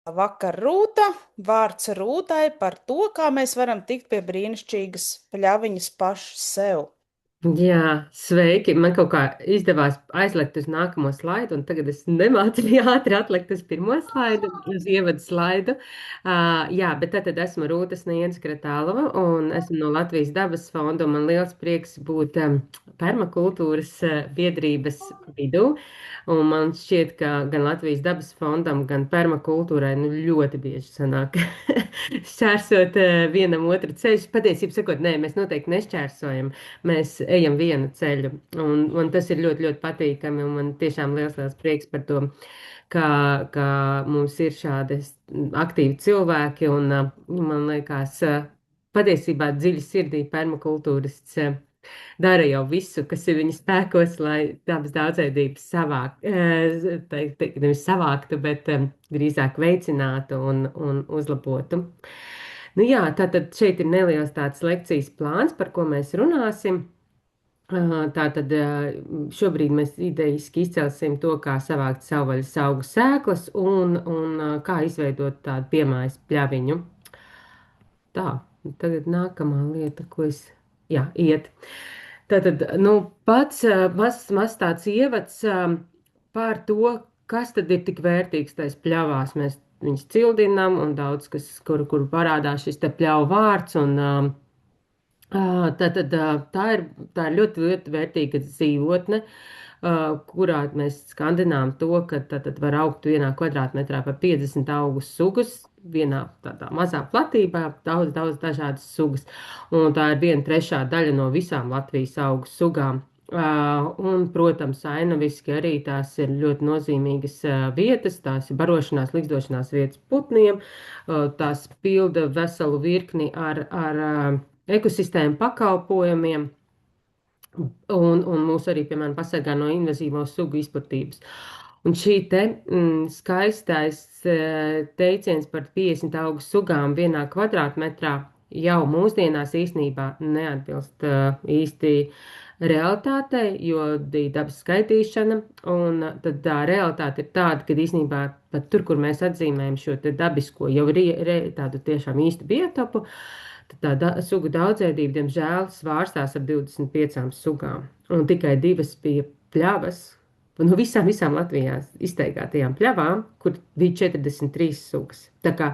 Vakar Rūta, vārds Rūtai par to, kā mēs varam tikt pie brīnišķīgas pļaviņas paši sev. Jā, sveiki. Man kaut kā izdevās aizlekt uz nākamo slaidu, un tagad es nemācīju ātri atlikt uz pirmo slaidu, uz ievadu slaidu. Jā, bet tad esmu Rūta Sniedz Kratālova, un esmu no Latvijas dabas fonda, un man liels prieks būt permakultūras biedrības vidū. Un man šķiet, ka gan Latvijas dabas fondam, gan permakultūrai ļoti bieži sanāk šķērsot vienam otru ceļu. Patiesībā sakot, nē, mēs noteikti nešķērsojam. Mēs ejam vienu ceļu, un tas ir ļoti, ļoti patīkami. Man tiešām liels, liels prieks par to, ka mums ir šādi aktīvi cilvēki. Man liekas, patiesībā dziļi sirdī permakultūrists dara jau visu, kas ir viņa spēkos, lai dabas daudzveidības nevis savāktu, bet drīzāk veicinātu un uzlabotu. Nu jā, tātad šeit ir neliels tāds lekcijas plāns, par ko mēs runāsim. Tātad šobrīd mēs idejiski izcelsim to, kā savākt savvaļas augu sēklas un kā izveidot tādu piemājas pļaviņu. Tā, tagad nākamā lieta, ko es, jā, iet. Tātad, nu, pats maz tāds ievads par to, kas tad ir tik vērtīgs tais pļavās. Mēs viņus cildinām un daudz, kur parādās šis te pļauju vārds un Tātad tā ir ļoti, ļoti vērtīga dzīvotne, kurā mēs skandinām to, ka tātad var augt vienā kvadrātmetrā par 50 augu sugas, vienā tādā mazā platībā, daudz, daudz dažādas sugas. Un tā ir 1/3 daļa no visām Latvijas augu sugām. Protams, ainaviski arī tās ir ļoti nozīmīgas vietas, tās ir barošanās, ligzdošanās vietas putniem, tās pilda veselu virkni ar ekosistēmu pakalpojumiem un mūs arī, piemēram, pasargā no invazīvo sugu izplatības. Un šī te skaistais teiciens par 50 augu sugām vienā kvadrātmetrā jau mūsdienās īstenībā neatbilst īsti realitātei, jo bija dabas skaitīšana, un tad tā realitāte ir tāda, ka īstenībā pat tur, kur mēs atzīmējam šo te dabisko, jau tādu tiešām īstu biotopu, tad tā sugu daudzveidība, diemžēl, svārstās ar 25 sugām, un tikai 2 bija pļavas. No visām Latvijā izteigātajām pļavām, kur bija 43 sugas. Tā kā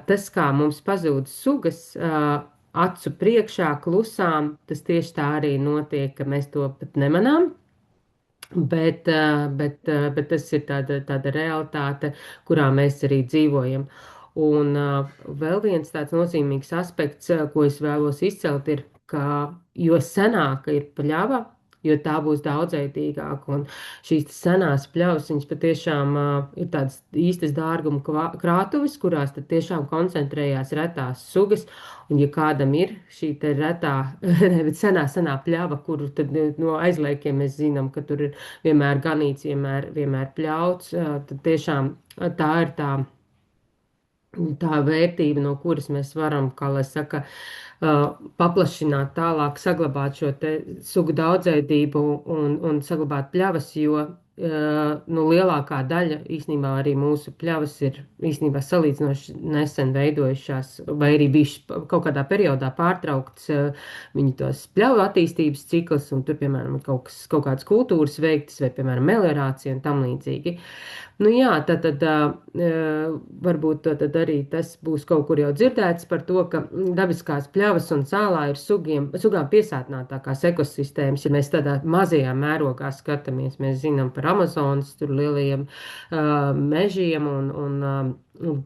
tas, kā mums pazūd sugas, acu priekšā, klusām, tas tieši tā arī notiek, ka mēs to pat nemanām. Bet tas ir tāda realitāte, kurā mēs arī dzīvojam. Un vēl viens tāds nozīmīgs aspekts, ko es vēlos izcelt, ir, ka jo senāka ir pļava, jo tā būs daudzveidīgāka. Un šīs senās pļavas, viņas patiešām ir tādas īstas dārguma krātuves, kurās tad tiešām koncentrējās retās sugas. Un ja kādam ir šī te retā, bet senā pļava, kuru tad no aizlaikiem mēs zinām, ka tur ir vienmēr ganīts, vienmēr pļauts, tad tiešām tā ir tā vērtība, no kuras mēs varam, kā lai saka, paplašināt tālāk, saglabāt šo te sugu daudzveidību un saglabāt pļavas, jo lielākā daļa īstenībā arī mūsu pļavas ir īstenībā salīdzinoši nesen veidojušās, vai arī bijuši kaut kādā periodā pārtraukts viņu tos pļauju attīstības cikls, un tur, piemēram, kaut kādas kultūras veiktas, vai, piemēram, meliorācija un tam līdzīgi. Nu jā, tad varbūt tad arī tas būs kaut kur jau dzirdēts par to, ka dabiskās pļavas un sālā ir sugām piesātinātākās ekosistēmas. Ja mēs tādā mazajā mērogā skatāmies, mēs zinām par Amazonas tur lielajiem mežiem un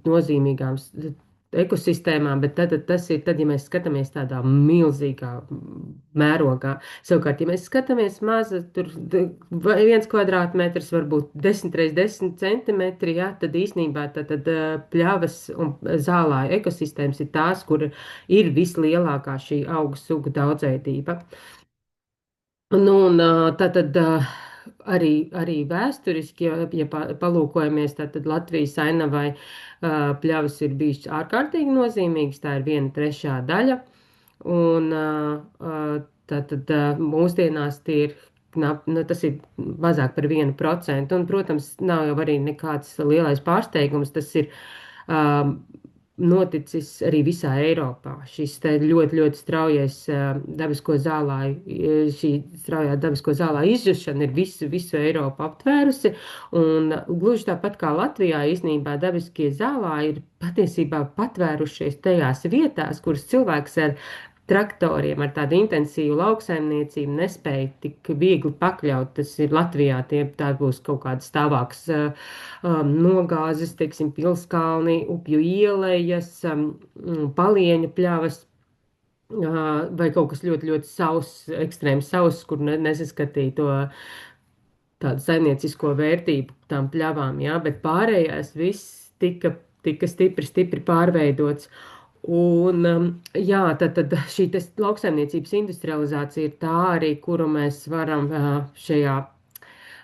nozīmīgām ekosistēmām, bet tad tas ir tad, ja mēs skatāmies tādā milzīgā mērogā. Savukārt, ja mēs skatāmies maza, tur 1 kvadrātmetrs, varbūt 10 x 10 centimetri, ja, tad īsnībā tad pļavas un zālāju ekosistēmas ir tās, kur ir vislielākā šī augu sugu daudzveidība. Nu, un tātad arī vēsturiski, ja palūkojamies, tad Latvijas ainavai pļavas ir bijušas ārkārtīgi nozīmīgas, tā ir 1/3 daļa. Un tātad mūsdienās tie ir Nu, tas ir mazāk par 1%. Un, protams, nav jau arī nekāds lielais pārsteigums. Tas ir um, noticis arī visā Eiropā. Šis te ļoti, ļoti straujais dabisko zālāju, šī straujā dabisko zālāju izžušana ir visu Eiropu aptvērusi. Un gluži tāpat kā Latvijā, īsnībā dabiskie zālāji ir patiesībā patvērušies tajās vietās, kuras cilvēks ar traktoriem, ar tādu intensīvu lauksaimniecību nespēja tik viegli pakļaut. Tas ir Latvijā, tā būs kaut kāda stāvāks nogāzes, teiksim, pilskalni, upju ielejas, palieņu pļavas. Vai kaut kas ļoti, ļoti sauss, ekstrēms sauss, kur nesaskatīja to tādu saimniecisko vērtību tām pļavām, jā, bet pārējais viss tika stipri, stipri pārveidots. Un, jā, tad šī lauksaimniecības industrializācija ir tā arī, kuru mēs varam šajā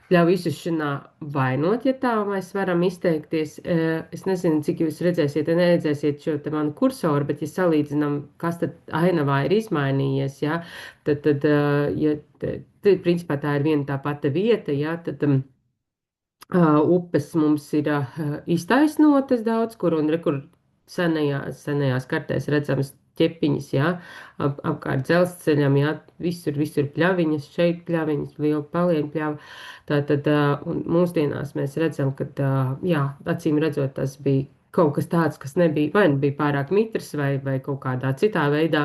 pļauju izsušanā vainot, ja tā mēs varam izteikties. Es nezinu, cik jūs redzēsiet, ja neredzēsiet šo te manu kursoru, bet ja salīdzinām, kas tad ainavā ir izmainījies, ja, tad ja, principā tā ir viena tā pati vieta, ja, tad upes mums ir iztaisnotas daudz kur, un kur senajās kartēs redzamas ķepiņas, jā, apkārt dzelzceļam, jā, visur pļaviņas, šeit pļaviņas, liela palieņa pļava. Tātad, un mūsdienās mēs redzam, ka, jā, acīm redzot, tas bija kaut kas tāds, kas nebija, vai nu bija pārāk mitrs, vai kaut kādā citā veidā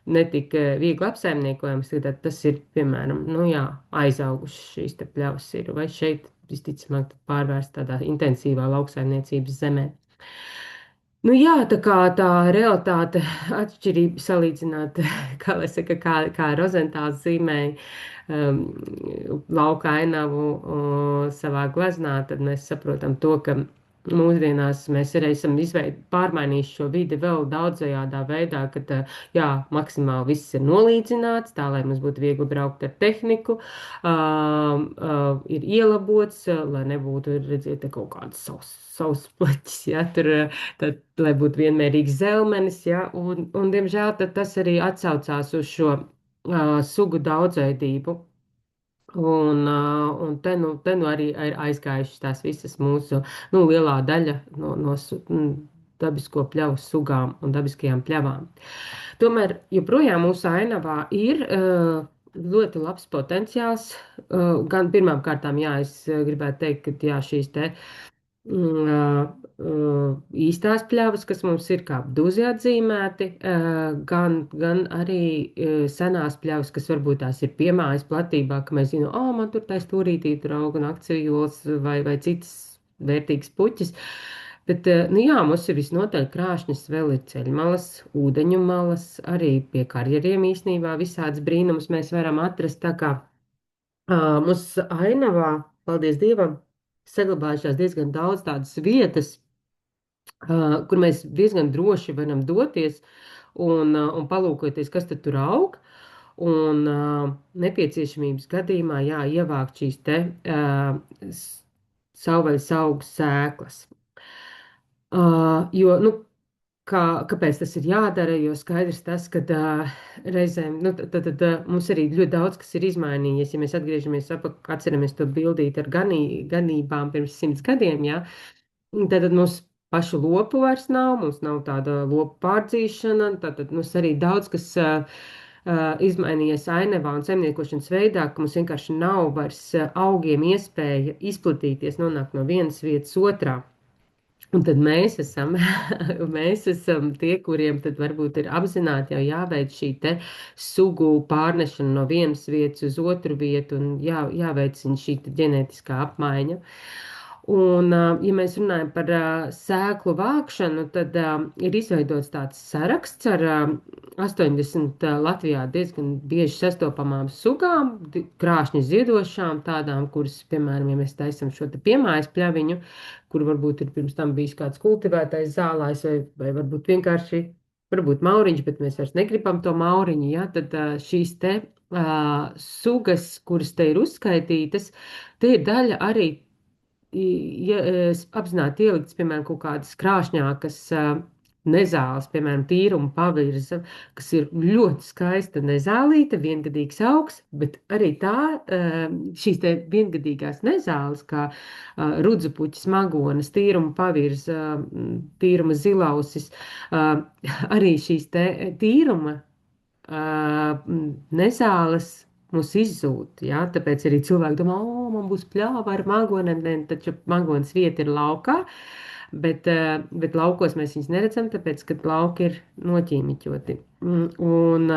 netika viegli apsaimniekojams, tad tas ir, piemēram, nu jā, aizaugušas šīs te pļavas ir, vai šeit visticamāk pārvērst tādā intensīvā lauksaimniecības zemē. Nu jā, tā kā tā realitāte atšķirība salīdzināt, kā lai saka, kā Rozentāls zīmēja lauka ainavu savā gleznā, tad mēs saprotam to, ka mūsdienās mēs arī esam pārmainījuši šo vidi vēl daudzajādā veidā, kad, jā, maksimāli viss ir nolīdzināts, tā, lai mums būtu viegli braukt ar tehniku, ir ielabots, lai nebūtu, redziet, kaut kāds savs pleķis, ja, tur, tad, lai būtu vienmērīgs zelmenis, ja, un diemžēl tas arī atsaucās uz šo sugu daudzveidību. Un te nu arī ir aizgājušas tās visas mūsu, nu, lielā daļa no dabisko pļavu sugām un dabiskajām pļavām. Tomēr joprojām mūsu ainavā ir ļoti labs potenciāls. Gan pirmām kārtām, jā, es gribētu teikt, ka jā, šīs te īstās pļavas, kas mums ir kā duzi atzīmēti, gan arī senās pļavas, kas varbūt tās ir piemājas platībā, ka mēs zinām, man tur tais turītī tur auga naktsvijols vai citas vērtīgas puķis. Bet, nu jā, mums ir visnotaļ krāšņas, vēl ir ceļmalas, ūdeņu malas, arī pie karjeriem īsnībā visādas brīnumus mēs varam atrast, tā kā mums ainavā, paldies Dievam, saglabājušās diezgan daudz tādas vietas, kur mēs diezgan droši varam doties un palūkoties, kas tad tur aug. Un nepieciešamības gadījumā, jā, ievākt šīs te savvaļas augu sēklas. Jo, nu, kāpēc tas ir jādara? Jo skaidrs tas, ka reizēm nu, tad mums arī ļoti daudz kas ir izmainījies. Ja mēs atgriežamies atpakaļ, atceramies to bildīt ar ganībām pirms 100 gadiem, ja, tad mums pašu lopu vairs nav, mums nav tāda lopu pārdzīšana, tad mums arī daudz kas izmainījies ainavā un saimniekošanas veidā, ka mums vienkārši nav vairs augiem iespēja izplatīties, nonākt no vienas vietas otrā. Un tad mēs esam tie, kuriem tad varbūt ir apzināti jau jāveic šī te sugu pārnešana no vienas vietas uz otru vietu un jāveicina šī ģenētiskā apmaiņa. Un, ja mēs runājam par sēklu vākšanu, tad ir izveidots tāds saraksts ar 80 Latvijā diezgan bieži sastopamām sugām, krāšņi ziedošām, tādām, kuras, piemēram, ja mēs taisam šo te piemājas pļaviņu, kur varbūt ir pirms tam bijis kāds kultivētais zālājs vai varbūt vienkārši, varbūt mauriņš, bet mēs vairs negribam to mauriņu, ja, tad šīs te sugas, kuras te ir uzskaitītas, te ir daļa arī ja apzināti ieliktas, piemēram, kaut kādas krāšņākas nezāles, piemēram, tīruma pavirza, kas ir ļoti skaista nezālīta, viengadīgs augs, bet arī šīs te viengadīgās nezāles, kā rudzupuķis, magonas, tīruma pavirza, tīruma zilausis, arī šīs te tīruma nezāles mūs izzūd. Ja? Tāpēc arī cilvēki domā, o, man būs pļāva ar magonēm, taču magonas vieta ir laukā, bet laukos mēs viņus neredzam, tāpēc, ka lauki ir noķīmiķoti. Un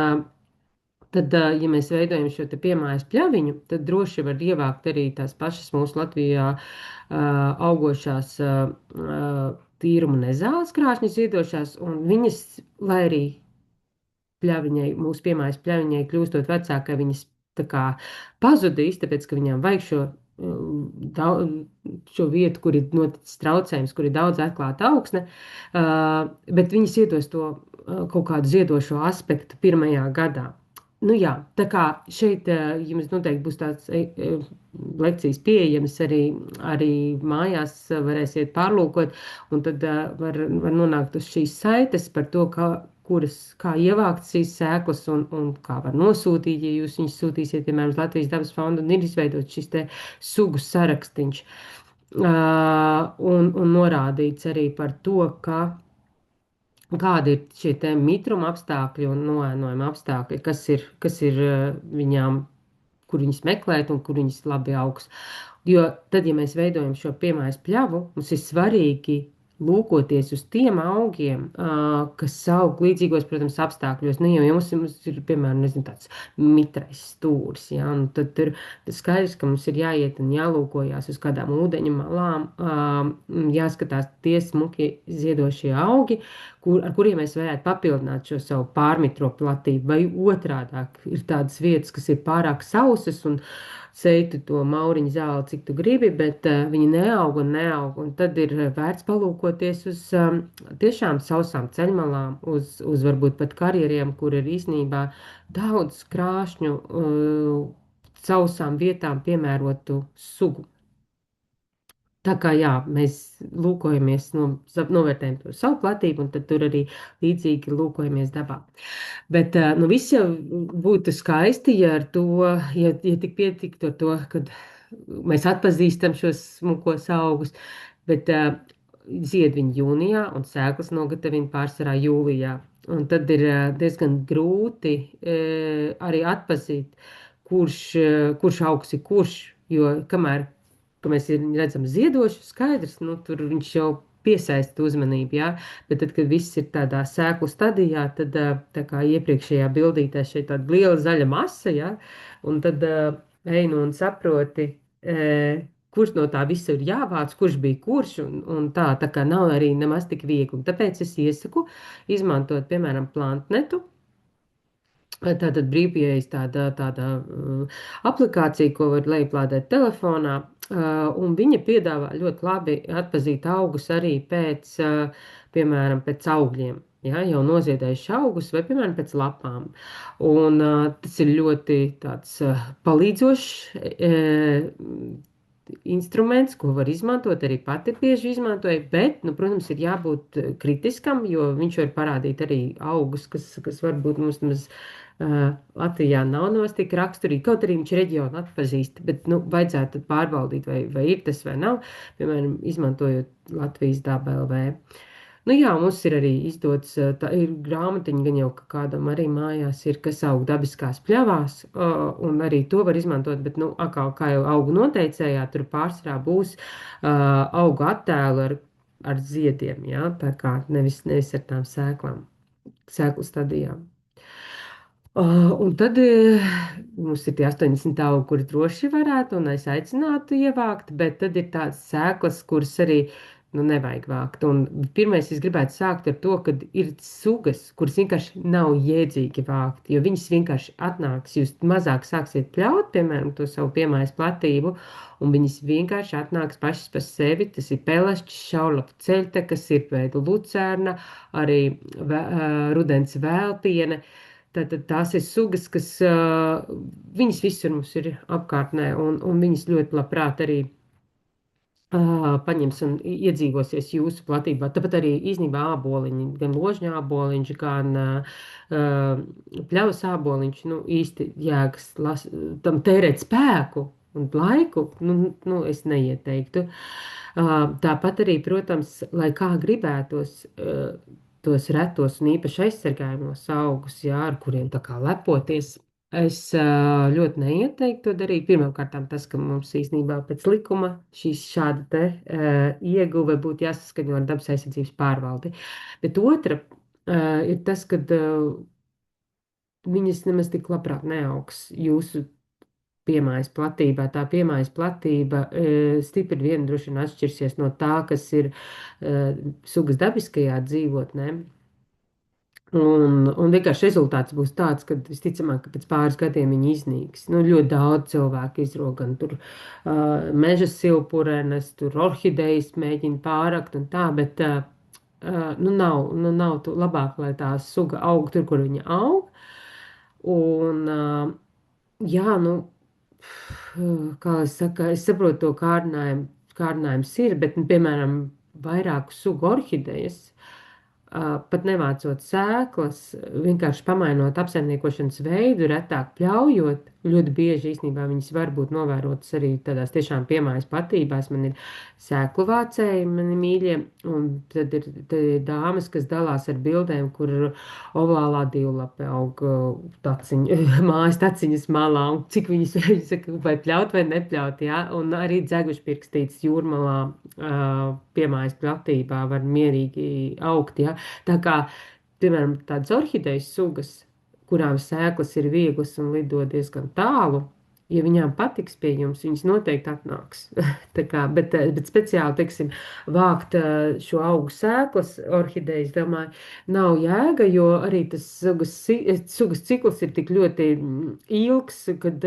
tad, ja mēs veidojam šo te piemājas pļaviņu, tad droši var ievākt arī tās pašas mūsu Latvijā augošās tīruma nezāles, krāšņas ziedošās, un viņas, lai arī pļaviņai, mūsu piemājas pļaviņai kļūstot vecākai, viņas tā kā pazudīs, tāpēc, ka viņām vajag šo vietu, kur ir noticis traucējums, kur ir daudz atklāta augsne, bet viņas iedos to kaut kādu ziedošo aspektu pirmajā gadā. Nu jā, tā kā šeit jums noteikti būs tāds lekcijas pieejams arī mājās, varēsiet pārlūkot, un tad var nonākt uz šīs saites par to, kā ievākt šīs sēklas un kā var nosūtīt, ja jūs viņus sūtīsiet, piemēram, uz Latvijas dabas fondu, un ir izveidot šis te sugu sarakstīns. Un norādīts arī par to, kādi ir šie mitruma apstākļi un noēnojuma apstākļi, kas ir viņām, kur viņas meklēt un kur viņas labi augs. Jo tad, ja mēs veidojam šo piemājas pļavu, mums ir svarīgi lūkoties uz tiem augiem, kas aug līdzīgos, protams, apstākļos. Nu, ja mums ir, piemēram, nezinu, tāds mitrais stūris, ja, un tad ir skaidrs, ka mums ir jāiet un jālūkojās uz kādām ūdeņa malām, jāskatās tie smuki ziedošie augi, ar kuriem mēs varētu papildināt šo savu pārmitro platību, vai otrādāk ir tādas vietas, kas ir pārāk sausas un seitu to mauriņu zāli, cik tu gribi, bet viņi neaug un neaug. Un tad ir vērts palūkoties uz tiešām sausām ceļmalām, uz varbūt pat karjeriem, kur ir īsnībā daudz krāšņu, sausām vietām piemērotu sugu. Tā kā jā, mēs lūkojamies, novērtējam to savu platību, un tad tur arī līdzīgi lūkojamies dabā. Bet nu, viss jau būtu skaisti, ja ar to, ja tik pietiktu ar to, kad mēs atpazīstam šos smukos augus, bet zied viņi jūnijā un sēklas nogatavina pārsvarā jūlijā. Un tad ir diezgan grūti arī atpazīt, kurš augs ir kurš, jo kamēr ka mēs redzam ziedošu, skaidrs, nu, tur viņš jau piesaista uzmanību, jā, bet tad, kad viss ir tādā sēklu stadijā, tad tā kā iepriekšējā bildītē šeit tāda liela zaļa masa, jā, un tad ej nu un saproti, kurš no tā visa ir jāvāc, kurš bija kurš, un tā kā nav arī nemaz tik viegli. Un tāpēc es iesaku izmantot, piemēram, plantnetu. Tātad brīvpieejas tāda aplikācija, ko var lejuplādēt telefonā, un viņa piedāvā ļoti labi atpazīt augus arī pēc, piemēram, pēc augļiem. Ja, jau noziedējuši augus vai, piemēram, pēc lapām. Un tas ir ļoti tāds palīdzošs instruments, ko var izmantot, arī pati bieži izmantoju, bet, nu, protams, ir jābūt kritiskam, jo viņš var parādīt arī augus, kas varbūt mums nemaz Latvijā nav nemaz tik raksturīgi, kaut arī viņš reģionu atpazīst, bet, nu, vajadzētu pārbaudīt, vai ir tas vai nav, piemēram, izmantojot Latvijas daba LV. Nu jā, mums ir arī izdots, tā ir grāmatiņa, gan jau kādam arī mājās ir, kas aug dabiskās pļavās, un arī to var izmantot, bet, nu, atkal, kā jau augu noteicējā, tur pārsvarā būs augu attēlu ar ziediem, jā, tā kā nevis ar tām sēklām, sēklu stadijām. Un tad mums ir tie 80 augi, kuri droši varētu, un es aicinātu ievākt, bet tad ir tādas sēklas, kuras arī, nu, nevajag vākt. Un pirmais es gribētu sākt ar to, ka ir sugas, kuras vienkārši nav jēdzīgi vākt, jo viņas vienkārši atnāks, jūs mazāk sāksiet pļaut, piemēram, to savu piemājas platību, un viņas vienkārši atnāks pašas par sevi. Tas ir pelašķis, šaurlapu ceļtekas, ir veidu lucērna, arī rudens vēlpiene. Tātad tās ir sugas, kas viņas visur mums ir apkārtnē, un viņas ļoti labprāt arī paņems un iedzīvosies jūsu platībā. Tāpat arī īstenībā āboliņi, gan ložņa āboliņš, gan pļavas āboliņš, nu, īsti jēgas tam tērēt spēku un laiku, es neieteiktu. Tāpat arī, protams, lai kā gribētos, tos retos un īpaši aizsargājumos augus, jā, ar kuriem tā kā lepoties. Es ļoti neieteiktu to darīt. Pirmkārt, tas, ka mums īstenībā pēc likuma šāda te, ieguve būtu jāsaskaņo ar dabas aizsardzības pārvaldi. Bet otra ir tas, ka viņas nemaz tik labprāt neaugs jūsu piemājas platībā. Tā piemājas platība stipri vien droši vien atšķirsies no tā, kas ir sugas dabiskajā dzīvotnē. Un vienkārši rezultāts būs tāds, ka visticamāk, ka pēc pāris gadiem viņi iznīks. Nu, ļoti daudz cilvēku izrok gan tur meža silpurenes, tur orhidejas mēģina pārakt un tā, bet nav labāk, lai tā suga aug tur, kur viņa aug. Un, jā, nu, kā es saku, es saprotu to kārdinājums ir, bet, nu, piemēram, vairāku sugu orhidejas pat nevācot sēklas, vienkārši pamainot apsaimniekošanas veidu, retāk pļaujot. Ļoti bieži īstenībā viņas var būt novērotas arī tādās tiešām piemājas platībās. Man ir sēklu vācēji, mani mīļie, un tad ir dāmas, kas dalās ar bildēm, kur ovālā divlape aug mājas taciņas malā, un cik viņas saka, vai pļaut vai nepļaut, jā, un arī dzegušpirkstītes jūrmalā piemājas platībā var mierīgi augt, jā. Tā kā, piemēram, tādas orhidejas sugas, kurām sēklas ir vieglas un lido diezgan tālu, ja viņām patiks pie jums, viņas noteikti atnāks. bet speciāli, teiksim, vākt šo augu sēklas orhidejas, domāju, nav jēga, jo arī tas sugas cikls ir tik ļoti ilgs, kad,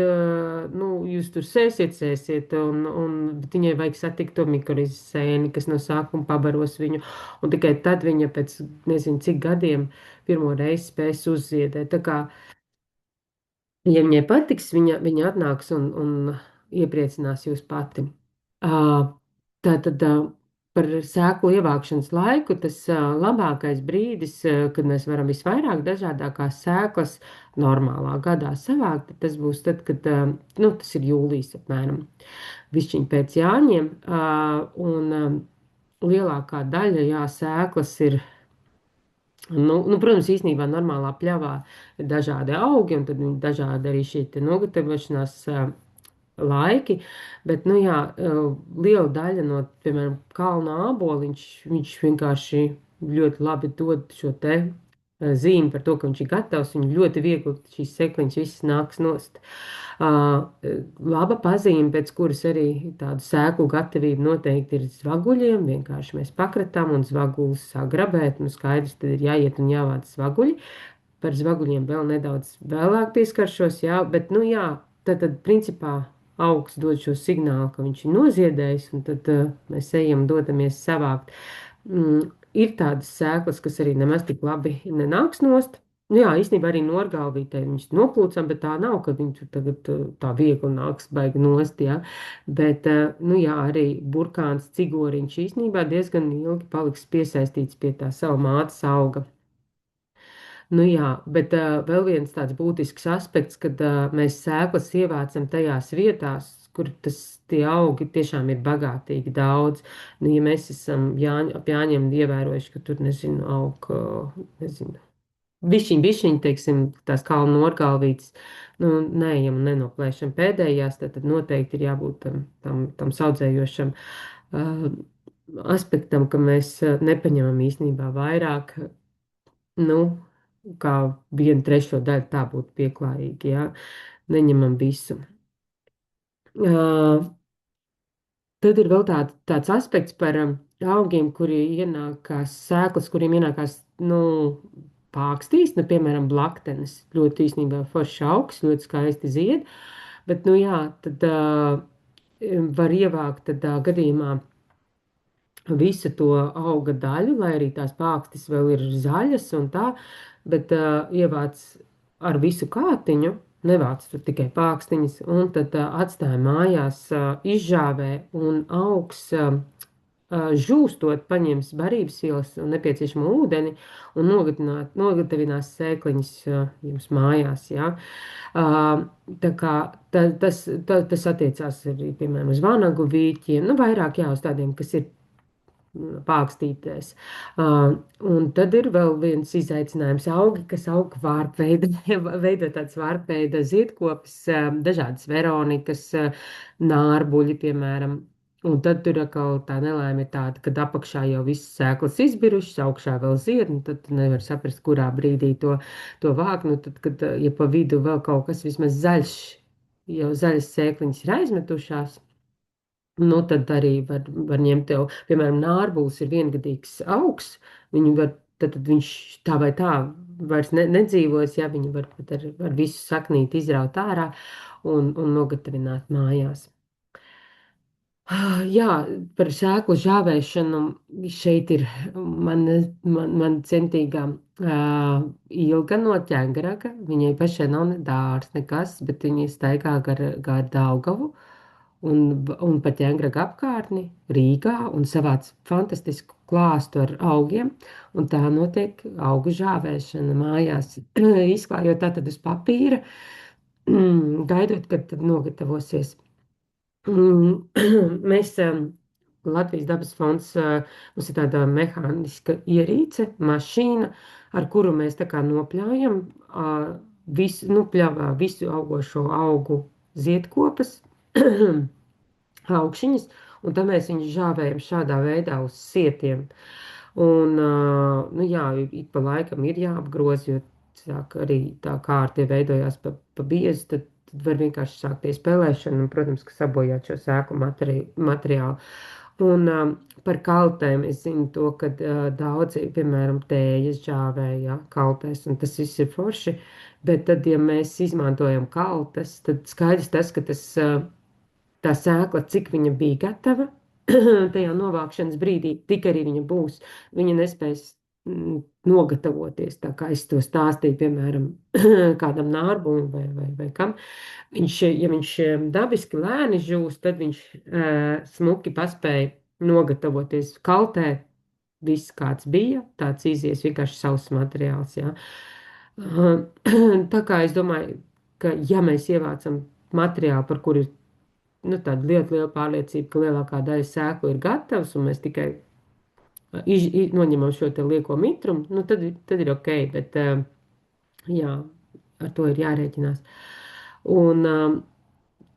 jūs tur sēsiet, bet viņai vajag satikt to mikorizes sēni, kas no sākuma pabaros viņu, un tikai tad viņa pēc, nezinu, cik gadiem pirmo reizi spēs uzziedēt. Tā kā, ja viņai patiks, viņa atnāks un iepriecinās jūs pati. Tātad par sēklu ievākšanas laiku tas labākais brīdis, kad mēs varam visvairāk dažādākās sēklas normālā gadā savākt, tas būs tad, kad, tas ir jūlijas apmēram, višķiņ pēc Jāņiem, un lielākā daļa, jā, sēklas ir. Protams, īstenībā normālā pļavā ir dažādi augi, un tad dažādi arī šī nogatavošanās laiki, bet, jā, liela daļa no, piemēram, kalna āboliņš, viņš vienkārši ļoti labi dod šo te zīmi par to, ka viņš ir gatavs, un ļoti viegli šīs sekliņas visas nāks nost. Laba pazīme, pēc kuras arī tādu sēklu gatavību noteikti ir zvaguļiem, vienkārši mēs pakratām un zvaguļus sāk grabēt, skaidrs, tad ir jāiet un jāvāc zvaguļi. Par zvaguļiem vēl nedaudz vēlāk pieskaršos, jā, bet, jā, tad principā augs dod šo signālu, ka viņš ir noziedējis, un tad mēs ejam, dodamies savākt. Ir tādas sēklas, kas arī nemaz tik labi nenāks nost. Jā, īstenībā arī norgalvītē viņas noplūcam, bet tā nav, ka viņš tagad tā viegli nāks baigi nost, jā. Bet, jā, arī burkāns, cigoriņš īstenībā diezgan ilgi paliks piesaistīts pie tā sava mātes auga. Jā, bet vēl viens tāds būtisks aspekts, kad mēs sēklas ievācam tajās vietās, kur tie augi tiešām ir bagātīgi daudz. Ja mēs esam ap Jāņiem ievērojuši, ka tur, nezinu, aug, bišķiņ, teiksim, tās kalnu norgalvītes, neejam un nenoplēšam pēdējās, tad noteikti ir jābūt tam saudzējošam aspektam, ka mēs nepaņemam īstenībā vairāk, kā 1/3 daļu, tā būtu pieklājīgi, jā, neņemam visu. Tad ir vēl tāds aspekts par augiem, kuri ienākās sēklas, kuriem ienākās, pākstīs, piemēram, blaktenes. Ļoti īstenībā foršs augs, ļoti skaisti zied, bet, jā, tad var ievākt tādā gadījumā visu to auga daļu, lai arī tās pākstis vēl ir zaļas un tā, bet ievāc ar visu kātiņu. nevāc tur tikai pākstiņas, un tad atstāja mājās, izžāvē un augs. Žūstot, paņems barības vielas un nepieciešamo ūdeni un nogatavinās sēkliņas jums mājās. Ja? Tā kā tas attiecās arī, piemēram, uz vanagu vīķiem, nu, vairāk jā, uz tādiem, kas ir pākstīties. Un tad ir vēl viens izaicinājums augi, kas aug vārpveida, veido tāds vārpveida ziedkopis, dažādas veronikas, nārbuļi, piemēram. Un tad tur atkal tā nelaime ir tāda, kad apakšā jau viss sēklas izbirušas, augšā vēl zied, nu tad nevar saprast, kurā brīdī to vākt. Nu tad, kad, ja pa vidu vēl kaut kas vismaz zaļš, jau zaļas sēkliņas ir aizmetušās, nu, tad arī var ņemt tev, piemēram, nārbulis ir viengadīgs augs, viņu var, tad viņš tā vai tā vairs nedzīvos, ja viņi var pat ar visu saknīti izraut ārā un nogatavināt mājās. Jā, par sēklu žāvēšanu šeit ir man centīgā Ilga no Ķēngaraga. Viņai pašai nav ne dārs, nekas, bet viņa staigā gar Daugavu un pa Ķēngaraga apkārtni Rīgā un savāc fantastisku klāstu ar augiem. Un tā notiek augu žāvēšana mājās, izklājot tātad uz papīra, gaidot, kad tad nogatavosies. Mēs, Latvijas dabas fonds, mums ir tāda mehāniska ierīce, mašīna, ar kuru mēs tā kā nopļaujam visu, nu, pļāvā visu augošo augu ziedkopas, augšiņas, un tad mēs viņus žāvējam šādā veidā uz sietiem. Un, nu jā, ik pa laikam ir jāapgroz, jo sāk arī tā kārtie veidojās pa biezu, tad var vienkārši sākties spēlēšana, un, protams, ka sabojāt šo sēklu materiālu. Un par kaltēm es zinu to, ka daudzi, piemēram, tējas žāvēja kaltēs, un tas viss ir forši, bet tad, ja mēs izmantojam kaltes, tad skaidrs tas, ka tā sēkla, cik viņa bija gatava tajā novākšanas brīdī, tik arī viņa būs. Viņa nespēs nogatavoties, tā kā es to stāstīju, piemēram, kādam nārbulim vai kam. Ja viņš dabiski lēni žūs, tad viņš smuki paspēja nogatavoties kaltē. Viss kāds bija, tāds izies vienkārši savs materiāls. Jā. Tā kā es domāju, ka ja mēs ievācam materiālu, par kuru ir nu, tāda liela pārliecība, ka lielākā daļa sēklu ir gatavs, un mēs tikai noņemam šo te lieko mitrumu, nu, tad ir ok, bet jā, ar to ir jārēķinās. Un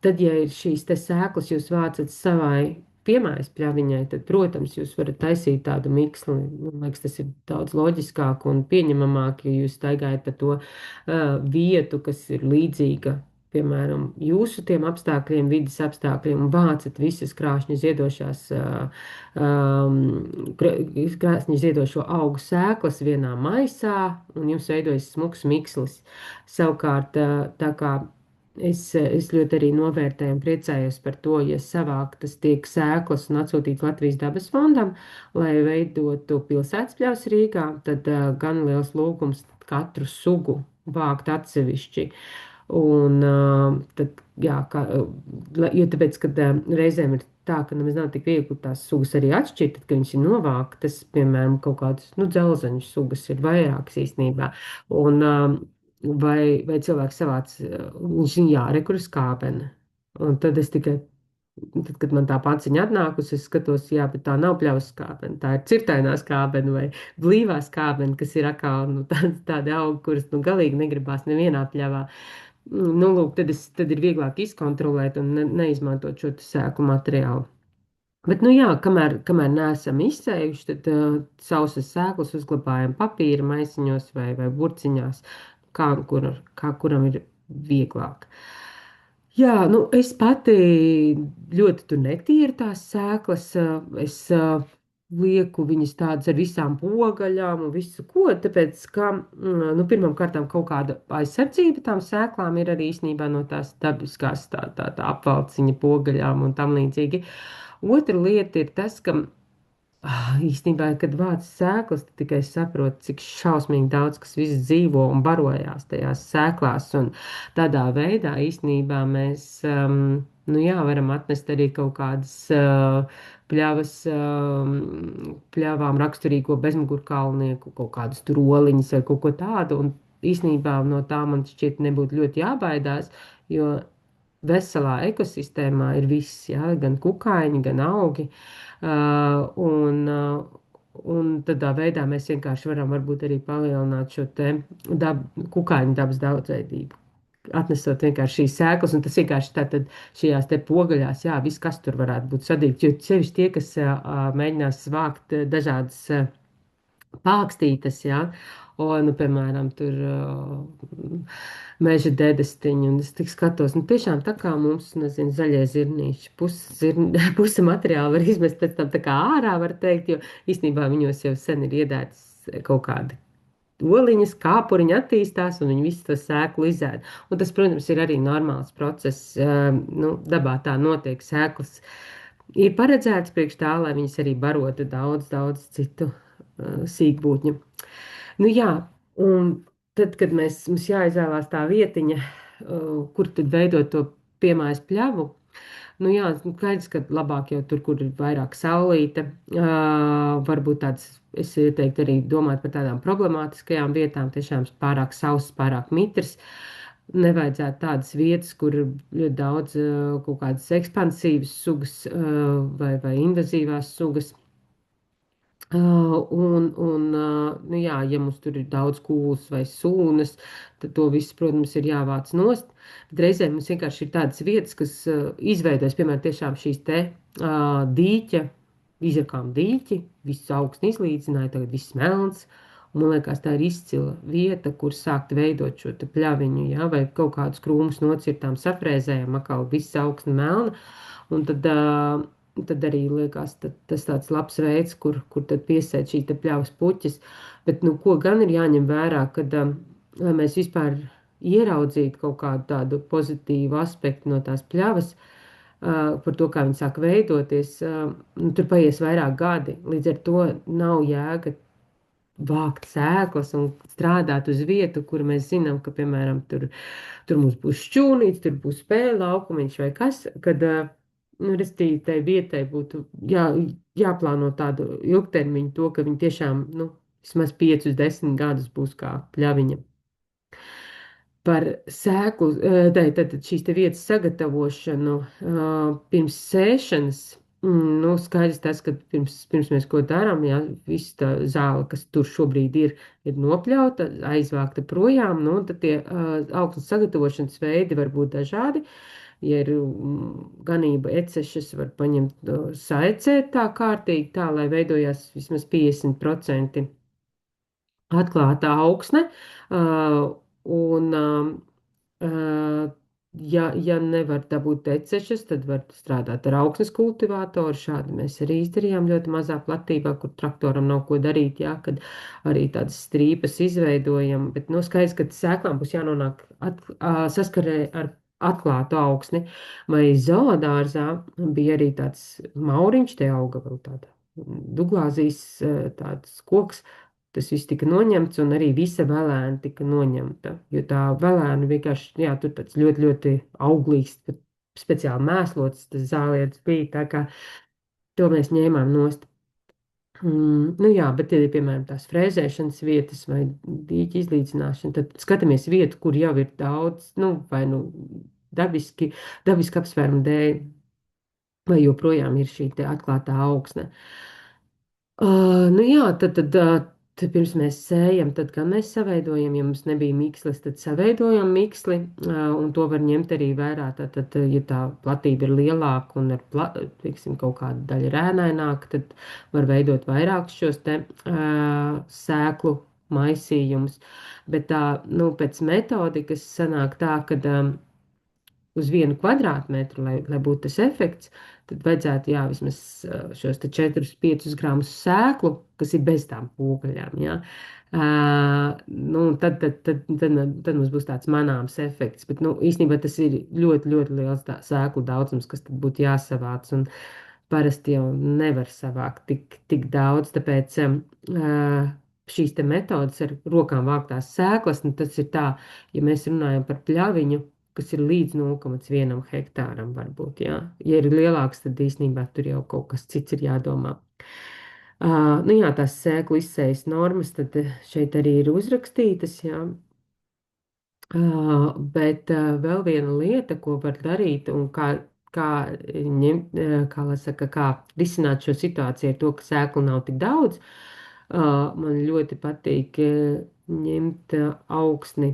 tad, ja ir šīs te sēklas jūs vācat savai piemājas pļaviņai, tad, protams, jūs varat taisīt tādu miksli. Man liekas, tas ir daudz loģiskāk un pieņemamāk, ja jūs staigājat pa to vietu, kas ir līdzīga, piemēram, jūsu tiem apstākļiem, vidas apstākļiem, un vācat visas krāšņu ziedošās, krāšņu ziedošo augu sēklas vienā maisā, un jums veidojas smuks mikslis. Savukārt, tā kā es ļoti arī novērtēju un priecājos par to, ja savāktas tiek sēklas un atsūtīts Latvijas dabas fondam, lai veidotu pilsētas pļavas Rīgā, tad gan liels lūgums katru sugu vākt atsevišķi. Un tad, jā, jo tāpēc, kad reizēm ir tā, ka nemaz nav tik viegli tās sugas arī atšķirt, tad, kad viņas ir novāktas, piemēram, kaut kādas, nu, dzelzeņu sugas ir vairākas īstenībā. Un vai cilvēks savāc, viņš zina, jā, re, kur ir skābene. Un tad es tikai, tad, kad man tā paciņa atnākusi, es skatos, jā, bet tā nav pļavas skābene, tā ir cirtainā skābene vai blīvā skābene, kas ir atkal, nu, tādi augi, kuras, nu, galīgi negribās nevienā pļavā. Nu, lūk, tad ir vieglāk izkontrolēt un neizmantot šo sēklu materiālu. Bet, nu jā, kamēr neesam izsējuši, tad sausas sēklas uzglabājam papīra maisiņos vai burciņās, kā kuram ir vieglāk. Jā, nu es pati ļoti tur netīru tās sēklas, es lieku viņas tādas ar visām pogaļām un visu ko, tāpēc, ka, nu, pirmām kārtām kaut kāda aizsardzība tām sēklām ir arī īstenībā no tās dabiskās tā apvalciņa pogaļām un tam līdzīgi. Otra lieta ir tas, ka Īstenībā, kad vāc sēklas, tad tikai saprot, cik šausmīgi daudz kas viss dzīvo un barojās tajās sēklās. Un tādā veidā īstenībā mēs, nu jā, varam atnest arī kaut kādas pļavas, pļavām raksturīgo bezmugurkaulnieku, kaut kādas tur oliņas vai kaut ko tādu. Un īstenībā no tā man šķiet nebūtu ļoti jābaidās, jo veselā ekosistēmā ir viss, jā, gan kukaiņi, gan augi. Un tādā veidā mēs vienkārši varam varbūt arī palielināt šo te kukaiņu dabas daudzveidību. Atnesot vienkārši šīs sēklas, un tas vienkārši tātad šajās te pogaļās, jā, viss, kas tur varētu būt sadīts, jo sevišķi tie, kas mēģinās vākt dažādas pākstītes, jā, un, nu, piemēram, tur meža dedestiņi, un es tik skatos, nu, tiešām tā kā mums, nezinu, zaļie zirnīši, puse materiāla var izmest pēc tam tā kā ārā, var teikt, jo īstenībā viņos jau sen ir iedēts kaut kādi oliņas, kāpuriņi attīstās, un viņi visu to sēklu izēd. Un tas, protams, ir arī normāls process, nu, dabā tā notiek sēklas. Ir paredzēts priekš tā, lai viņas arī barotu daudz citu sīkbūtņu. Nu jā, un tad, kad mums jāizvēlās tā vietiņa, kur tad veidot to piemājas pļavu, nu jā, nu skaidrs, ka labāk jau tur, kur ir vairāk saulīte, varbūt tāds, es ieteiktu arī domāt par tādām problemātiskajām vietām, tiešām pārāk sauss, pārāk mitrs. Nevajadzētu tādas vietas, kur ir ļoti daudz kaut kādas ekspansīvas sugas vai invazīvās sugas. Nu jā, ja mums tur ir daudz kūlas vai sūnas, tad to visu, protams, ir jāvāc nost. Bet reizē mums vienkārši ir tādas vietas, kas izveidojas, piemēram, tiešām šīs te dīķa, izrakām dīķi, viss augsts izlīdzināja, tagad viss melns. Un man liekas, tā ir izcila vieta, kur sākt veidot šo te pļaviņu, jā, vai kaut kādus krūmus nocirtām, safrēzējām, atkal viss augsts melna. Un tad arī liekas, tas tāds labs veids, kur tad piesēt šī te pļavas puķis. Bet, nu, ko gan ir jāņem vērā, kad, lai mēs vispār ieraudzītu kaut kādu tādu pozitīvu aspektu no tās pļavas, par to, kā viņi sāk veidoties, nu, tur paies vairāk gadi. Līdz ar to nav jēga vākt sēklas un strādāt uz vietu, kur mēs zinām, ka, piemēram, tur mums būs šķūnīts, tur būs spēle laukumiņš vai kas, kad, nu, restīvi, tai vietai būtu jāplāno tādu ilgtermiņu to, ka viņi tiešām, nu, vismaz 5, 10 gadus būs kā pļaviņa. Par sēklu, tātad šīs te vietas sagatavošanu pirms sēšanas. Nu, skaidrs tas, ka pirms mēs ko darām, jā, viss tā zāle, kas tur šobrīd ir nopļauta, aizvākta projām, nu, tad tie augsnes sagatavošanas veidi var būt dažādi. Ja ir ganība ecešas, var paņemt saicēt tā kārtīgi, tā, lai veidojās vismaz 50% atklāta augsne. Un, ja nevar dabūt tecešas, tad var strādāt ar augsnes kultivātoru. Šādi mēs arī izdarījām ļoti mazā platībā, kur traktoram nav ko darīt, jā, kad arī tādas strīpas izveidojam. Bet, nu, skaidrs, ka sēklām būs jānonāk saskarē ar atklātu augsni. Vai zoodārzā bija arī tāds mauriņš, te auga vēl tāda duglāzijas tāds koks. Tas viss tika noņemts, un arī visa velēna tika noņemta. Jo tā velēna vienkārši, jā, tur tāds ļoti, ļoti auglīgs, speciāli mēslots, tas zālietis bija, tā kā to mēs ņēmām nost. Nu jā, bet, ja ir, piemēram, tās frēzēšanas vietas vai dīķa izlīdzināšana, tad skatāmies vietu, kur jau ir daudz, nu, vai nu dabiski apsvērumu dēļ, vai joprojām ir šī te atklātā augsne. Nu jā, tad pirms mēs sējam, tad gan mēs saveidojam, ja mums nebija mikslis, tad saveidojam miksli, un to var ņemt arī vērā. Tad, ja tā platība ir lielāka un teiksim, kaut kāda daļa rēnaināka, tad var veidot vairākus šos te sēklu maisījumus. Bet tā, nu, pēc metodikas sanāk tā, ka uz 1 kvadrātmetru, lai būtu tas efekts, tad vajadzētu, jā, vismaz šos 4-5 gramus sēklu, kas ir bez tām pogaļām, jā. Nu, tad mums būs tāds manāms efekts, bet, nu, īstenībā tas ir ļoti, ļoti liels sēklu daudzums, kas tad būtu jāsavāc, un parasti jau nevar savākt tik daudz, tāpēc šīs te metodas ar rokām vāktās sēklas, nu tas ir tā, ja mēs runājam par pļaviņu, kas ir līdz 0,1 hektāram varbūt, jā. Ja ir lielāks, tad īstenībā tur jau kaut kas cits ir jādomā. Nu jā, tās sēklu izsējas normas, tad šeit arī ir uzrakstītas, jā. Bet vēl viena lieta, ko var darīt un kā ņemt, kā lai saka, kā risināt šo situāciju ar to, ka sēklu nav tik daudz, man ļoti patīk ņemt augsni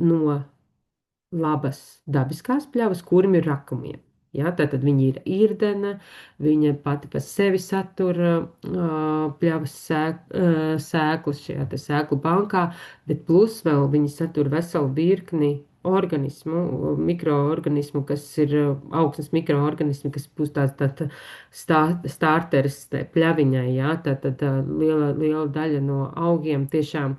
no labas dabiskās pļavas, kurim ir rakumiem. Ja, tātad viņa ir īrdena, viņa pati par sevi satura pļavas sēklas šajā te sēklu bankā, bet plus vēl viņi satura veselu virkni organismu, mikroorganismu, kas ir augsnes mikroorganismi, kas būs starteris pļaviņai, ja, tātad liela daļa no augiem tiešām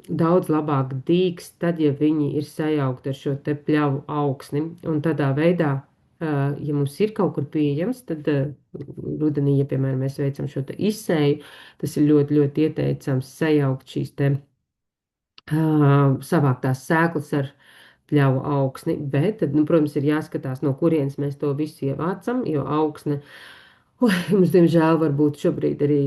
daudz labāk dīgs, tad, ja viņi ir sajaukti ar šo te pļavu augsni. Un tādā veidā, ja mums ir kaut kur pieejams, tad rudenī, ja, piemēram, mēs veicam šo te izsēju, tas ir ļoti, ļoti ieteicams sajaukt šīs te savāktās sēklas ar pļauju augsni, bet tad, nu, protams, ir jāskatās, no kurienes mēs to visu ievācam, jo augsne, mums, diemžēl, varbūt šobrīd arī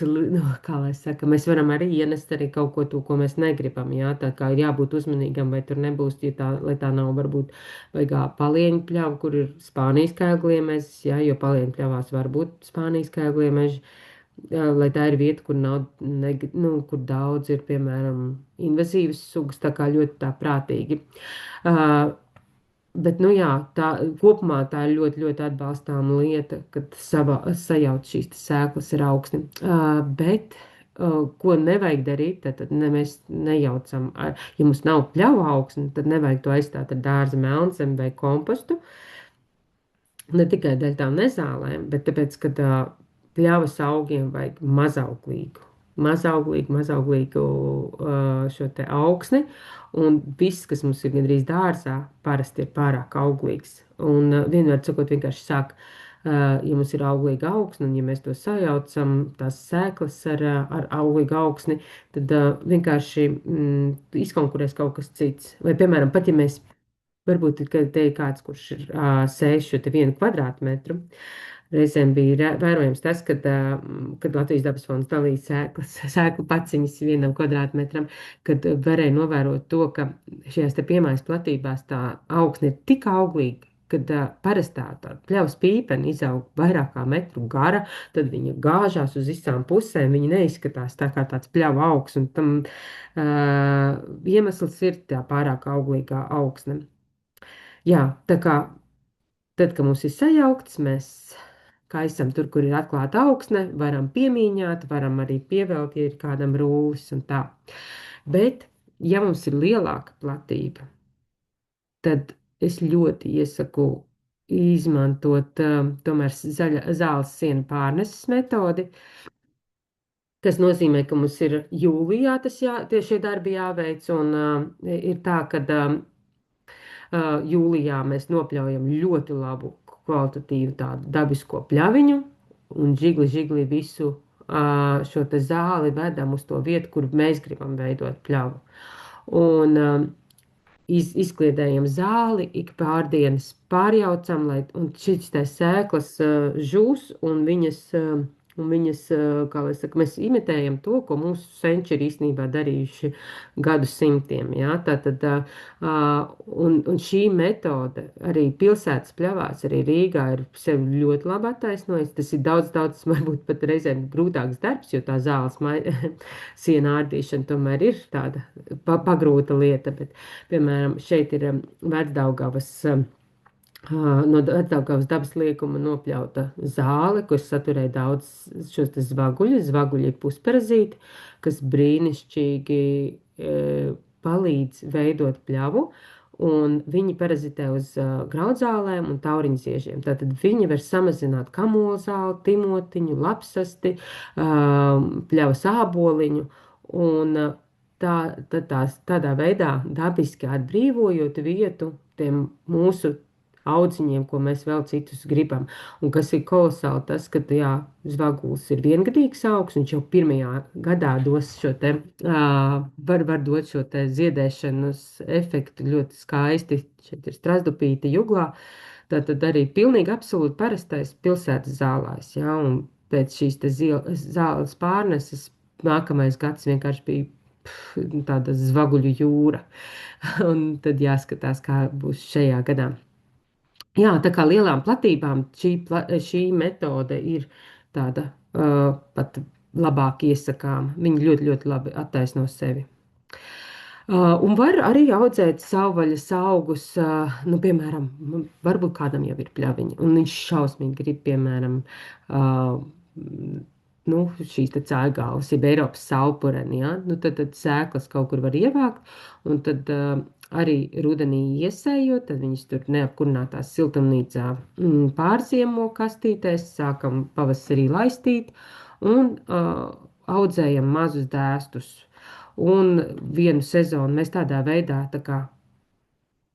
nu, kā lai saka, mēs varam arī ienest arī kaut ko to, ko mēs negribam, jā, tā kā ir jābūt uzmanīgam, vai tur nebūs, ja tā, lai tā nav varbūt vaigā palieņu pļava, kur ir Spānijas kailgliemežs, jā, jo palieņu pļavās var būt Spānijas kailgliemeži, lai tā ir vieta, kur nav, nu, kur daudz ir, piemēram, invazīvas sugas, tā kā ļoti tā prātīgi. Bet, nu jā, tā kopumā tā ir ļoti, ļoti atbalstāma lieta, kad sajauc šīs sēklas ar augsni. Bet, ko nevajag darīt, tad mēs nejaucam, ja mums nav pļauju augsni, tad nevajag to aizstāt ar dārza melnzemi vai kompostu. Ne tikai dēļ tām nezālēm, bet tāpēc, ka pļavas augiem vajag mazauglīgu šo te augsni, un viss, kas mums ir gandrīz dārzā, parasti ir pārāk auglīgs. Un vienmēr sakot, vienkārši sāk, ja mums ir auglīga augsne, un ja mēs to sajaucam, tās sēklas ar auglīgu augsni, tad vienkārši izkonkurēs kaut kas cits. Vai, piemēram, pat ja mēs, varbūt, kad te ir kāds, kurš ir sējis šo te 1 kvadrātmetru, reizēm bija vērojams tas, kad Latvijas dabas fonds dalīja sēklu paciņas 1 kvadrātmetram, kad varēja novērot to, ka šajās te piemājas platībās tā augsne ir tik auglīga, kad parastā tā pļavas pīpeni izaug vairāk kā metru gara, tad viņa gāžās uz visām pusēm, viņa neizskatās tā kā tāds pļava augs, un tam iemesls ir tā pārāk auglīgā augsne. Jā, tā kā tad, kad mums ir sajaukts, mēs kaisam tur, kur ir atklāta augsne, varam piemīņāt, varam arī pievelt, ja ir kādam rūlis un tā. Bet, ja mums ir lielāka platība, tad es ļoti iesaku izmantot tomēr zāles sienu pārneses metodi, kas nozīmē, ka mums ir jūlijā šie darbi jāveic, un ir tā, ka jūlijā mēs nopļaujam ļoti labu kvalitatīvu tādu dabisko pļaviņu un žigli visu šo te zāli vedam uz to vietu, kur mēs gribam veidot pļavu. Un izkliedējam zāli, ik pārdienas pārjaucam, un šis te sēklas žūs un viņas, kā lai saka, mēs imitējam to, ko mūsu senči ir īstenībā darījuši gadu simtiem, jā, tātad, un šī metode arī pilsētas pļavās, arī Rīgā ir sevi ļoti labi attaisnojis, tas ir daudz, varbūt pat reizēm grūtāks darbs, jo tā zāles siena ārdīšana tomēr ir tāda pagrūta lieta, bet, piemēram, šeit ir Vecdaugavas, no Vecdaugavas dabas liekuma nopļauta zāle, kur saturēja daudz šos te zvaguļus. Zvaguļi ir pusparazīti, kas brīnišķīgi palīdz veidot pļavu, un viņi parazitē uz graudzālēm un tauriņziežiem. Tātad viņi var samazināt kamolzāli, timotiņu, lapsasti, pļavas āboliņu, un tādā veidā dabiski atbrīvojot vietu tiem mūsu audziņiem, ko mēs vēl citus gribam. Un kas ir kolosāli, tas, ka, jā, zvaguls ir viengadīgs augs, viņš jau pirmajā gadā dos šo te, var dot šo te ziedēšanas efektu ļoti skaisti. Šeit ir strazdupīte juglā. Tātad arī pilnīgi absolūti parastais pilsētas zālājs, jā, un pēc šīs te zāles pārneses nākamais gads vienkārši bija tāda zvaguļu jūra. Un tad jāskatās, kā būs šajā gadā. Jā, tā kā lielām platībām šī metode ir tāda pat labāk iesakām. Viņi ļoti, ļoti labi attaisno sevi. Un var arī audzēt savvaļas augus, nu, piemēram, varbūt kādam jau ir pļaviņi, un viņš šausmīgi grib, piemēram, nu, šīs te cēgāles, jeb Eiropas saupureni, ja? Nu, tad sēklas kaut kur var ievākt, un tad arī rudenī iesējot, tad viņas tur neapkurinātās siltumnīcā pārziemo kastītēs, sākam pavasarī laistīt, un audzējam mazus dēstus. Un vienu sezonu mēs tādā veidā, tā kā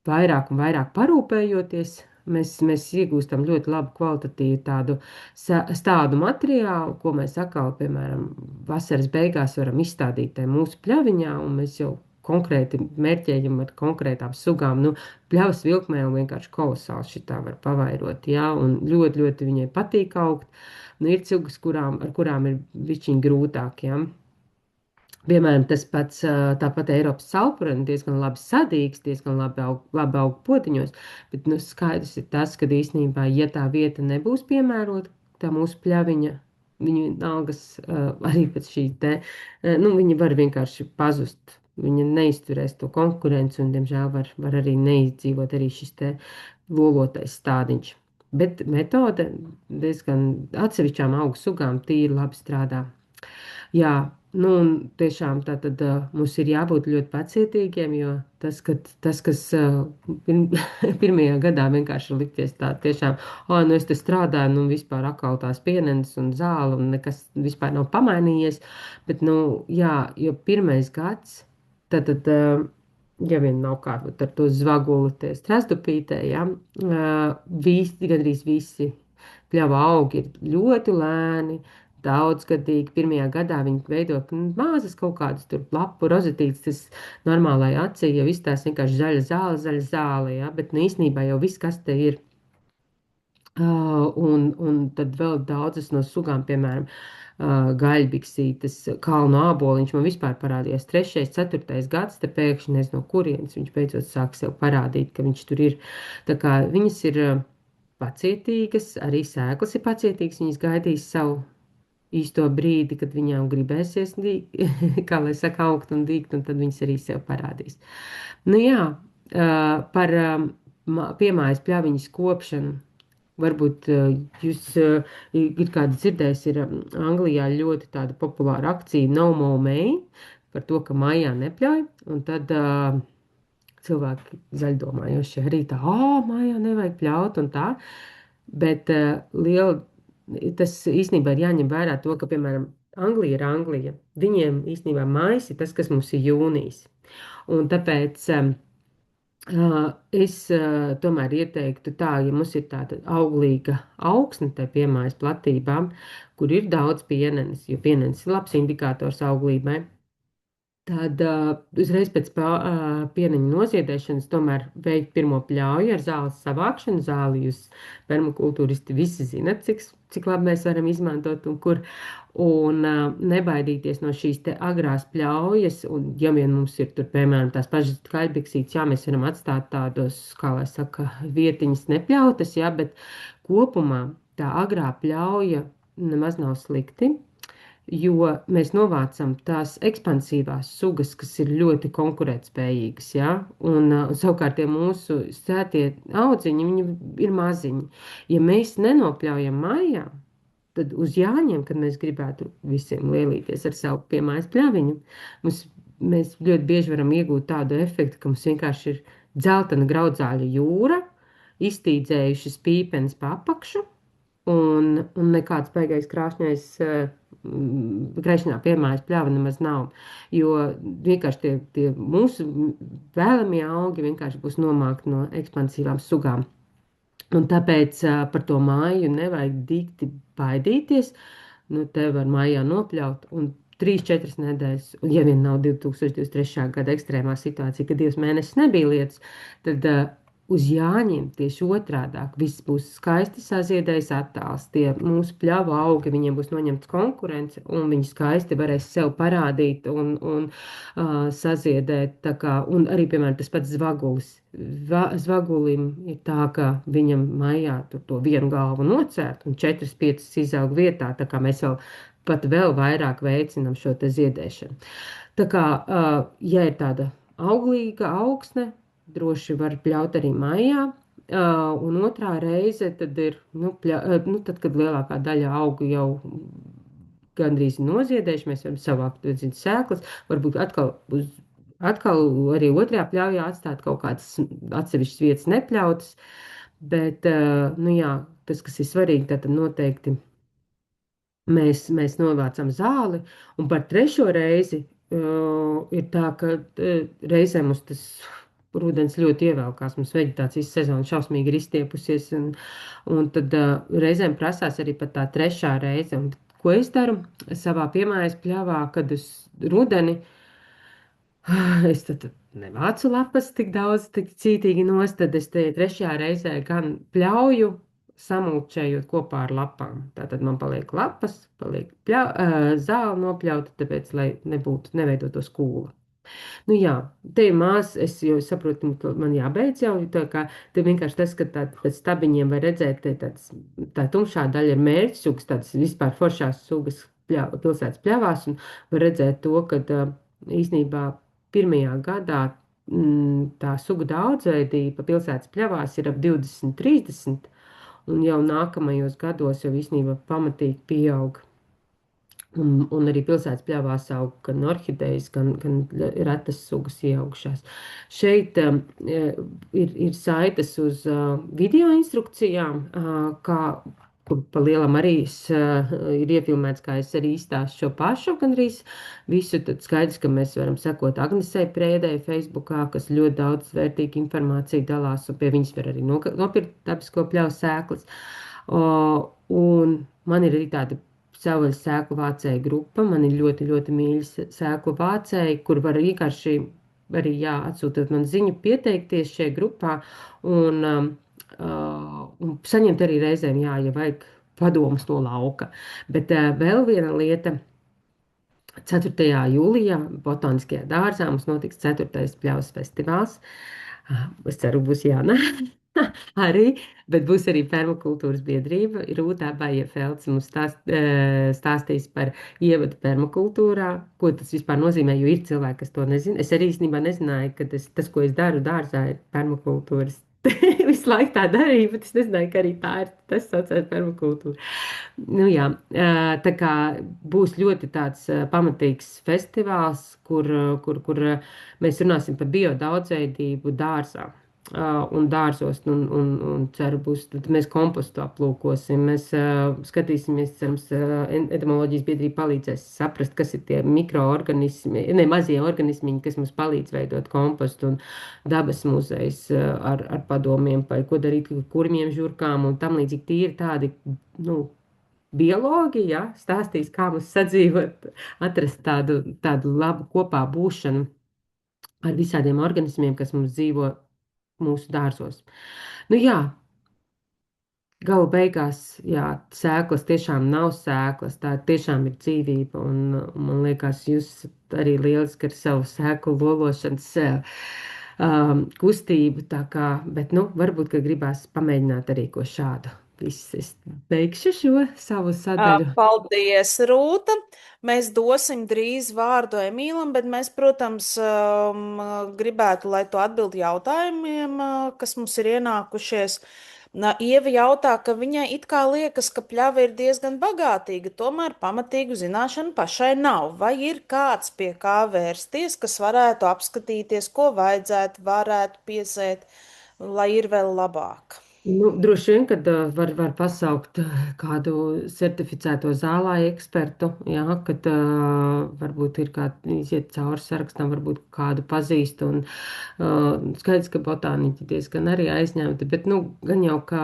vairāk un vairāk parūpējoties, mēs iegūstam ļoti labu kvalitatīvu tādu stādu materiālu, ko mēs atkal, piemēram, vasaras beigās varam izstādīt tajā mūsu pļaviņā, un mēs jau konkrēti mērķējam ar konkrētām sugām. Nu, pļavas vilkmēlu vienkārši kolosāli šitā var pavairot, jā, un ļoti, ļoti viņai patīk augt. Nu, ir sugas, ar kurām ir bišķiņ grūtāk, jā. Piemēram, tas pats tāpat Eiropas saupureni diezgan labi sadīgs, diezgan labi aug potiņos, bet nu, skaidrs ir tas, ka īstenībā, ja tā vieta nebūs piemērota, tā mūsu pļaviņa, viņu algas arī pēc šī te, nu, viņi var vienkārši pazust. Viņa neizturēs to konkurenci un, diemžēl, var arī neizdzīvot arī šis te lolotais stādiņš. Bet metode diezgan atsevišķām augu sugām tīri labi strādā. Jā, nu, un tiešām tā tad mums ir jābūt ļoti pacietīgiem, jo tas kas pirmajā gadā vienkārši likties tā tiešām, nu es te strādāju, nu vispār atkal tās pienenes un zāle un nekas vispār nav pamainījies, bet, nu, jā, jo pirmais gads, tad, ja vien nav kārt ar to zvaguli tie strazdupītē, jā, gandrīz visi pļava augi ir ļoti lēni, daudzgadīgi. Pirmajā gadā viņi veido mazas kaut kādas tur lapu rozetītes, tas normālai acī jau izstāsta vienkārši zaļa zāle, ja? Bet nu, īstenībā jau viss, kas te ir. Un tad vēl daudzas no sugām, piemēram, gaļbiksītes, kalnu āboliņš man vispār parādījās 3., 4. gads, te pēkšņi nezinu no kurienes viņš beidzot sāk sev parādīt, ka viņš tur ir. Tā kā viņas ir pacietīgas, arī sēklas ir pacietīgas, viņas gaidīs savu īsto brīdi, kad viņām gribēsies, kā lai saka, augt un dīgt, un tad viņas arī sev parādīs. Nu jā, par piemājas pļaviņas kopšanu. Varbūt jūs ir kādi dzirdējis, ir Anglijā ļoti tāda populāra akcija No More May, par to, ka mājā nepļauj, un tad cilvēki zaļdomājoši arī tā, mājā nevajag pļaut un tā, bet tas īstenībā ir jāņem vērā to, ka, piemēram, Anglija ir Anglija. Viņiem īstenībā mājas ir tas, kas mums ir jūnijas. Un tāpēc es tomēr ieteiktu tā, ja mums ir tāda auglīga augsne tai piemājas platībām, kur ir daudz pienenes, jo pienenes ir labs indikators auglībai. Tad uzreiz pēc pieneņa noziedēšanas tomēr veikt pirmo pļauju ar zāles savākšanu. Zāli jūs permakultūristi visi zinat, cik labi mēs varam izmantot un kur. Un nebaidīties no šīs te agrās pļaujas. Un ja vien mums ir tur, piemēram, tās pašas kaļbiksītes, jā, mēs varam atstāt tādos, kā lai saka, vietiņas nepļautas, jā, bet kopumā tā agrā pļauja nemaz nav slikti. Jo mēs novācam tās ekspansīvās sugas, kas ir ļoti konkurētspējīgas, ja? Un savukārt tie mūsu sētie audziņi, viņi ir maziņi. Ja mēs nenopļaujam mājā, tad uz Jāņiem, kad mēs gribētu visiem lielīties ar savu piemājas pļaviņu, mēs ļoti bieži varam iegūt tādu efektu, ka mums vienkārši ir dzeltena graudzāļa jūra, iztīdzējušas pīpenes pa apakšu, un nekāds baigais krāšņais grešnā piemājas pļava nemaz nav, jo vienkārši tie mūsu vēlamie augi vienkārši būs nomākti no ekspansīvām sugām. Un tāpēc par to māju nevajag dikti baidīties. Nu, te var mājā nopļaut. Un 3, 4 nedēļas, un ja vien nav 2023. gada ekstrēmā situācija, kad 2 mēnešus nebija lietas, tad uz Jāņiem tieši otrādāk viss būs skaisti saziedējis attāls. Tie mūsu pļava augi, viņiem būs noņemts konkurence, un viņi skaisti varēs sev parādīt un saziedēt. Tā kā, un arī, piemēram, tas pats zvagulis. Zvagulim ir tā, ka viņam maijā tur to vienu galvu nocērt un 4, 5 izaug vietā, tā kā mēs vēl vairāk veicinam šo te ziedēšanu. Tā kā, ja ir tāda auglīga augsne, droši var pļaut arī maijā. Un otrā reize tad ir, tad, kad lielākā daļa augu jau gandrīz noziedējuši, mēs varam savākt, zin, sēklas, varbūt atkal arī otrajā pļaujā atstāt kaut kādas atsevišķas vietas nepļautas, bet, nu jā, tas, kas ir svarīgi, tad noteikti mēs novācam zāli, un par trešo reizi ir tā, ka reizēm mums tas rudens ļoti ievelkās, mums veģetācijas sezona šausmīgi ir izstiepusies, un tad reizēm prasās arī pat tā trešā reize, un ko es daru savā piemājas pļavā, kad uz rudeni es tad nevācu lapas tik daudz, tik cītīgi nost, tad es te trešajā reizē gan pļauju, samulčējot kopā ar lapām. Tātad man paliek lapas, paliek zāle nopļauta, tāpēc, lai neveidotos kūla. Nu jā, te ir maz, es jau saprotu, ka man jābeidz jau, tā kā te vienkārši tas, ka pēc stabiņiem var redzēt, tā tumšā daļa ir mērķsugas, tādas vispār foršās sugas pilsētas pļavās, un var redzēt to, ka īsnībā pirmajā gadā tā sugu daudzveidība pilsētas pļavās ir ap 20, 30, un jau nākamajos gados jau īsnībā pamatīgi pieaug. Un arī pilsētas pļavās aug gan orhidejas, gan retas sugas ieaugšās. Šeit ir saites uz video instrukcijām, kur pa lielam arī ir iefilmēts, kā es arī izstāstu šo pašu gandrīz visu. Tad skaidrs, ka mēs varam sekot Agnesei Prēdei Facebookā, kas ļoti daudz vērtīgu informāciju dalās, un pie viņas var arī nopirkt dabisko pļavu sēklas. Un man ir arī tāda sava sēklu vācēju grupa. Man ir ļoti, ļoti mīļi sēklu vācēji, kur var vienkārši arī atsūtīt man ziņu, pieteikties šajā grupā un saņemt arī reizēm, ja vajag padomus no lauka. Bet vēl viena lieta. 4. jūlijā Botāniskajā dārzā mums notiks 4. pļavas festivāls. Es ceru, būs Jāna. Arī, bet būs arī permakultūras biedrība. Rūta Bajefelds mums stāstīs par ievadu permakultūrā, ko tas vispār nozīmē, jo ir cilvēki, kas to nezina. Es arī īstenībā nezināju, ka tas, ko es daru dārzā, ir permakultūras. Visu laiku tā darīju, bet es nezināju, ka arī tas saucās permakultūra. Nu jā, tā kā būs ļoti tāds pamatīgs festivāls, kur mēs runāsim par biodaudzveidību dārzā. Un dārzos, un ceru, tad mēs kompostu aplūkosim. Mēs skatīsimies, cerams, entomoloģijas biedrība palīdzēs saprast, kas ir tie mikroorganismi, mazie organismiņi, kas mums palīdz veidot kompostu, un dabas muzejs ar padomiem, par ko darīt kurmiem, žurkām un tam līdzīgi. Tīri tādi, biologi, stāstīs, kā mums sadzīvot, atrast tādu labu kopā būšanu ar visādiem organismiem, kas mums dzīvo mūsu dārzos. Nu jā, galu beigās, sēklas tiešām nav sēklas, tā tiešām ir dzīvība, un man liekas, jūs arī lieliski ar savu sēklu lološanas kustību, tā kā, bet, varbūt, ka gribās pamēģināt arī ko šādu. Es beigšu šo savu sadaļu. Paldies, Rūta! Mēs dosim drīz vārdu Emīlam, bet mēs, protams, gribētu, lai tu atbildi jautājumiem, kas mums ir ienākušies. Ieva jautā, ka viņai it kā liekas, ka pļava ir diezgan bagātīga, tomēr pamatīgu zināšanu pašai nav. Vai ir kāds, pie kā vērsties, kas varētu apskatīties, ko varētu piesēt, lai ir vēl labāk? Nu, droši vien, kad var pasaukt kādu certificēto zālāju ekspertu, jā, kad varbūt ir kāds iziet cauri sarakstam, varbūt kādu pazīst, un skaidrs, ka botāniķi diezgan arī aizņemti, bet, nu, gan jau ka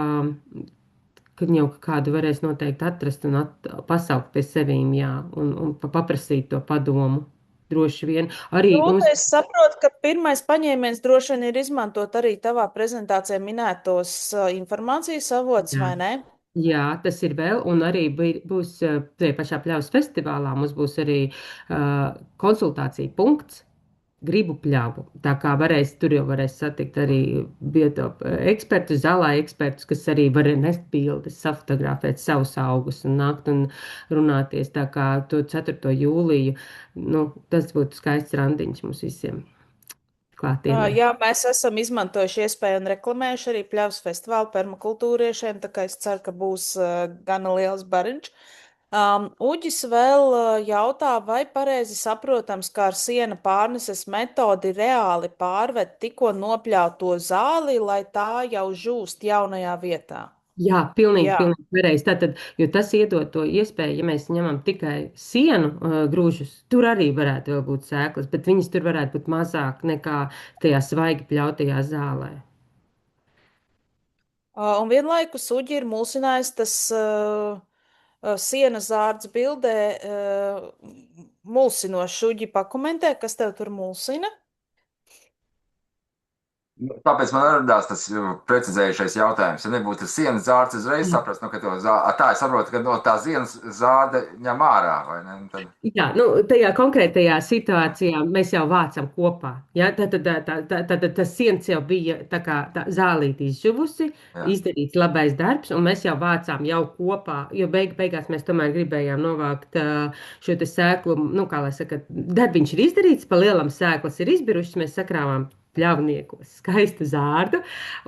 kādu varēs noteikti atrast un pasaukt pie sevīm, jā, un paprasīt to padomu. Droši vien arī Rūta, mums. es saprotu, ka pirmais paņēmiens droši vien ir izmantot arī tavā prezentācijā minētos informācijas avots, Jā. vai ne? Jā, tas ir vēl, un arī būs tajā pašā pļavas festivālā. Mums būs arī konsultācija punkts. Gribu pļāvu. Tā kā varēs, tur jau varēs satikt arī biotopu ekspertus, zālā ekspertus, kas arī var nest bildes, safotografēt savus augus un nākt un runāties. Tā kā to 4. jūliju, nu, tas būtu skaists randiņš mums visiem klātienē. Jā, mēs esam izmantojuši iespēju un reklamējuši arī pļavas festivālu permakultūriešiem, tā kā es ceru, ka būs gana liels bariņš. Uģis vēl jautā, vai pareizi saprotams, ka ar siena pārneses metodi reāli pārved tikko nopļauto zāli, lai tā jau žūst jaunajā vietā. Jā, pilnīgi, Jā. pilnīgi pareizi. Tātad, jo tas iedod to iespēju, ja mēs ņemam tikai sienu grūžus, tur arī varētu vēl būt sēklas, bet viņas tur varētu būt mazāk nekā tajā svaigi pļautajā zālē. Un vienlaikus uģi ir mulsinājis tas sienas zārds bildē mulsinošs. Uģi pakomentē, kas tev tur mulsina? Nu, tāpēc man radās tas precizējušais jautājums. Ja nebūtu sienas zārds, uzreiz saprast, nu, ka to zārdu, tā es saprotu, ka no tā sienas zārda ņem ārā, vai ne? Un tad, Jā, nu, tajā konkrētajā situācijā mēs jau vācam kopā. Ja? Tad tas siens jau bija tā kā tā zālīti izžuvusi, jā. izdarīts labais darbs, un mēs jau vācām jau kopā, jo beigās mēs tomēr gribējām novākt šo te sēklu, nu, kā lai saka, darbiņš ir izdarīts, pa lielam sēklas ir izbirušas, mēs sakrāvām pļavniekos skaistu zārdu,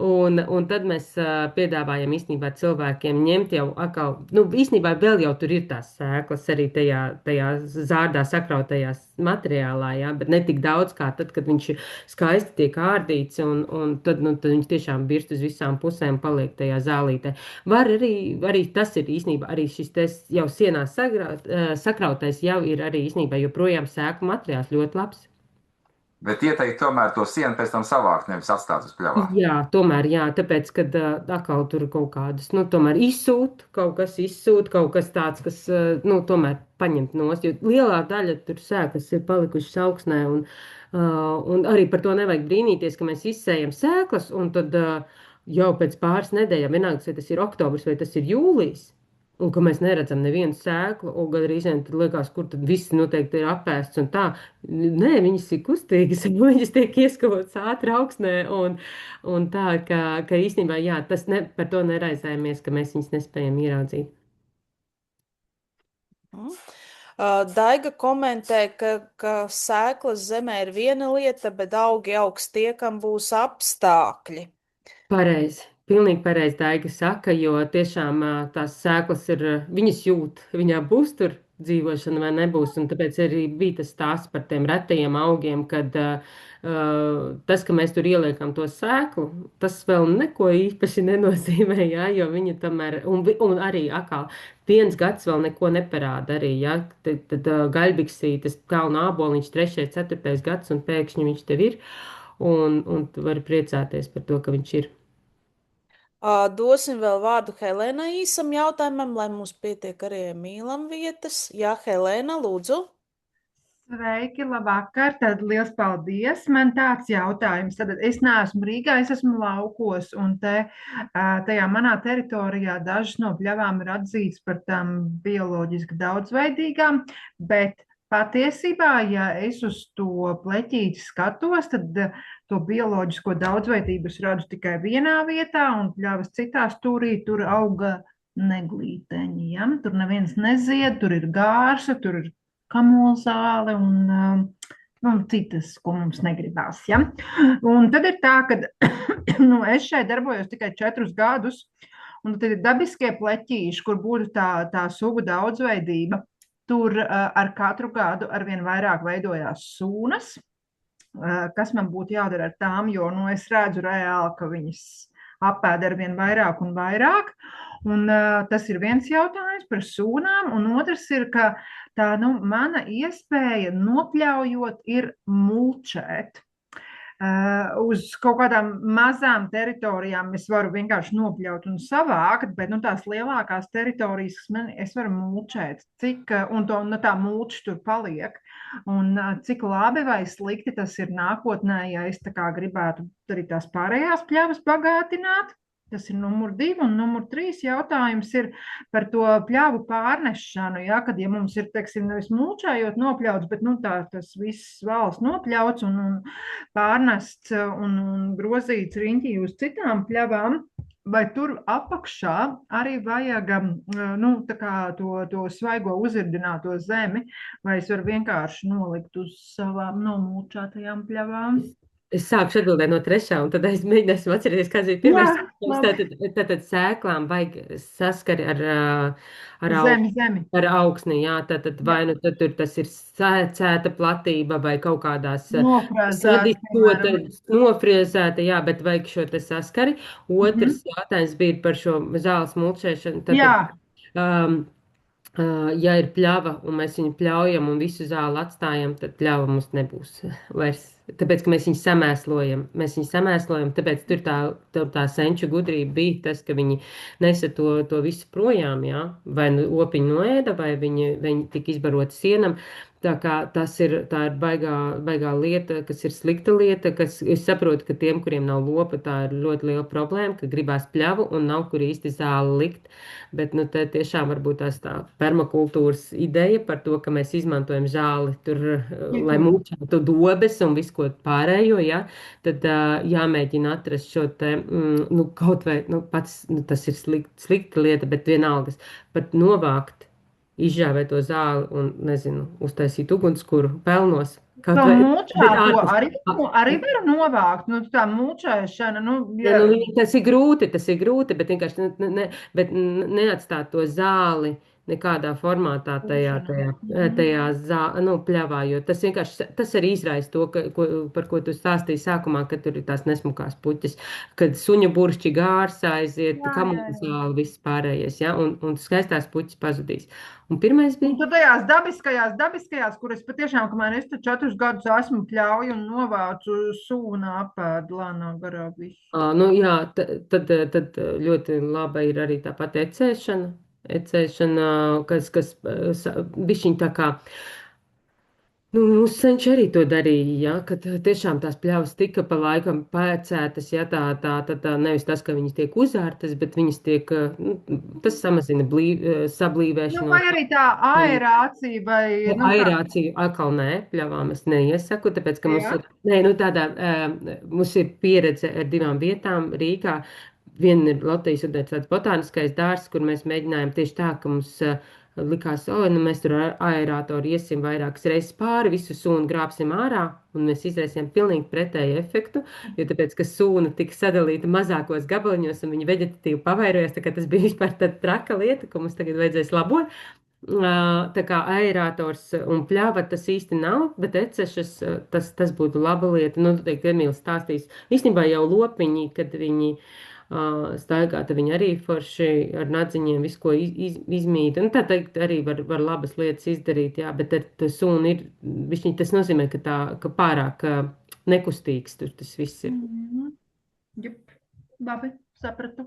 un tad mēs piedāvājam īstenībā cilvēkiem ņemt jau atkal, nu, īstenībā vēl jau tur ir tās sēklas arī tajā zārdā sakrautajās materiālā, jā, bet ne tik daudz kā tad, kad viņš skaisti tiek ārdīts, un tad, nu, tad viņš tiešām birst uz visām pusēm, paliek tajā zālītē. Var arī tas ir īstenībā, arī šis te jau sienā sakrautais jau ir arī īstenībā joprojām sēklu materiāls ļoti labs. Bet ieteikt tomēr to sienu pēc tam savākt, nevis atstāt uz pļavām. Jā, tomēr, jā, tāpēc, kad atkal tur kaut kādas, nu, tomēr izsūt, kaut kas tāds, kas, nu, tomēr paņemt nost, jo lielā daļa tur sēklas ir palikušas augsnē, un arī par to nevajag brīnīties, ka mēs izsējam sēklas, un tad jau pēc pāris nedēļām, vienalga, vai tas ir oktobrs vai tas ir jūlijs, un ka mēs neredzam nevienu sēklu, un gan arī tad liekas, kur tad viss noteikti ir apēsts un tā. Nē, viņas ir kustīgas, un viņas tiek ieskavotas ātri augsnē, un tā, ka īstenībā, jā, par to neraizējamies, ka mēs viņas nespējam ieraudzīt. Mm. Daiga komentē, ka sēklas zemē ir viena lieta, bet augi augsts tie, kam būs apstākļi. Pareizi. Pilnīgi pareizi Daiga saka, jo tiešām tās sēklas ir, viņas jūt, viņā būs tur dzīvošana vai nebūs, un tāpēc arī bija tas stāsts par tiem retajiem augiem, kad tas, ka mēs tur ieliekam to sēklu, tas vēl neko īpaši nenozīmē, jā, jo viņa tomēr, un arī atkal, viens gads vēl neko neparāda arī, jā, tad gaļbiksī, tas kalna āboliņš 3., 4. gads, un pēkšņi viņš tev ir, un tu vari priecāties par to, ka viņš ir. Dosim vēl vārdu Helēnai īsam jautājumam, lai mums pietiek arī mīlam vietas. Jā, Helēna, lūdzu. Sveiki, labvakar, tad liels paldies. Man tāds jautājums, tad es neesmu Rīgā, es esmu laukos, un tajā manā teritorijā dažas no pļavām ir atzītas par tām bioloģiski daudzveidīgām, bet patiesībā, ja es uz to pleķīti skatos, tad to bioloģisko daudzveidību es redzu tikai vienā vietā, un pļavas citā stūrī tur auga neglīteņi, ja? Tur neviens nezied, tur ir gārsa, tur ir kamolzāle un citas, ko mums negribās. Ja? Un tad ir tā, ka nu, es šeit darbojos tikai 4 gadus, un tad ir dabiskie pleķīši, kur būtu tā sugu daudzveidība. Tur ar katru gadu arvien vairāk veidojās sūnas, kas man būtu jādara ar tām, jo nu, es redzu reāli, ka viņas apēd ar vien vairāk un vairāk. Un, tas ir viens jautājums par sūnām, un otrs ir, ka tā mana iespēja nopļaujot ir mulčēt. Uz kaut kādām mazām teritorijām es varu vienkārši nopļaut un savākt, bet tās lielākās teritorijas es varu mulčēt, un tā mulča tur paliek. Un cik labi vai slikti tas ir nākotnē, ja es tā kā gribētu arī tās pārējās pļavas bagātināt. Tas ir numur 2, un numur 3 jautājums ir par to pļavu pārnešanu. Ja, kad mums ir, teiksim, nevis mulčējot nopļauts, bet tas viss valsts nopļauts un pārnests un grozīts riņķī uz citām pļavām. Vai tur apakšā arī vajag tā kā to svaigo uzirdināto zemi, vai es varu vienkārši nolikt uz savām nomulčātajām pļavām? Es sākšu atbildēt no 3, un tad es mēģināšu atcerēties, kāds ir pirmais. Tātad sēklām vajag saskari ar zemi. Ar augsni, jā, tad vai nu tad tur tas ir cēta platība vai kaut kādās nofriezēta, jā, bet vajag šo te saskari. Otrs jautājums bija par šo zāles mulčēšanu. Ja ir pļava un mēs viņu pļaujam un visu zāli atstājam, tad pļava mums nebūs vairs. Tāpēc, ka mēs viņu samēslojam, tāpēc tur tā senču gudrība bija tas, ka viņi nesa to visu projām, jā, vai opiņu noēda, vai viņi tika izbaroti sienam. Tā ir baigā lieta, kas ir slikta lieta, kas es saprotu, ka tiem, kuriem nav lopa, tā ir ļoti liela problēma, ka gribās pļavu un nav kur īsti zāli likt. Bet, te tiešām varbūt tā permakultūras ideja par to, ka mēs izmantojam zāli tur, lai mulčētu dobes un visu ko pārējo, ja, tad jāmēģina atrast šo te, kaut vai, pats, tas ir slikta lieta, bet vienalgas, pat novākt, izžāvēt to zāli un, nezinu, uztaisīt ugunskura pelnos. Tā mulčāto arī var novākt, tā mulčēšana, ja. Tas ir grūti, bet vienkārši neatstāt to zāli nekādā formātā tajā pļavā, jo tas vienkārši, tas arī izraisa to, par ko tu stāstīji sākumā, kad tur ir tās nesmukās puķes, kad suņa buršķi gārs aiziet, kamulzāli viss pārējais, ja, un skaistās puķes pazudīs. Un pirmais bija... Un tajās dabiskajās, kuras patiešām, kamēr es 4 gadus esmu pļauju un novācu sūna apēdu lānā garā visu. Jā, tad ļoti laba ir arī tāpat ecēšana, kas bišķiņ tā kā, mūsu senči arī to darīja, ja, kad tiešām tās pļavas tika pa laikam pēcētas, ja, tā nevis tas, ka viņas tiek uzārtas, bet viņas tiek, tas samazina sablīvēšanu. Vai arī tā aerācija vai... Aerāciju atkal nē, pļavām es neiesaku, tāpēc, ka mums ir pieredze ar 2 vietām Rīgā. Viena ir Latvijas Universitātes botāniskais dārzs, kur mēs mēģinājām tieši tā, ka mums likās, mēs tur aerātoru iesim vairākas reizes pāri, visu sūnu grābsim ārā, un mēs izraisījām pilnīgi pretēju efektu, jo tāpēc, ka sūna tika sadalīta mazākos gabaliņos, un viņa veģetatīvi pavairojās, tā kā tas bija vispār tāda traka lieta, ko mums tagad vajadzēs labot. Tā kā aerātors un pļava tas īsti nav, bet ecešas, tas būtu laba lieta. Teikt, Emīls stāstīs, īstenībā jau lopiņi, kad viņi staigāta, viņi arī forši ar nadziņiem visu, ko izmīta. Tā teikt, arī var labas lietas izdarīt, jā, bet ar to sūnu ir, tas nozīmē, ka pārāk nekustīgs tur tas viss ir. Jup, labi, sapratu.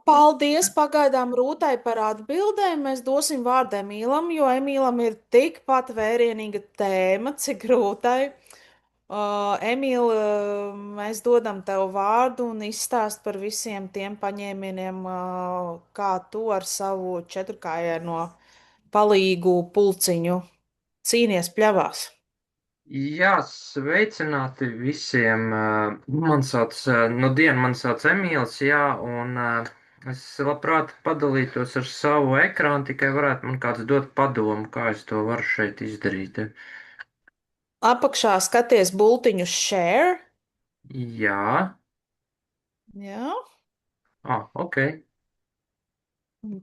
Paldies pagaidām Rūtai par atbildēm. Mēs dosim vārdu Emīlam, jo Emīlam ir tikpat vērienīga tēma, cik Rūtai. Emīl, mēs dodam tev vārdu un izstāst par visiem tiem paņēmieniem, kā tu ar savu 4-kājaino palīgu pulciņu cīnies pļavās. Jā, sveicināti visiem. Man sauc Emīls, jā, un es labprāt padalītos ar savu ekrānu, tikai varētu man kāds dot padomu, kā es to varu šeit izdarīt. Apakšā skaties bultiņu share. Jā. Jā. Ok.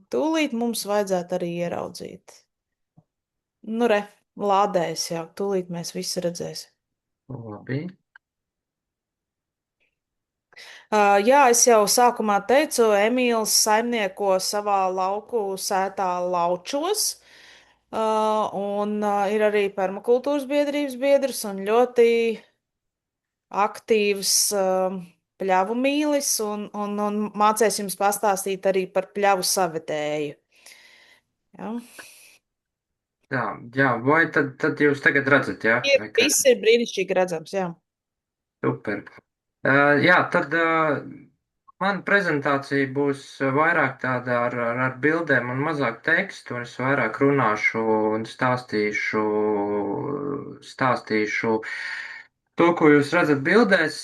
Tūlīt mums vajadzētu arī ieraudzīt. Lādējas jau, tūlīt mēs visi redzēsim. Labi. Jā, es jau sākumā teicu, Emīls saimnieko savā lauku sētā Laučos. Un ir arī permakultūras biedrības biedrs un ļoti aktīvs pļavu mīlis, un mācēs jums pastāstīt arī par pļavu savedēju. Ja? Jā, jā, vai tad jūs tagad redzat, jā? Viss ir brīnišķīgi redzams, jā. Super. Jā, tad man prezentācija būs vairāk tāda ar bildēm un mazāk tekstu, un es vairāk runāšu un stāstīšu to, ko jūs redzat bildēs.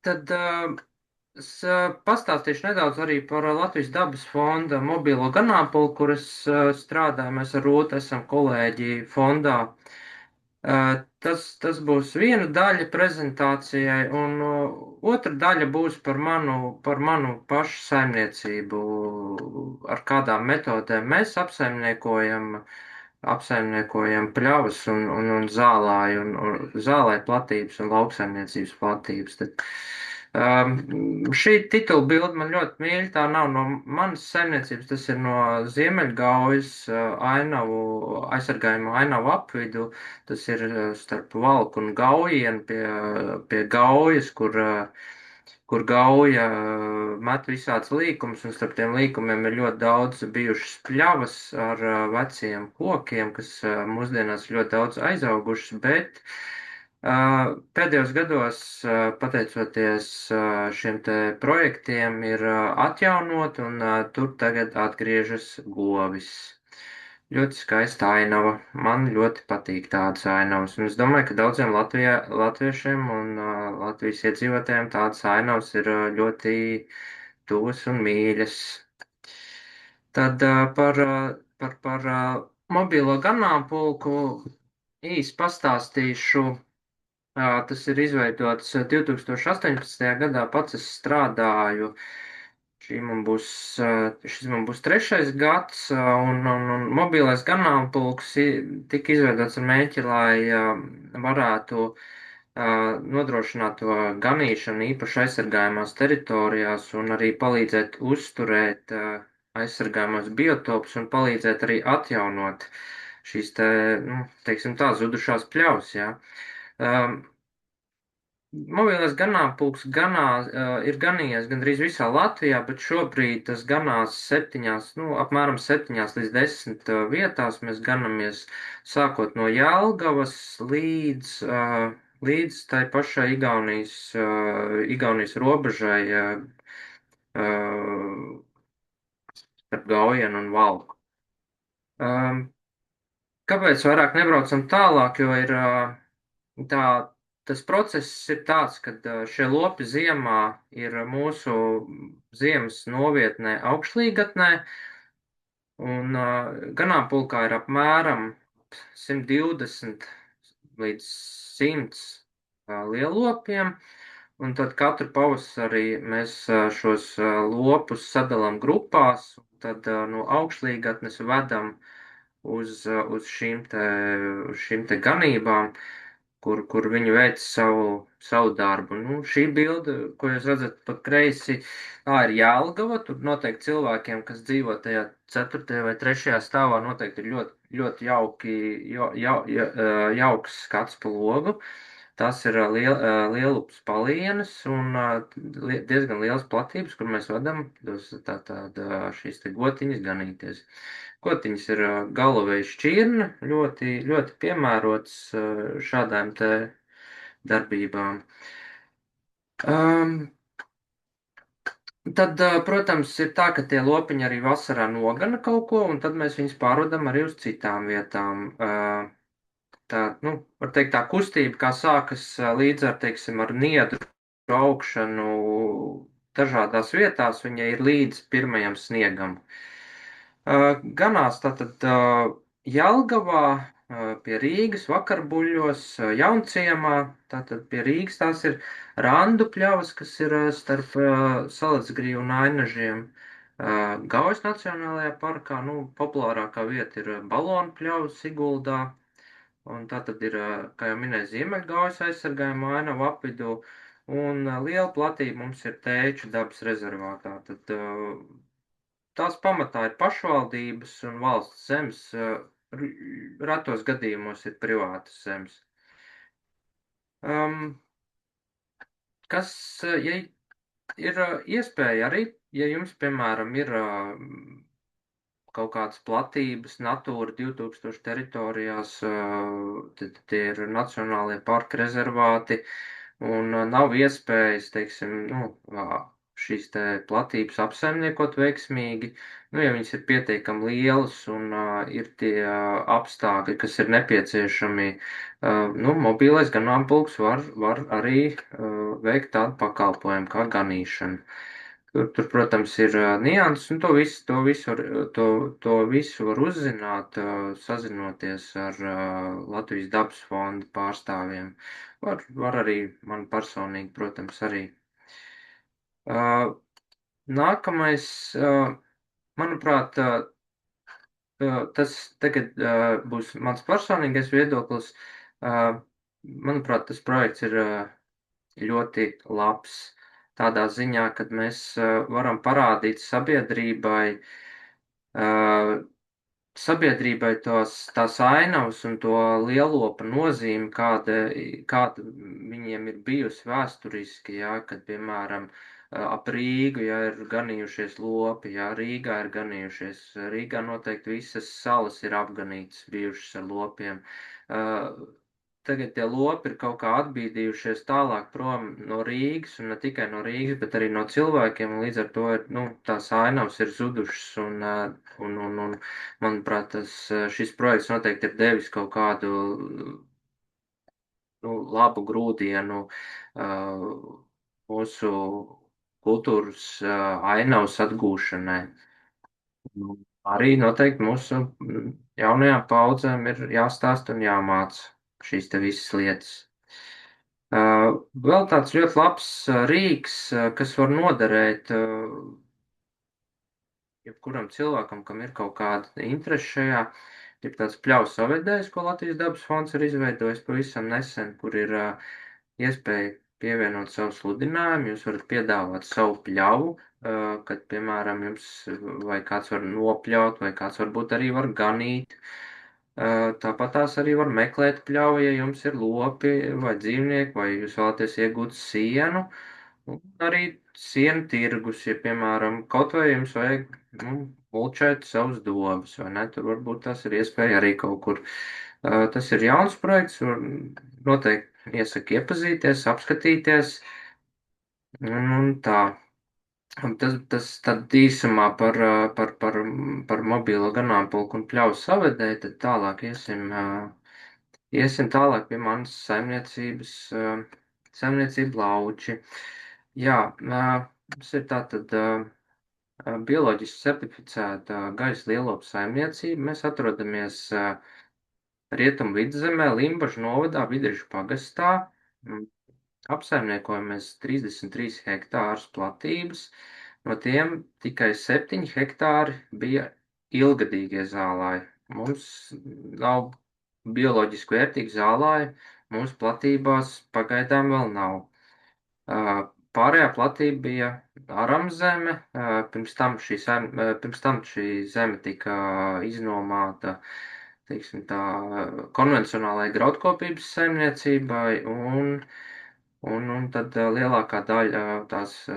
Tad es pastāstīšu nedaudz arī par Latvijas dabas fonda mobilo ganāmpulku, kur es strādāju. Mēs ar Rūtu esam kolēģi fondā. Tas būs viena daļa prezentācijai, un otra daļa būs par manu pašu saimniecību, ar kādām metodēm mēs apsaimniekojam pļavas un zālāju, un zālāju platības un lauksaimniecības platības. Tad, šī titula bilde man ļoti mīļa. Tā nav no manas saimniecības, tas ir no Ziemeļgaujas aizsargājuma ainavu apvidu. Tas ir starp Valku un Gaujienu pie Gaujas, kur Gauja met visāds līkums, un starp tiem līkumiem ir ļoti daudz bijušas pļavas ar veciem kokiem, kas mūsdienās ļoti daudz aizaugušas, bet pēdējos gados, pateicoties šiem te projektiem, ir atjaunot, un tur tagad atgriežas govis. Ļoti skaista ainava. Man ļoti patīk tādas ainavas. Un es domāju, ka daudziem latviešiem un Latvijas iedzīvotājiem tādas ainavas ir ļoti tuvas un mīļas. Tad par mobilo ganāmpulku īsi pastāstīšu. Tas ir izveidots 2018. gadā. Pats es strādāju. Šis man būs 3. gads, un mobilais ganāmpulks tika izveidots ar mērķi, lai varētu nodrošināt to ganīšanu īpaši aizsargājumās teritorijās un arī palīdzēt uzturēt aizsargājumās biotopus un palīdzēt arī atjaunot šīs te, nu, teiksim tā, zudušās pļavas, jā. Mobilais ganāmpulks ir ganījies gandrīz visā Latvijā, bet šobrīd tas ganās apmēram 7 līdz 10 vietās. Mēs ganamies sākot no Jelgavas līdz tai pašai Igaunijas robežai starp Gaujienu un Valku. Kāpēc vairāk nebraucam tālāk, jo ir tas process ir tāds, ka šie lopi ziemā ir mūsu ziemas novietnē Augšlīgatnē, un ganāmpulkā ir apmēram 120 līdz 100 lielopiem, un tad katru pavasarī mēs šos lopus sadalām grupās, un tad no Augšlīgatnes vedam uz šīm te ganībām, kur viņi veic savu darbu. Nu, šī bilde, ko jūs redzat pa kreisi, tā ir Jelgava. Tur noteikti cilvēkiem, kas dzīvo tajā 4. vai 3. stāvā, noteikti ir ļoti jauks skats pa logu. Tas ir Lielupas palienas un diezgan liels platības, kur mēs vadam šīs te gotiņas ganīties. Kotiņas ir galavējs šķirne, ļoti, ļoti piemērots šādām te darbībām. Tad, protams, ir tā, ka tie lopiņi arī vasarā nogana kaut ko, un tad mēs viņus pārvadam arī uz citām vietām. Tā, nu, var teikt, tā kustība, kā sākas līdz ar, teiksim, ar niedru augšanu dažādās vietās, viņa ir līdz pirmajam sniegam. Ganās tātad Jelgavā, pie Rīgas, Vakarbuļļos, Jaunciemā, tātad pie Rīgas tās ir Randu pļavas, kas ir starp Salacgrīvu un Ainažiem. Gaujas Nacionālajā parkā, nu, populārākā vieta ir Balonu pļavas Siguldā, un tātad ir, kā jau minēju, Ziemeļgaujas aizsargājuma ainavu apvidu, un liela platība mums ir Tēču dabas rezervātā. Tad tās pamatā ir pašvaldības un valsts zemes, retos gadījumos ir privātas zemes. Kas, ja ir iespēja arī, ja jums, piemēram, ir kaut kādas platības Natūra 2000 teritorijās, tad tie ir nacionālie parka rezervāti, un nav iespējas, teiksim, šīs te platības apsaimniekot veiksmīgi, ja viņas ir pietiekami lielas un ir tie apstākļi, kas ir nepieciešami, mobīlais ganāmpulks var arī veikt tādu pakalpojumu kā ganīšana. Tur, protams, ir nianses, un to visu var uzzināt, sazinoties ar Latvijas dabas fonda pārstāvjiem. Var arī man personīgi, protams, arī. Nākamais, manuprāt, tas tagad būs mans personīgais viedoklis. Manuprāt, tas projekts ir ļoti labs. Tādā ziņā, kad mēs varam parādīt sabiedrībai tās ainavas un to lielopa nozīmi, kāda viņiem ir bijusi vēsturiski, kad, piemēram, ap Rīgu, ir ganījušies lopi, Rīgā ir ganījušies. Rīgā noteikti visas salas ir apganītas bijušas ar lopiem. Tagad tie lopi ir kaut kā atbīdījušies tālāk prom no Rīgas, un ne tikai no Rīgas, bet arī no cilvēkiem, un līdz ar to tās ainavas ir zudušas, un manuprāt, šis projekts noteikti ir devis kaut kādu labu grūdienu mūsu kultūras ainavas atgūšanai. Arī noteikti mūsu jaunajām paudzēm ir jāstāsta un jāmāca šīs te visas lietas. Vēl tāds ļoti labs rīks, kas var noderēt jebkuram cilvēkam, kam ir kaut kāda interese šajā, ir tāds pļavas savedējs, ko Latvijas dabas fonds ir izveidojis pavisam nesen, kur ir iespēja pievienot savu sludinājumu. Jūs varat piedāvāt savu pļavu, kad, piemēram, jums vai kāds var nopļaut, vai kāds varbūt arī var ganīt. Tāpat tās arī var meklēt pļauju, ja jums ir lopi vai dzīvnieki, vai jūs vēlaties iegūt sienu. Un arī sienu tirgus, ja, piemēram, kaut vai jums vajag mulčēt savus dobas, vai ne? Tur varbūt tas ir iespēja arī kaut kur. Tas ir jauns projekts, noteikti iesaku iepazīties, apskatīties. Un tā. Tas tad īsumā par mobilo ganāmpulku un pļauju savedēju, tad tālāk iesim tālāk pie manas saimniecību lauči. Jā, tas ir tātad bioloģiski certificēta gaisa lielopu saimniecība. Mēs atrodamies Rietumu Vidzemē, Limbažu novadā, Vidrišu pagastā. Apsaimniekojamies 33 hektārus platības, no tiem tikai 7 hektāri bija ilgadīgie zālāji. Mums nav bioloģiski vērtīgi zālāji, mūsu platībās pagaidām vēl nav. Pārējā platība bija aramzeme, pirms tam šī zeme tika iznomāta, teiksim tā, konvencionālai graudkopības saimniecībai, un tad lielākā daļa tās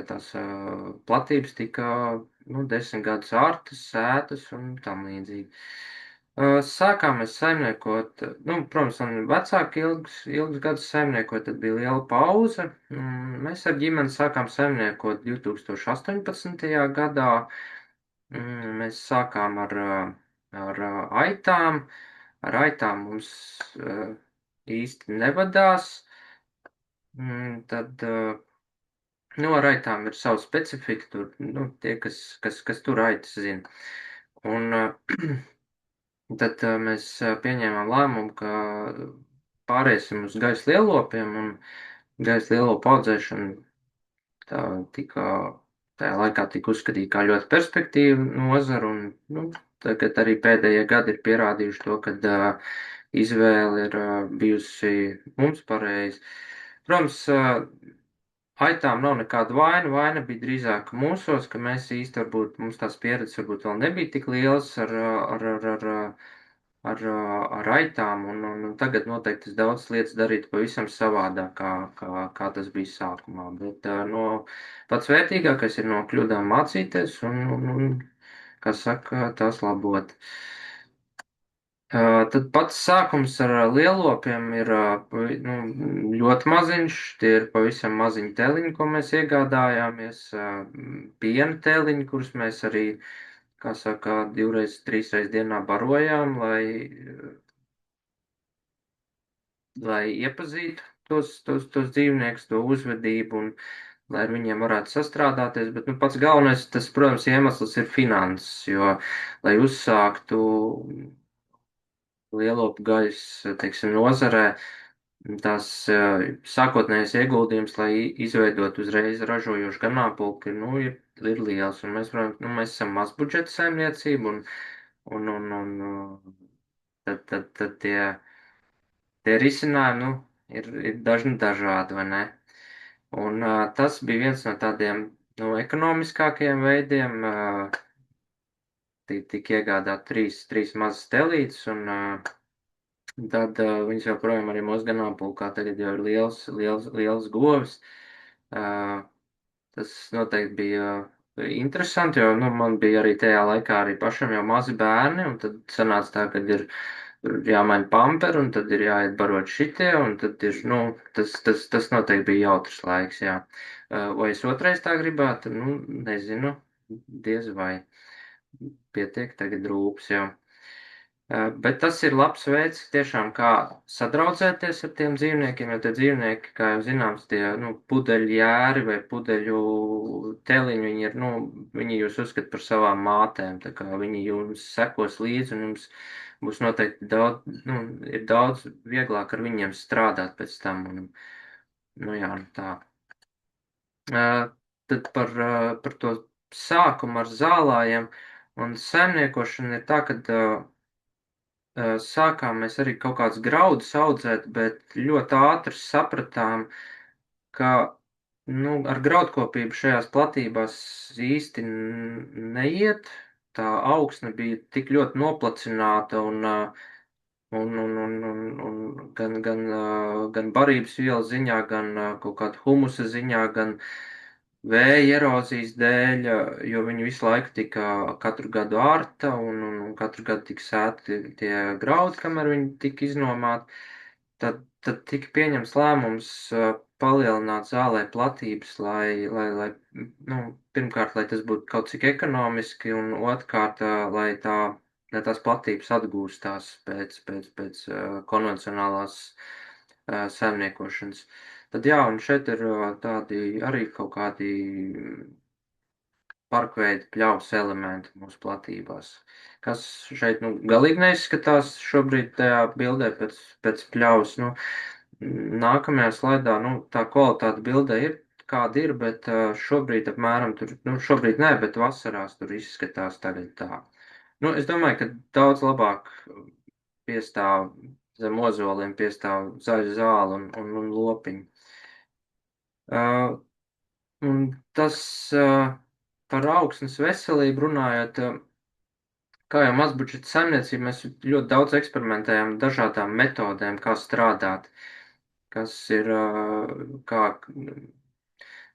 platības tika 10 gadus ārtas, sētas un tam līdzīgi. Sākām mēs saimniekot, protams, man vecāki ilgus gadus saimniekot, tad bija liela pauze. Mēs ar ģimeni sākām saimniekot 2018. gadā. Mēs sākām ar aitām. Ar aitām mums īsti nevadās. Tad, ar aitām ir sava specifika, tur, tie, kas tur aitas zina. Un tad mēs pieņēmām lēmumu, ka pāriesim uz gaisa lielopiem, un gaisa lielopu audzēšana tajā laikā tika uzskatīta kā ļoti perspektīva nozara, un tagad arī pēdējie gadi ir pierādījuši to, ka izvēle ir bijusi mums pareizi. Protams, aitām nav nekāda vaina. Vaina bija drīzāk mūsos, ka mēs īsti varbūt, mums tās pieredzes varbūt vēl nebija tik lielas ar aitām, un tagad noteikti es daudz lietas darītu pavisam savādāk, kā tas bija sākumā. Bet pats vērtīgākais ir no kļūdām mācīties un kā saka, tās labot. Tad pats sākums ar lielopiem ir nu, ļoti maziņš. Tie ir pavisam maziņi teliņi, ko mēs iegādājāmies. Piena teliņi, kurus mēs arī, kā saka, 2-3 dienā barojām, lai iepazītu tos dzīvniekus, to uzvedību un lai ar viņiem varētu sastrādāties. Bet nu, pats galvenais, tas, protams, iemesls ir finanses, jo, lai uzsāktu lielopu gaļas, teiksim, nozarē, tās sākotnējais ieguldījums, lai izveidot uzreiz ražojošu ganāmpulku, nu, ir liels. Un mēs, protams, nu, mēs esam mazbudžeta saimniecība, un tad tie risinājumi, nu, ir dažādi, vai ne? Un tas bija viens no tādiem, nu, ekonomiskākajiem veidiem. Tika iegādāt trīs mazas telītes, un tad viņas joprojām arī mūsu ganāmpulkā tagad jau ir liels govis. Tas noteikti bija interesanti, jo nu, man bija arī tajā laikā arī pašam jau mazi bērni, un tad sanāca tā, ka ir jāmaina pamperi, un tad ir jāiet barot šitie, un tad ir, nu, tas noteikti bija jautrs laiks, jā. Vai es otrais tā gribētu? Nu, nezinu, diez vai. Pietiek tagad rūps, jā. Bet tas ir labs veids tiešām kā sadraudzēties ar tiem dzīvniekiem, jo tie dzīvnieki, kā jau zināms, tie, nu, pudeļu jāri vai pudeļu teliņi, viņi ir, nu, viņi jūs uzskat par savām mātēm, tā kā viņi jums sekos līdzi un jums būs noteikti daudz, nu, ir daudz vieglāk ar viņiem strādāt pēc tam, un, nu, jā, nu tā. Tad par to sākumu ar zālājiem un saimniekošanu ir tā, ka sākām mēs arī kaut kādus graudus audzēt, bet ļoti ātri sapratām, ka nu, ar graudkopību šajās platībās īsti neiet. Tā augsne bija tik ļoti noplacināta un gan barības vielas ziņā, gan kaut kāda humusa ziņā, gan vēja erozijas dēļ, jo viņi visu laiku tika katru gadu ārta un katru gadu tika sēti tie graudi, kamēr viņi tika iznomāti. Tad tika pieņems lēmums palielināt zālē platības, lai nu, pirmkārt, lai tas būtu kaut cik ekonomiski, un otrkārt, lai tās platības atgūstās pēc konvencionālās saimniekošanas. Tad jā, un šeit ir tādi arī kaut kādi parkveida pļavas elementi mūsu platībās, kas šeit, nu, galīgi neizskatās šobrīd tajā bildē pēc pļavas, nu, nākamajā slaidā, nu, tā kvalitāte bildē ir, kāda ir, bet šobrīd apmēram tur, nu, šobrīd nē, bet vasarās tur izskatās tagad tā. Nu, es domāju, ka daudz labāk piestāv zem ozoliem, piestāv zaļa zāle un lopiņi. Un tas par augsnes veselību runājot, kā jau mazbudžeta saimniecība, mēs ļoti daudz eksperimentējam dažādām metodēm, kā strādāt, kas ir, kā,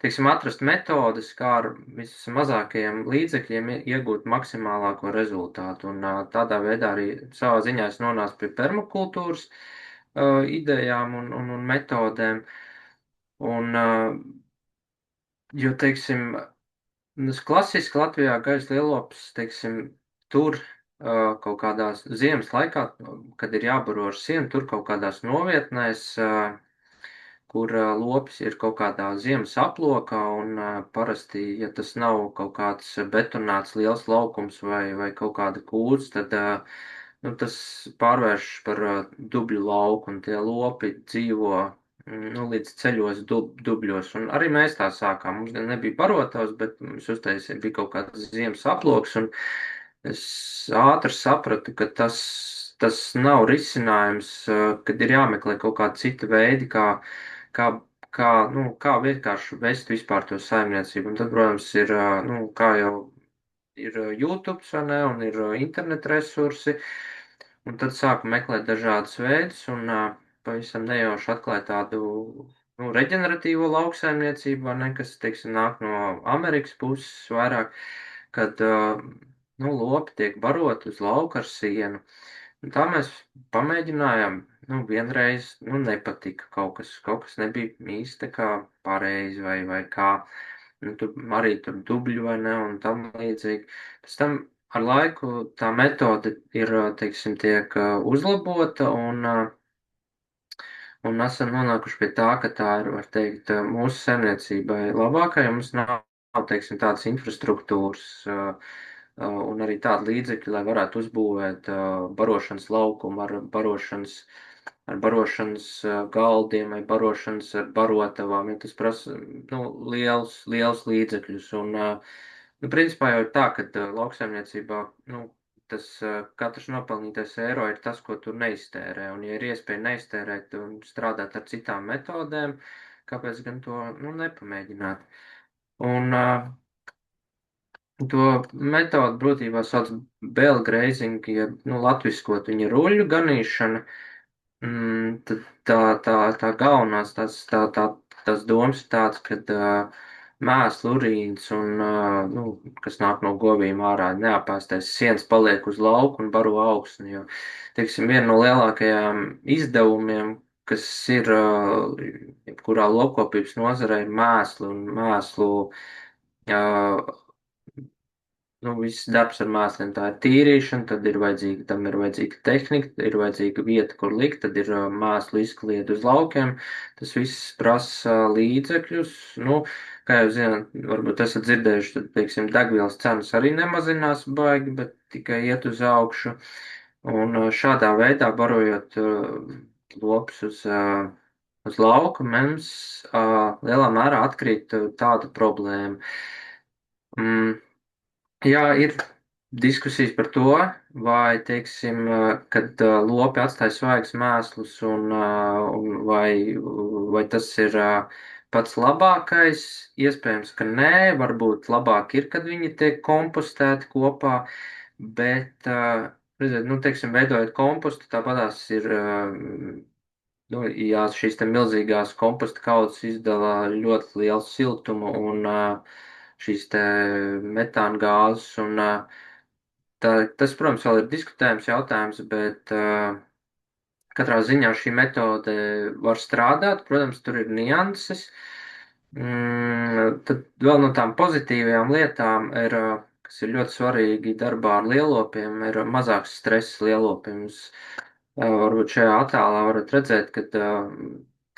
teiksim, atrast metodes, kā ar vismazākajiem līdzekļiem iegūt maksimālāko rezultātu. Un tādā veidā arī savā ziņā es nonācu pie permakultūras idejām un metodēm. Un, jo, teiksim, klasiski Latvijā gaļas lielops, teiksim, tur kaut kādās ziemas laikā, kad ir jābaro ar sienu, tur kaut kādās novietnēs, kur lopis ir kaut kādā ziemas aplokā, un parasti, ja tas nav kaut kāds betonēts liels laukums vai kaut kāda kūts, tad nu, tas pārvērš par dubļu lauku, un tie lopi dzīvo nu, līdz ceļos dubļos. Un arī mēs tā sākām. Mums gan nebija barotavs, bet mums uztaisīja bija kaut kāds ziemas aploks, un es ātri sapratu, ka tas nav risinājums, kad ir jāmeklē kaut kādi citi veidi, kā kā vienkārši vest vispār to saimniecību. Un tad, protams, ir, kā jau ir YouTube, vai ne, un ir internet resursi. Un tad sāku meklēt dažādus veidus un pavisam nejauši atklāju tādu reģeneratīvo lauksaimniecību, vai ne, kas, teiksim, nāk no Amerikas puses vairāk, kad lopi tiek baroti uz lauka ar sienu. Un tā mēs pamēģinājām, vienreiz, nepatika kaut kas nebija īsti kā pareizi vai kā. Tur arī tur dubļu vai ne, un tam līdzīgi. Pēc tam ar laiku tā metode ir, teiksim, tiek uzlabota, un esam nonākuši pie tā, ka tā ir, var teikt, mūsu saimniecībai labākai, jo mums nav, teiksim, tādas infrastruktūras, un arī tāda līdzekļa, lai varētu uzbūvēt barošanas laukumu ar barošanas galdiem vai barošanas ar barotavām, ja tas prasa, liels līdzekļus. Un, principā jau ir tā, ka lauksaimniecībā, tas katrs nopelnītais eiro ir tas, ko tu neiztērē. Un, ja ir iespēja neiztērēt un strādāt ar citām metodēm, kāpēc gan to, nepamēģināt? Un, to metodu būtībā sauc bale grazing, ja, latviskot viņa ruļļu ganīšana. Tad tā galvenās tās domas ir tāds, kad mēslu urīns un, kas nāk no govīm ārā, neapēstais siens paliek uz lauku un baro augsni, jo, teiksim, viena no lielākajām izdevumiem, kas ir, jebkurā lopkopības nozarē, ir mēsli un mēslu, viss darbs ar mēsliem, tā ir tīrīšana, tad tam ir vajadzīga tehnika, ir vajadzīga vieta, kur likt, tad ir mēslu izkliede uz laukiem. Tas viss prasa līdzekļus. Kā jau zināt, varbūt esat dzirdējuši, tad, teiksim, degvielas cenas arī nemazinās baigi, bet tikai iet uz augšu. Un šādā veidā barojot lopus uz lauka, mums lielā mērā atkrīt tāda problēma. Jā, ir diskusijas par to, vai, teiksim, kad lopi atstāja svaigus mēslus vai tas ir pats labākais. Iespējams, ka nē, varbūt labāk ir, kad viņi tiek kompostēti kopā, bet, redziet, teiksim, veidojot kompostu, tāpatās ir, jā, šīs te milzīgās komposta kaudzes izdala ļoti lielu siltumu un šīs te metāna gāzes, un tas, protams, vēl ir diskutējams jautājums, bet katrā ziņā šī metode var strādāt, protams, tur ir nianses. Tad vēl no tām pozitīvajām lietām ir, kas ir ļoti svarīgi darbā ar lielopiem, ir mazāks stress lielopiem. Varbūt šajā attēlā varat redzēt, ka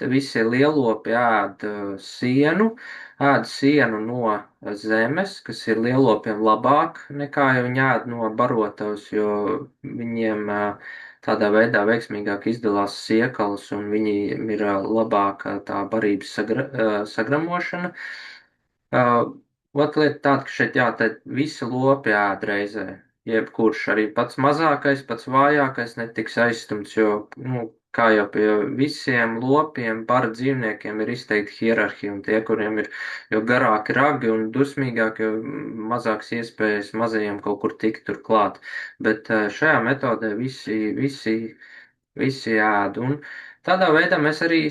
te visi lielopi ēd sienu no zemes, kas ir lielopiem labāk nekā ja viņi ēd no barotavas, jo viņiem tādā veidā veiksmīgāk izdalās siekalas un viņiem ir labāka tā barības sagramošana. Otra lieta tāda, ka šeit te visi lopi ēd reizē. Jebkurš arī pats mazākais, pats vājākais netiks aizstumts, jo, kā jau pie visiem lopiem, bara dzīvniekiem ir izteikti hierarhija, un tie, kuriem ir jo garāki ragi un dusmīgāki, jo mazāks iespējas mazajiem kaut kur tikt tur klāt. Bet šajā metodē visi ēd, un tādā veidā mēs arī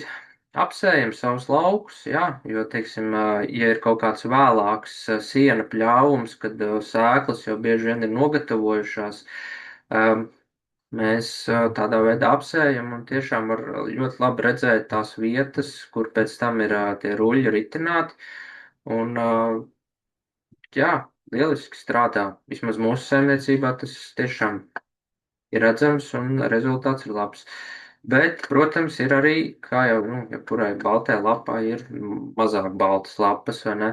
apsējam savus laukus, jā, jo, teiksim, ja ir kaut kāds vēlāks siena pļāvums, kad sēklas jau bieži vien ir nogatavojušās, mēs tādā veidā apsējam un tiešām var ļoti labi redzēt tās vietas, kur pēc tam ir tie ruļļi ritināti, un, jā, lieliski strādā. Vismaz mūsu saimniecībā tas tiešām ir redzams un rezultāts ir labs. Bet, protams, ir arī, kā jau, jebkurai baltai lapai ir mazāk baltas lapas, vai ne,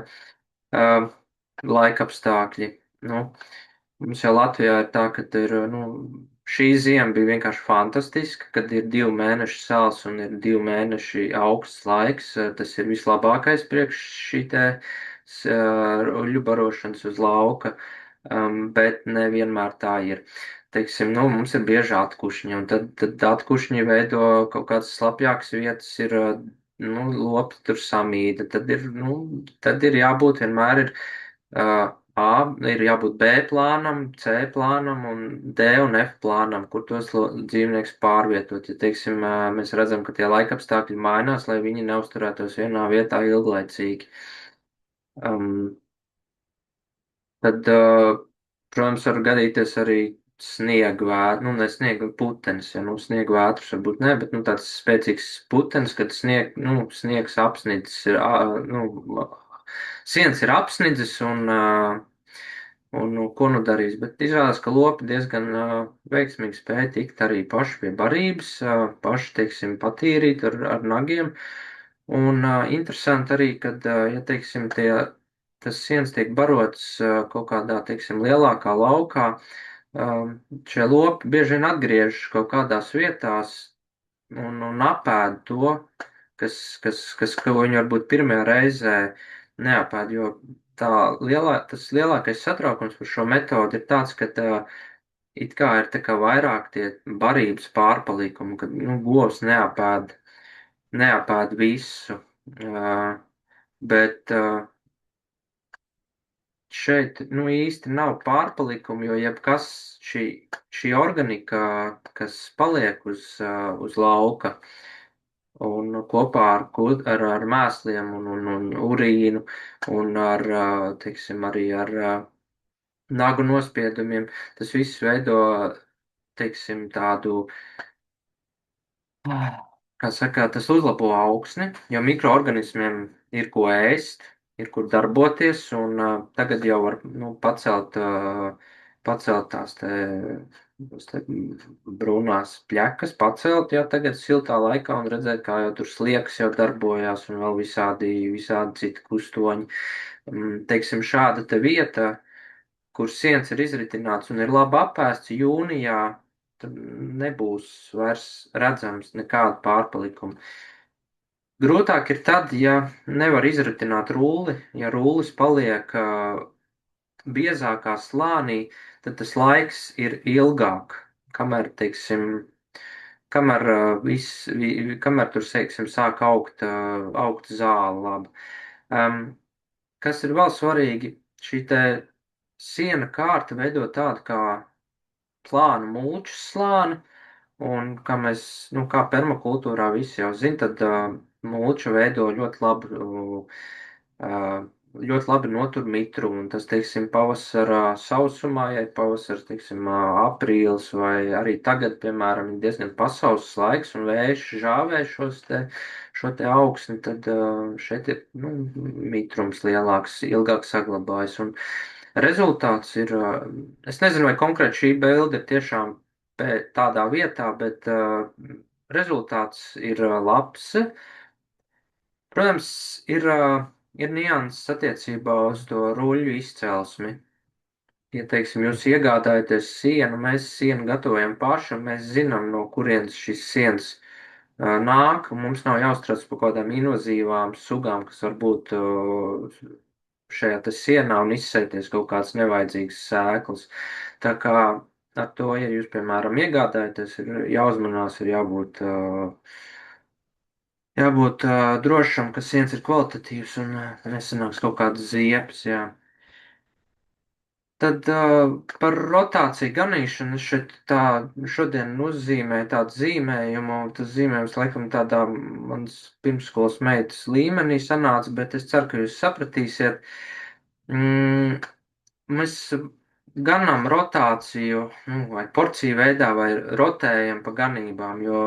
laikapstākļi. Mums jau Latvijā ir tā, ka ir, šī ziema bija vienkārši fantastiska, kad ir 2 mēneši sāls un ir 2 mēneši augsts laiks. Tas ir vislabākais priekš šī te ruļļu barošanas uz lauka, bet nevienmēr tā ir. Teiksim, mums ir bieži atkušņi, un tad atkušņi veido kaut kādas slapjākas vietas, ir lopi tur samīda, tad ir jābūt vienmēr A, ir jābūt B plānam, C plānam un D un F plānam, kur tos dzīvnieks pārvietot. Ja, teiksim, mēs redzam, ka tie laikapstākļi mainās, lai viņi neuzturētos vienā vietā ilglaicīgi. Tad, protams, var gadīties arī sniega vētras, ne sniega putenis, ja, sniega vētras varbūt ne, bet, tāds spēcīgs putenis, kad sniegs apsnidzis ir, siens ir apsnidzis un ko darīs, bet izrādās, ka lopi diezgan veiksmīgi spēja tikt arī paši pie barības, paši, teiksim, patīrīt ar nagiem, un interesanti arī, kad, ja, teiksim, tas siens tiek barots kaut kādā, teiksim, lielākā laukā, šie lopi bieži vien atgriežas kaut kādās vietās un apēd to, ko viņi varbūt pirmajā reizē neapēd, jo tas lielākais satraukums par šo metodi ir tāds, ka it kā ir tā kā vairāk tie barības pārpalikumi, kad, govs neapēd visu, bet šeit, īsti nav pārpalikumi, jo jebkas šī organika, kas paliek uz lauka, un kopā ar mēsliem un urīnu un teiksim, arī ar nagu nospiedumiem, tas viss veido, teiksim, tādu, kā saka, tas uzlabo augsni, jo mikroorganismiem ir ko ēst, ir kur darboties, un tagad jau var pacelt tās brūnās pļakas, pacelt jau tagad siltā laikā un redzēt, kā jau tur sliekas jau darbojās un vēl visādi citi kustoņi. Teiksim, šāda te vieta, kur siens ir izritināts un ir labi apēsts jūnijā, tad nebūs vairs redzams nekāda pārpalikuma. Grūtāk ir tad, ja nevar izritināt rulli, ja rullis paliek biezākā slānī, tad tas laiks ir ilgāk, kamēr, teiksim, kamēr tur, teiksim, sāk augt zāle labi. Kas ir vēl svarīgi, šī te siena kārta veido tādu kā plānu mulču slāni, un kā permakultūrā visi jau zina, tad mulča veido ļoti labi notur mitrumu, un tas, teiksim, pavasara sausumā, ja ir pavasars, teiksim, aprīlis, vai arī tagad, piemēram, ir diezgan pasaules laiks, un vējš žāvē šo te augsni, tad šeit ir, mitrums lielāks, ilgāk saglabājas, un rezultāts ir, es nezinu, vai konkrēti šī bilde ir tiešām tādā vietā, bet rezultāts ir labs. Protams, ir nianses attiecībā uz to ruļļu izcelsmi. Ja, teiksim, jūs iegādājaties sienu, mēs sienu gatavojam paši, un mēs zinām, no kurienes šis siens nāk, un mums nav jāuztrauc par kaut kādām invazīvām sugām, kas var būt šajā te sienā un izsēties kaut kāds nevajadzīgs sēklas. Tā kā ar to, ja jūs, piemēram, iegādājaties, ir jāuzmanās, ir jābūt drošam, ka siens ir kvalitatīvs un nesanāks kaut kādas ziepes, jā. Tad par rotāciju ganīšanu šeit šodien uzzīmēju tādu zīmējumu. Tas zīmējums laikam tādā mans pirmsskolas meitas līmenī sanāca, bet es ceru, ka jūs sapratīsiet. Mēs ganām rotāciju, vai porciju veidā, vai rotējam pa ganībām, jo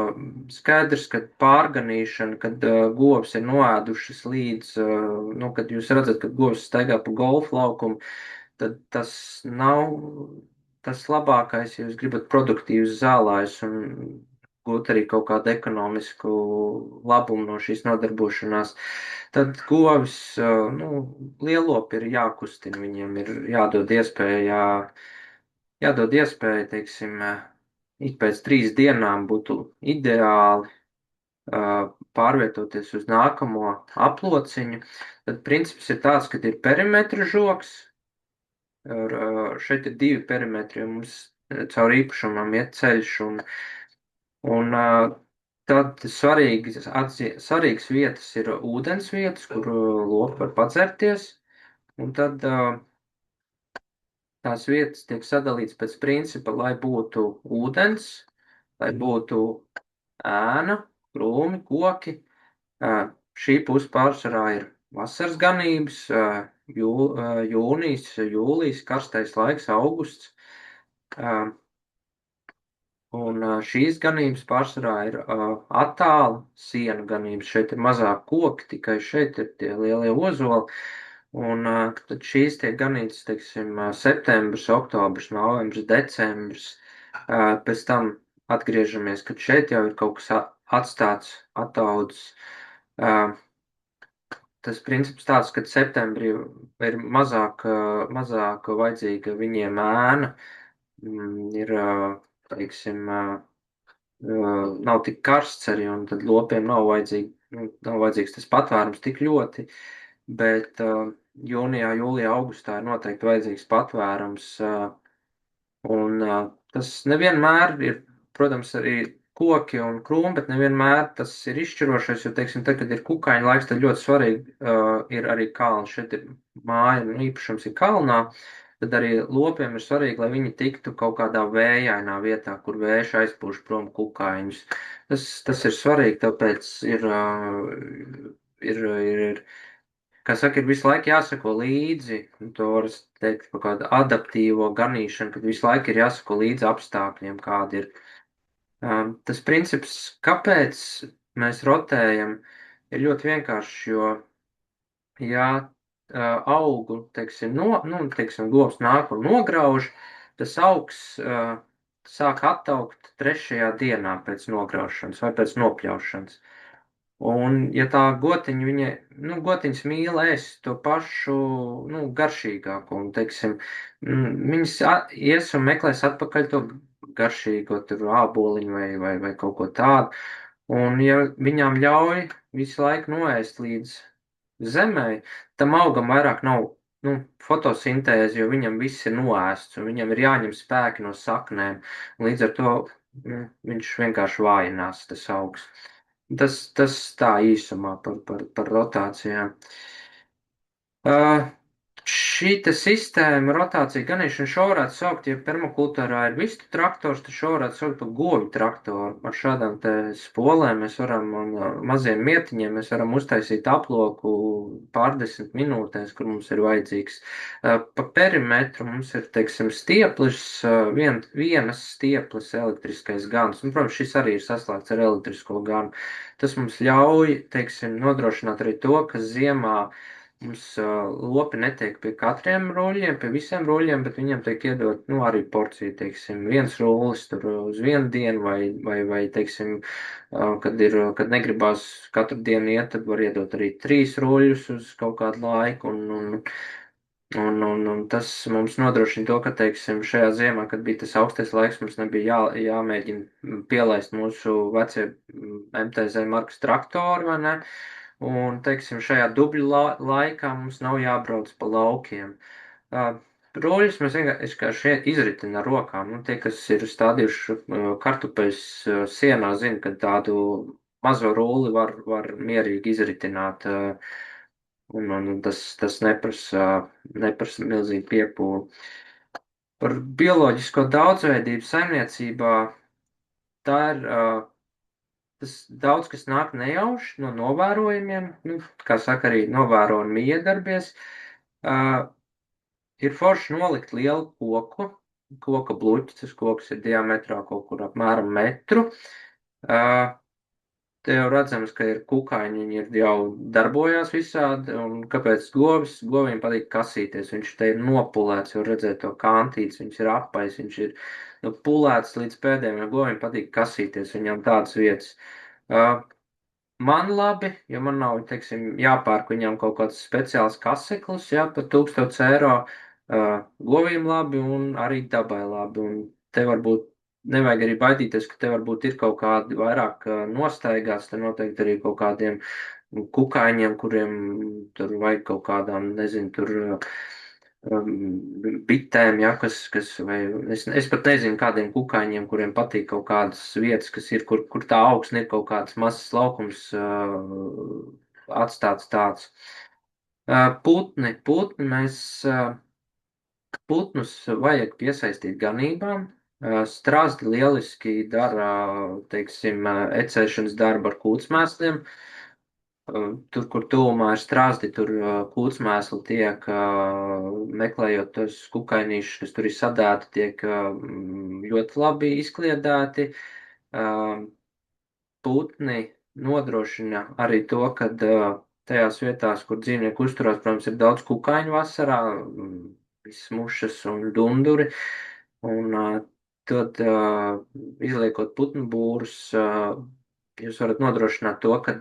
skaidrs, ka pārganīšana, kad govs ir noēdušas līdz, kad jūs redzat, ka govs staigā pa golfu laukumu, tad tas nav tas labākais, ja jūs gribat produktīvus zālājus un gūt arī kaut kādu ekonomisku labumu no šīs nodarbošanās. Tad govis, lielopi ir jākustina, viņiem ir jādod iespēja, teiksim, ik pēc 3 dienām būtu ideāli pārvietoties uz nākamo aplociņu. Tad princips ir tāds, ka ir perimetra žoks, šeit ir 2 perimetri, un mums caur īpašumam iet ceļš, un Tad svarīgas vietas ir ūdens vietas, kur lopi var padzerties. Un tad tās vietas tiek sadalītas pēc principa, lai būtu ūdens, lai būtu ēna, krūmi, koki. Šī puse pārsvarā ir vasaras ganības, jūnijas, jūlijas, karstais laiks, augusts. Un šīs ganības pārsvarā ir attāla sienu ganības. Šeit ir mazāk koki, tikai šeit ir tie lielie ozoli. Un tad šīs tiek ganītas, teiksim, septembris, oktobris, novembris, decembris. Pēc tam atgriežamies, kad šeit jau ir kaut kas atstāts, attaudzis. Tas princips tāds, ka septembrī ir mazāk vajadzīga viņiem ēna, ir, teiksim, nav tik karsts arī, un tad lopiem nav vajadzīgs tas patvērums tik ļoti, bet jūnijā, jūlijā, augustā ir noteikti vajadzīgs patvērums, un tas nevienmēr ir, protams, arī koki un krūmi, bet nevienmēr tas ir izšķirošais, jo, teiksim, tad, kad ir kukaiņa laiks, tad ļoti svarīgi ir arī kalns. Šeit ir māja, īpašums ir kalnā, tad arī lopiem ir svarīgi, lai viņi tiktu kaut kādā vējainā vietā, kur vējš aizpūš prom kukaiņus. Tas ir svarīgi, tāpēc kā saka, ir visu laiku jāsako līdzi, to var teikt par kādu adaptīvo ganīšanu, kad visu laiku ir jāsako līdzi apstākļiem, kādi ir. Tas princips, kāpēc mēs rotējam, ir ļoti vienkārši, jo, ja augu, teiksim, govs nāk un nograuž, tas augs sāk attaukt 3. dienā pēc nograušanas vai pēc nopļaušanas. Un, ja tā gotiņa, gotiņas mīl ēst to pašu, garšīgāko, un, teiksim, viņas ies un meklēs atpakaļ to garšīgo, tur āboliņu vai kaut ko tādu, un, ja viņām ļauj visu laiku noēst līdz zemē, tam augam vairāk nav fotosintēze, jo viņam viss ir noēsts, un viņam ir jāņem spēki no saknēm. Līdz ar to viņš vienkārši vājinās, tas augs. Tas tā īsumā par rotācijām. Šī sistēma, rotācija ganīšana, šo varētu saukt, ja permakultūrā ir vistu traktors, tad šo varētu saukt par govju traktoru. Ar šādām te spolēm mēs varam, un maziem mietiņiem mēs varam uztaisīt aploku pārdesmit minūtēs, kur mums ir vajadzīgs. Pa perimetru mums ir, teiksim, stieplis, vienas stieplis elektriskais gans. Un, protams, šis arī ir saslēgts ar elektrisko ganu. Tas mums ļauj, teiksim, nodrošināt arī to, ka ziemā mums lopi netiek pie katriem ruļļiem, pie visiem ruļļiem, bet viņiem tiek iedot, arī porcija, teiksim, viens rullis tur uz vienu dienu vai teiksim, kad negribās katru dienu iet, tad var iedot arī 3 ruļļus uz kaut kādu laiku, un tas mums nodrošina to, ka, teiksim, šajā ziemā, kad bija tas augstais laiks, mums nebija jāmēģina pielaist mūsu vecie MTZ markas traktori, vai ne? Un, teiksim, šajā dubļu laikā mums nav jābrauc pa laukiem. Ruļļus mēs vienkārši izritinām ar rokām. Tie, kas ir stādījuši kartupeļus sienā, zina, ka tādu mazo rulli var mierīgi izritināt. Un tas neprasa milzīgi piepūli. Par bioloģisko daudzveidību saimniecībā tā ir... Tas daudz, kas nāk nejauši no novērojumiem, kā saka, arī novēro un miedarbies, ir forši nolikt lielu koka bluķi, tas koks ir diametrā kaut kur apmēram metru. Te jau redzams, ka ir kukaiņi, viņi ir jau darbojās visādi, un kāpēc govim patīk kasīties, viņš te ir nopulēts, jau redzēt to kantītes, viņš ir apais, viņš ir pulēts līdz pēdējiem, jo govim patīk kasīties, viņam tādas vietas. Man labi, jo man nav, teiksim, jāpērk viņam kaut kāds speciāls kaseklis, par 1000 eiro, govīm labi un arī dabai labi, un te varbūt nevajag arī baidīties, ka te varbūt ir kaut kādi vairāk nostaigāts, te noteikti arī kaut kādiem kukaiņiem, kuriem tur vajag kaut kādām, nezinu, tur bitēm, ja, vai es pat nezinu kādiem kukaiņiem, kuriem patīk kaut kādas vietas, kas ir, kur tā augsne ir kaut kāds mazs laukums atstāts tāds. Putni mēs, putnus vajag piesaistīt ganībām. Strazdi lieliski dara, teiksim, ecēšanas darbu ar kūtsmēsliem. Tur, kur tuvumā ir strazdi, tur kūtsmēsli tiek, meklējot tos kukainīšus, kas tur ir sadēti, tiek ļoti labi izkliedēti. Putni nodrošina arī to, ka tajās vietās, kur dzīvnieki uzturās, protams, ir daudz kukaiņu vasarā, visas mušas un dunduri, un tad, izliekot putnu būrus, jūs varat nodrošināt to, ka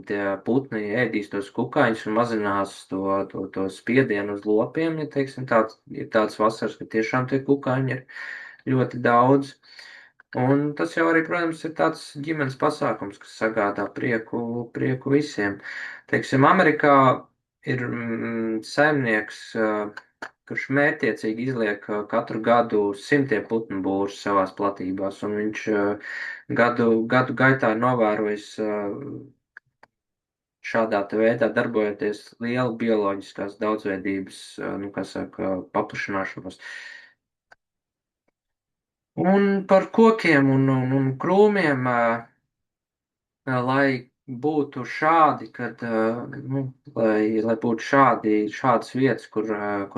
tie putni ēdīs tos kukaiņus un mazinās to spiedienu uz lopiem, ja teiksim, ir tāds vasaras, ka tiešām tie kukaiņi ir ļoti daudz. Un tas jau arī, protams, ir tāds ģimenes pasākums, kas sagādā prieku visiem. Teiksim, Amerikā ir saimnieks, kurš mērķiecīgi izliek katru gadu simtiem putnu būrus savās platībās, un viņš gadu gaitā ir novērojis šādā te veidā darbojoties lielu bioloģiskās daudzveidības, nu, kā saka, paplašināšanos. Un par kokiem un krūmiem, lai būtu šādi, kad, nu, lai būtu šādas vietas, kur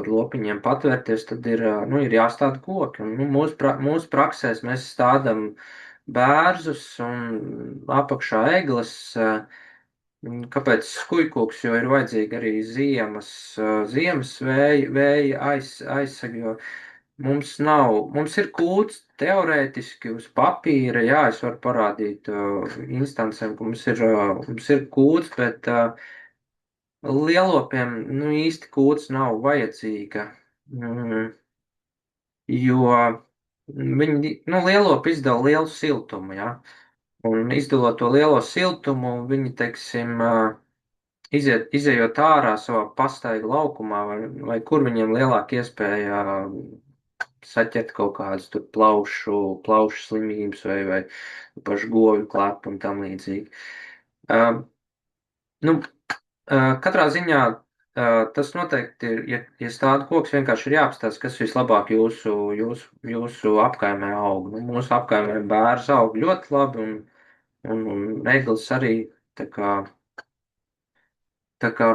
lopiņiem patvērties, tad nu, ir jāstāda koki. Un, nu, mūsu praksēs mēs stādam bērzus un apakšā egles. Kāpēc skujkoks, jo ir vajadzīgi arī ziemas vēja aizseg, jo mums ir kūts teorētiski uz papīra, jā, es varu parādīt instancēm, ka mums ir kūts, bet lielopiem, nu, īsti kūts nav vajadzīga, jo viņi, nu, lielopi izdala lielu siltumu, jā, un izdalot to lielo siltumu, viņi, teiksim, izejot ārā savā pastaiga laukumā, vai kur viņiem lielāka iespēja saķert kaut kādas tur plaušu slimības vai pašu govju klepu un tam līdzīgi. Nu, katrā ziņā tas noteikti ir, ja stāda koks, vienkārši ir jāapstāsta, kas vislabāk jūsu apkaimē aug. Nu, mūsu apkaimē bērns aug ļoti labi un eglis arī, tā kā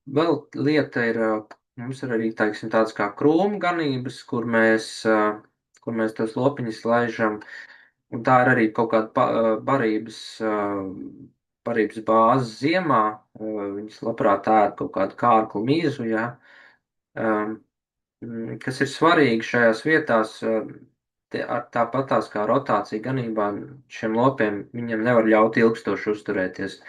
vēl lieta ir, mums ir arī, teiksim, tāds kā krūmu ganības, kur mēs tos lopiņus laižam, un tā ir arī kaut kāda barības bāze ziemā, viņas labprāt ēd kaut kādu kārklu mīzu, jā. Kas ir svarīgi šajās vietās, tāpatās kā rotācija ganībā, šiem lopiem viņiem nevar ļaut ilgstoši uzturēties.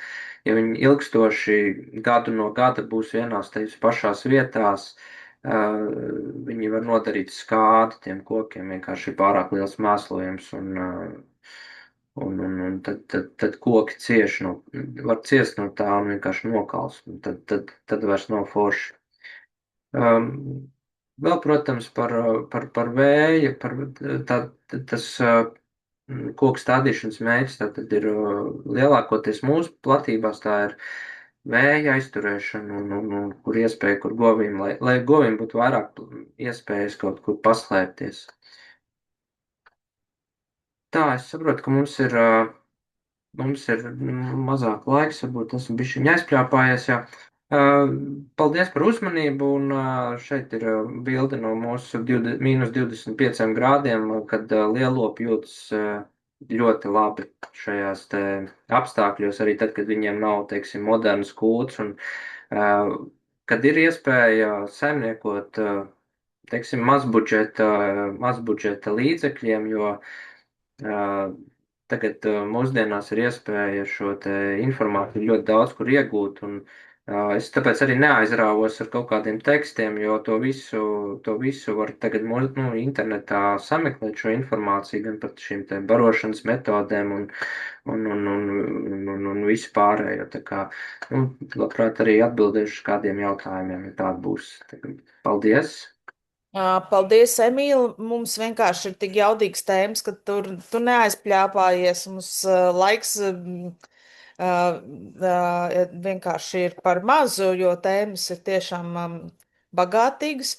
Ja viņi ilgstoši gadu no gada būs vienās tevis pašās vietās, viņi var nodarīt skādi tiem kokiem, vienkārši ir pārāk liels mēslojums, un tad koki var ciest no tā un vienkārši nokals, un tad vairs nav forši. Vēl, protams, par vēju, tas koku stādīšanas mērķis tātad ir lielākoties mūsu platībās, tā ir vēja aizturēšana un kur iespēja, kur govīm, lai govīm būtu vairāk iespējas kaut kur paslēpties. Tā, es saprotu, ka mums ir mazāk laiks, varbūt esmu bišķiņ aizpļāpājies, jā. Paldies par uzmanību, un šeit ir bilde no mūsu mīnus 25 grādiem, kad lielopi jūtas ļoti labi šajās te apstākļos, arī tad, kad viņiem nav, teiksim, modernas kūts, un kad ir iespēja saimniekot, teiksim, mazbudžeta līdzekļiem, jo tagad mūsdienās ir iespēja šo te informāciju ļoti daudz kur iegūt, un Es tāpēc arī neaizrāvos ar kaut kādiem tekstiem, jo to visu var tagad internetā sameklēt šo informāciju gan par šīm te barošanas metodēm un visu pārējo. Tā kā, labprāt arī atbildēšu uz kādiem jautājumiem, ja tāda būs. Paldies! Paldies, Emīl. Mums vienkārši ir tik jaudīgs tēmas, ka tu neaizpļāpājies. Mums laiks vienkārši ir par mazu, jo tēmas ir tiešām bagātīgas.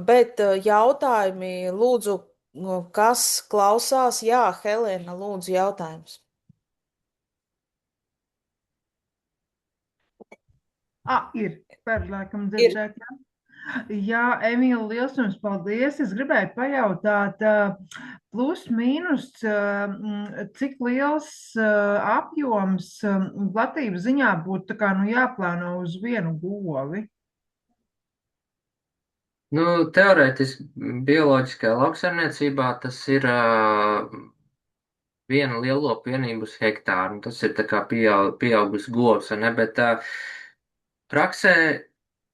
Bet jautājumi, lūdzu, kas klausās? Jā, Helēna, lūdzu, jautājums. Ir. Par laikam dzirdēt, jā. Jā, Emīla, liels jums paldies. Es gribēju pajautāt, plus mīnus, cik liels apjoms platības ziņā būtu tā kā, jāplāno uz vienu govi? Teorētiski bioloģiskajā lauksaimniecībā tas ir viena lielopu vienība uz hektāru. Tas ir tā kā pieaugus govs, vai ne? Bet praksē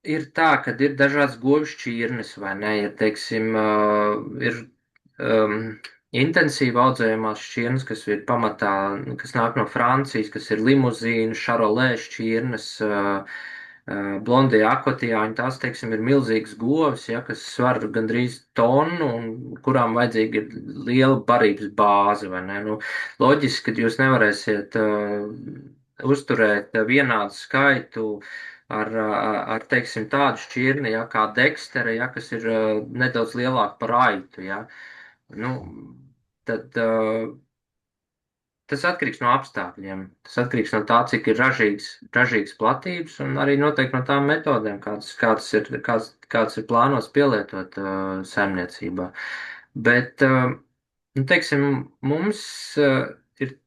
ir tā, ka ir dažādas govs šķirnes, vai ne? Ja, teiksim, ir intensīvi audzējumās šķirnes, kas ir pamatā, kas nāk no Francijas, kas ir limuzīnu, šarolē šķirnes, blondie akvatijāņi, tās, teiksim, ir milzīgas govs, ja, kas svar gandrīz tonu un kurām vajadzīga ir liela barības bāze, vai ne? Loģiski, ka jūs nevarēsiet uzturēt vienādu skaitu ar teiksim, tādu šķirni, ja, kā dekstere, ja, kas ir nedaudz lielāka par aitu, ja. Tad tas atkarīgs no apstākļiem. Tas atkarīgs no tā, cik ir ražīgas platības un arī noteikti no tām metodēm, kāds ir plānots pielietot saimniecībā. Bet, teiksim, mums ir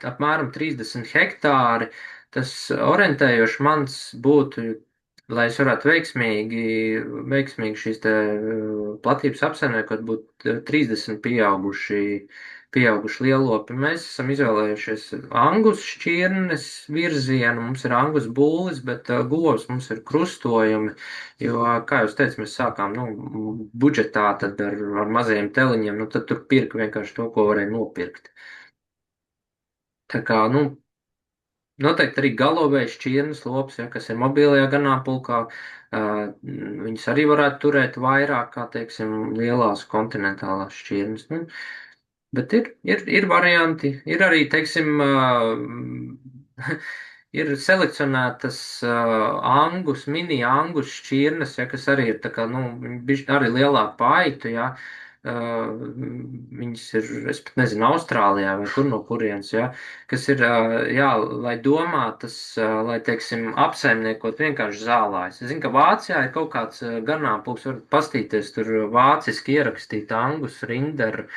apmēram 30 hektāri. Tas orientējoši mans būtu, lai es varētu veiksmīgi šīs te platības apsaimniekot, būtu 30 pieauguši lielopi. Mēs esam izvēlējušies angus šķirnes virzienu, mums ir angus būlis, bet govs mums ir krustojumi, jo, kā jūs teicat, mēs sākām, budžetā tad ar mazajiem teliņiem, tad tur pirka vienkārši to, ko varēja nopirkt. Tā kā, noteikti arī galovējas šķirnes lops, ja, kas ir mobilajā ganāmpulkā, viņas arī varētu turēt vairāk, kā, teiksim, lielās kontinentālās šķirnes. Bet ir varianti, ir arī, teiksim, ir selekcionētas mini angus šķirnes, ja, kas arī ir tā kā, arī lielāk paitu, ja. Viņas ir, es pat nezinu, Austrālijā vai kur no kurienes, ja, kas ir, lai domātas, lai, teiksim, apsaimniekot vienkārši zālājs. Es zinu, ka Vācijā ir kaut kāds ganāmpulks, var pastīties tur vāciski ierakstīt angus, rinderu,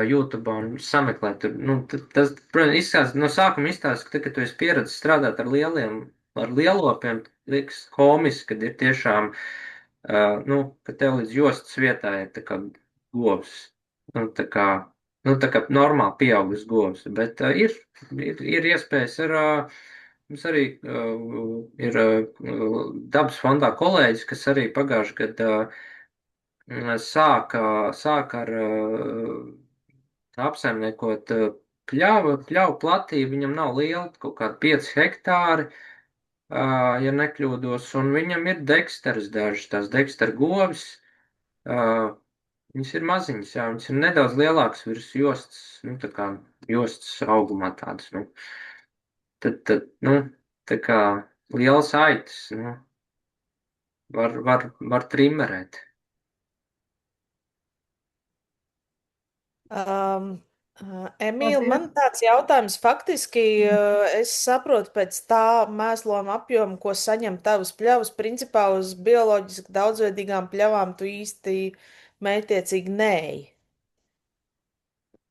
YouTube un sameklēt tur. Tas, protams, izskatās, no sākuma izstāsta, ka, kad tu esi pieredzis strādāt ar lielopiem, liekas komiski, kad ir tiešām, ka tev līdz jostas vietā ir tā kā govs. Tā kā normāli pieaugus govs. Bet ir iespējas mums arī ir dabas fondā kolēģis, kas arī pagājuši gadā sāka ar apsaimniekot pļauju platību. Viņam nav liela, kaut kādi 5 hektāri, ja nekļūdos, un viņam ir deksteres dažas, tās deksteru govis. Viņas ir maziņas, jā, viņas ir nedaudz lielākas virs jostas, tā kā jostas augumā tādas, Tad, tā kā lielas aitas, var trimerēt. Emīl, man tāds jautājums faktiski, es saprotu pēc tā mēslojuma apjoma, ko saņem tavas pļavas, principā uz bioloģiski daudzveidīgām pļavām tu īsti mētiecīgi neeji.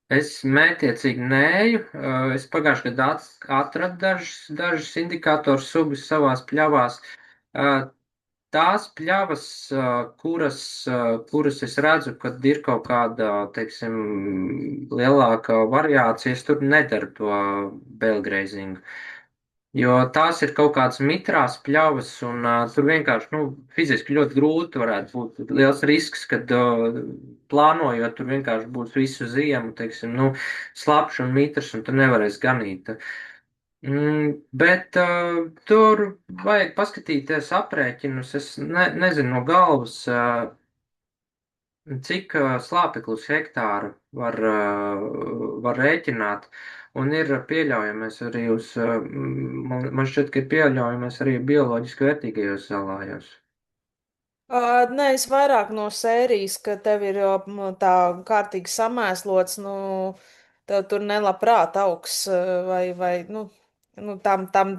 Es mētiecīgi neeju. Es pagājušajā gadā atradu dažas indikātoru sugas savās pļavās. Tās pļavas, kuras es redzu, kad ir kaut kāda, teiksim, lielāka variācija, es tur nedaru to belgreizingu. Jo tās ir kaut kādas mitrās pļavas, un tur vienkārši, nu, fiziski ļoti grūti varētu būt liels risks, kad plānojot, tur vienkārši būs visu ziemu, teiksim, nu, slapjš un mitrs, un tur nevarēs ganīt. Bet tur vajag paskatīties aprēķinus. Es nezinu no galvas, cik slāpeklus hektāru var rēķināt. Un ir pieļaujamais arī man šķiet, ka ir pieļaujamais arī bioloģiski vērtīgajos zālājos. Nē, es vairāk no sērijas, ka tev ir tā kārtīgi samēslots, nu, tev tur nelabprāt augs nu, tam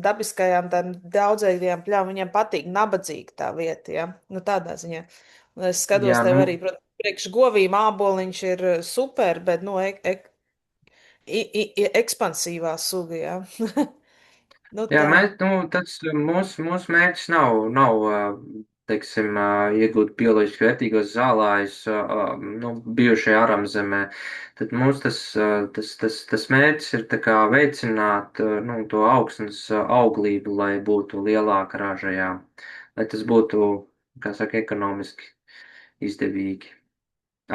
dabiskajām, tām daudzējām pļām, viņiem patīk nabadzīgi tā vieta, ja, nu, tādā ziņā. Un es skatos Jā, tev nu, arī, protams, priekš govīm āboliņš ir super, bet, nu, ekspansīvā suga, ja. Nu, jā, tā. mūsu mērķis nav teiksim, iegūt bioloģiski vērtīgos zālājus, nu, bijušajā aramzemē. Tad mums tas mērķis ir tā kā veicināt, nu, to augsnes auglību, lai būtu lielāka ražajā, lai tas būtu, kā saka, ekonomiski izdevīgi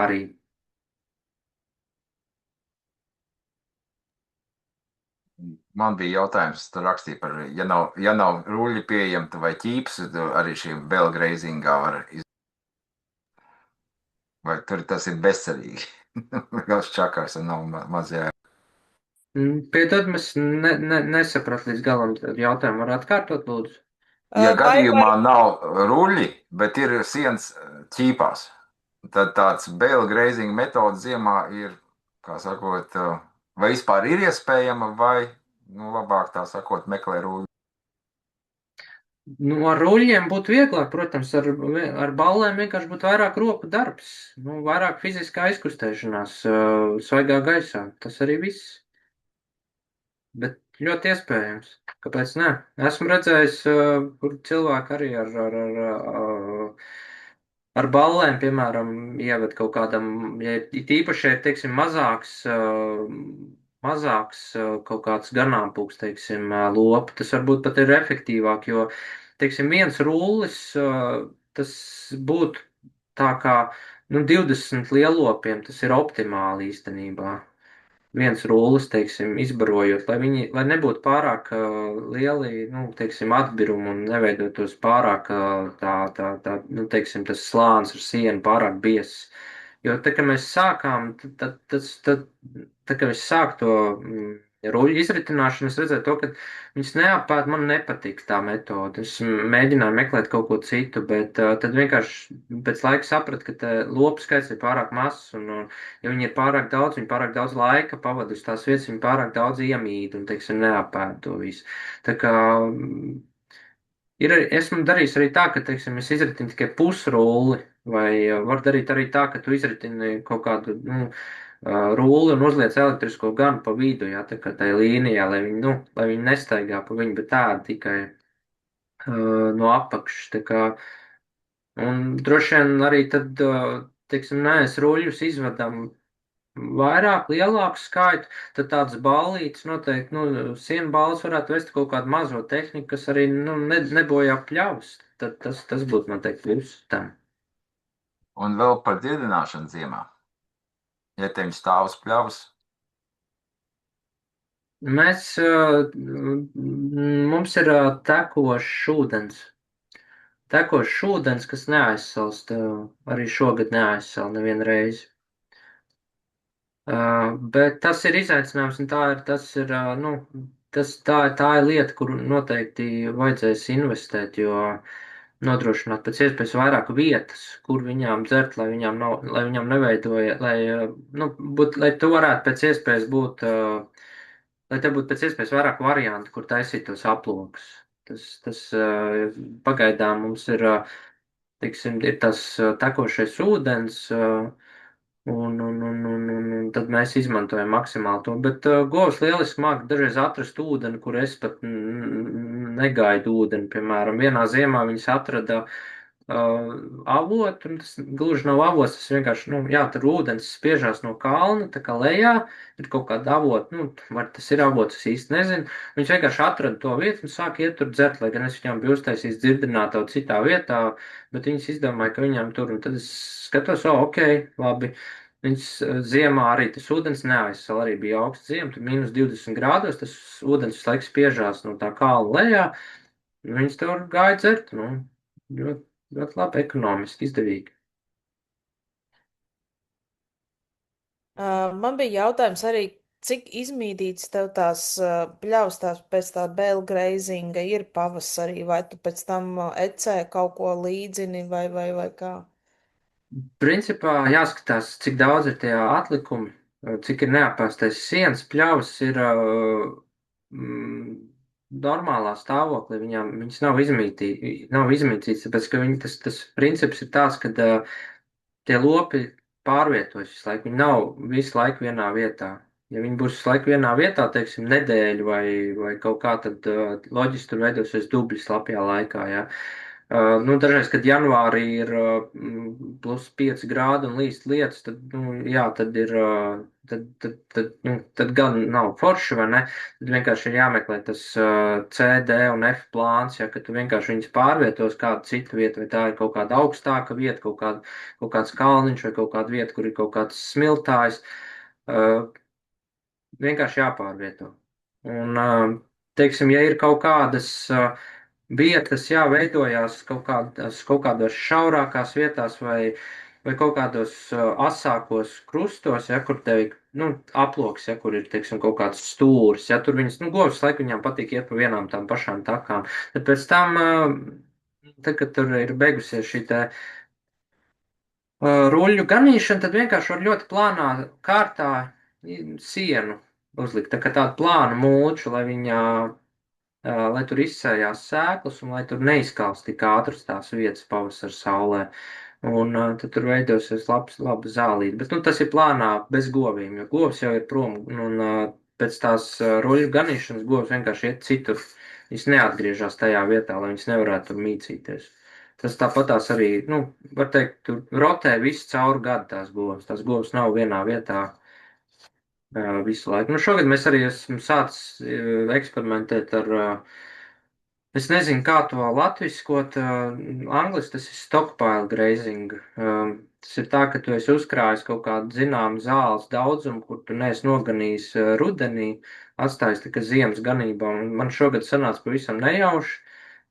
arī. Man bija jautājums, tu rakstīji par, ja nav ruļļi pieejami, vai ķīps, arī šī belgreizingā var vai tur tas ir bezcerīgi. Gals čakars un nav maz jā. Piedod, mēs nesapratu līdz galam jautājumu. Var atkārtot, lūdzu? Ja Vai var gadījumā nav ruļļi, bet ir sienas ķīpās, tad tāds belgreizing metoda ziemā ir, kā sakot, vai vispār ir iespējama, vai, nu, labāk tā sakot, meklē ruļļi. Nu, ar ruļļiem būtu vieglāk, protams, ar ballēm vienkārši būtu vairāk roku darbs, nu, vairāk fiziskā aizkustēšanās, svaigā gaisā. Tas arī viss. Bet ļoti iespējams. Kāpēc ne? Esmu redzējis, kur cilvēki arī ar ballēm, piemēram, ieved kaut kādam, ja it īpaši, ja, teiksim, mazāks kaut kāds ganāmpūks, teiksim, lopi, tas varbūt pat ir efektīvāk, jo, teiksim, viens rullis, tas būtu tā kā, nu, 20 lielopiem, tas ir optimāli īstenībā. Viens rullis, teiksim, izbarojot, lai nebūtu pārāk lieli, nu, teiksim, atbirumi un neveidotos pārāk nu, teiksim, tas slānis ar sienu pārāk biezs. Jo tā, kad mēs sākām, tad, kad es sāku to ruļu izritināšanu, es redzēju to, ka viņas neapēd, man nepatīk tā metode. Es mēģināju meklēt kaut ko citu, bet tad vienkārši pēc laika sapratu, ka lopu skaits ir pārāk mazs un ja viņi ir pārāk daudz, viņi pārāk daudz laika pavada uz tās vietas, viņi pārāk daudz iemīd un, teiksim, neapēd to visu. Tā kā esmu darījis arī tā, ka, teiksim, es izritinu tikai pusrulli, vai var darīt arī tā, ka tu izritini kaut kādu, nu, rulli un uzliec elektrisko ganu pa vidu, jā, tā kā tai līnijā, lai viņi nestaigā pa viņu, bet tādu tikai no apakšas, tā kā, un droši vien arī tad, teiksim, mēs ruļļus izvedam vairāk, lielāku skaitu, tad tāds ballītis noteikti, nu, sienu balls varētu vest kaut kādu mazo tehniku, kas arī, nu, nebojā pļavas. Tad tas būtu noteikti pluss tam. Un vēl par dziedināšanu ziemā. Ja tev stāv uz pļavas, Mums ir tekošs ūdens. Tekošs ūdens, kas neaizsalst, arī šogad neaizsal nevienu reizi. Bet tas ir izaicinājums, un tā ir lieta, kur noteikti vajadzēs investēt, jo nodrošināt pēc iespējas vairāk vietas, kur viņām dzert, lai viņām neveidoja, lai tu varētu pēc iespējas būt, lai te būtu pēc iespējas vairāk variantu, kur taisīt tos aplokus. Tas pagaidām mums ir, teiksim, ir tas tekošais ūdens, un tad mēs izmantojam maksimāli to. Bet govs lieliski māk dažreiz atrast ūdeni, kur es pat negaidu ūdeni. Piemēram, vienā ziemā viņas atrada avotu, un tas gluži nav avots, tas vienkārši, nu, jā, tur ūdens spiežās no kalna, tā kā lejā, ir kaut kāda avota, nu, vai tas ir avots, es īsti nezinu. Viņš vienkārši atrada to vietu un sāk iet tur dzert, lai gan es viņām biju uztaisījis dzirdinātavu citā vietā, bet viņas izdomāja, ka viņām tur, un tad es skatos, ok, labi. Viņas ziemā arī tas ūdens neaizsala, arī bija augsts ziema, tur mīnus 20 grādos, tas ūdens visu laiku spiežās no tā kalna lejā, un viņas tur gāja dzert, nu, ļoti, ļoti labi, ekonomiski izdevīgi. Man bija jautājums arī, cik izmīdīts tev tās pļavas tās pēc tā bēl greizinga ir pavasarī, vai tu pēc tam ecē kaut ko līdzini vai kā? Principā jāskatās, cik daudz ir tie atlikumi, cik ir neapēstais sienas, pļavas ir mm, normālā stāvoklī, viņas nav izmītītas, tāpēc, ka tas princips ir tāds, ka tie lopi pārvietojas visu laiku, viņi nav visu laiku vienā vietā. Ja viņi būs visu laiku vienā vietā, teiksim, nedēļu vai kaut kā, tad loģiski tur veidosies dubļi slapjā laikā, jā. Nu, dažreiz, kad janvārī ir plus 5 grādi un līst lietus, tad, nu, jā, tad ir, tad gan nav forši, vai ne? Tad vienkārši ir jāmeklē tas C, D un F plāns, ja, ka tu vienkārši viņus pārvietos kādu citu vietu, vai tā ir kaut kāda augstāka vieta, kaut kāds kalniņš vai kaut kāda vieta, kur ir kaut kāds smiltājs. Vienkārši jāpārvieto. Un, teiksim, ja ir kaut kādas vietas, jā, veidojās kaut kādos šaurākās vietās vai kaut kādos asākos krustos, ja, kur tev ir, nu, aploks, ja, kur ir, teiksim, kaut kāds stūris, ja, tur viņas, nu, govs laiku viņām patīk iet pa vienām tām pašām takām. Tad pēc tam, tad, kad tur ir beigusies šī te ruļļu ganīšana, tad vienkārši var ļoti plānā kārtā sienu uzlikt, tā kā tādu plānu mulču, lai tur izsējās sēklas un lai tur neizkāps tik ātras tās vietas pavasara saulē. Un tad tur veidosies laba zālīte. Bet, nu, tas ir plānā bez govīm, jo govs jau ir prom, un pēc tās ruļļu ganīšanas govs vienkārši iet citur. Viņš neatgriežas tajā vietā, lai viņš nevarētu tur mīcīties. Tas tāpatās arī, nu, var teikt, tur rotē visu cauri gadu tās govs. Tās govs nav vienā vietā visu laiku. Nu, šogad mēs arī esam sācis eksperimentēt ar, es nezinu, kā to latviskot, angliski tas ir stockpile grazing. Tas ir tā, ka tu esi uzkrājis kaut kādu zināmu zāles daudzumu, kur tu neesi noganījis rudenī, atstājis tikai ziemas ganībā. Un man šogad sanāca pavisam nejauši,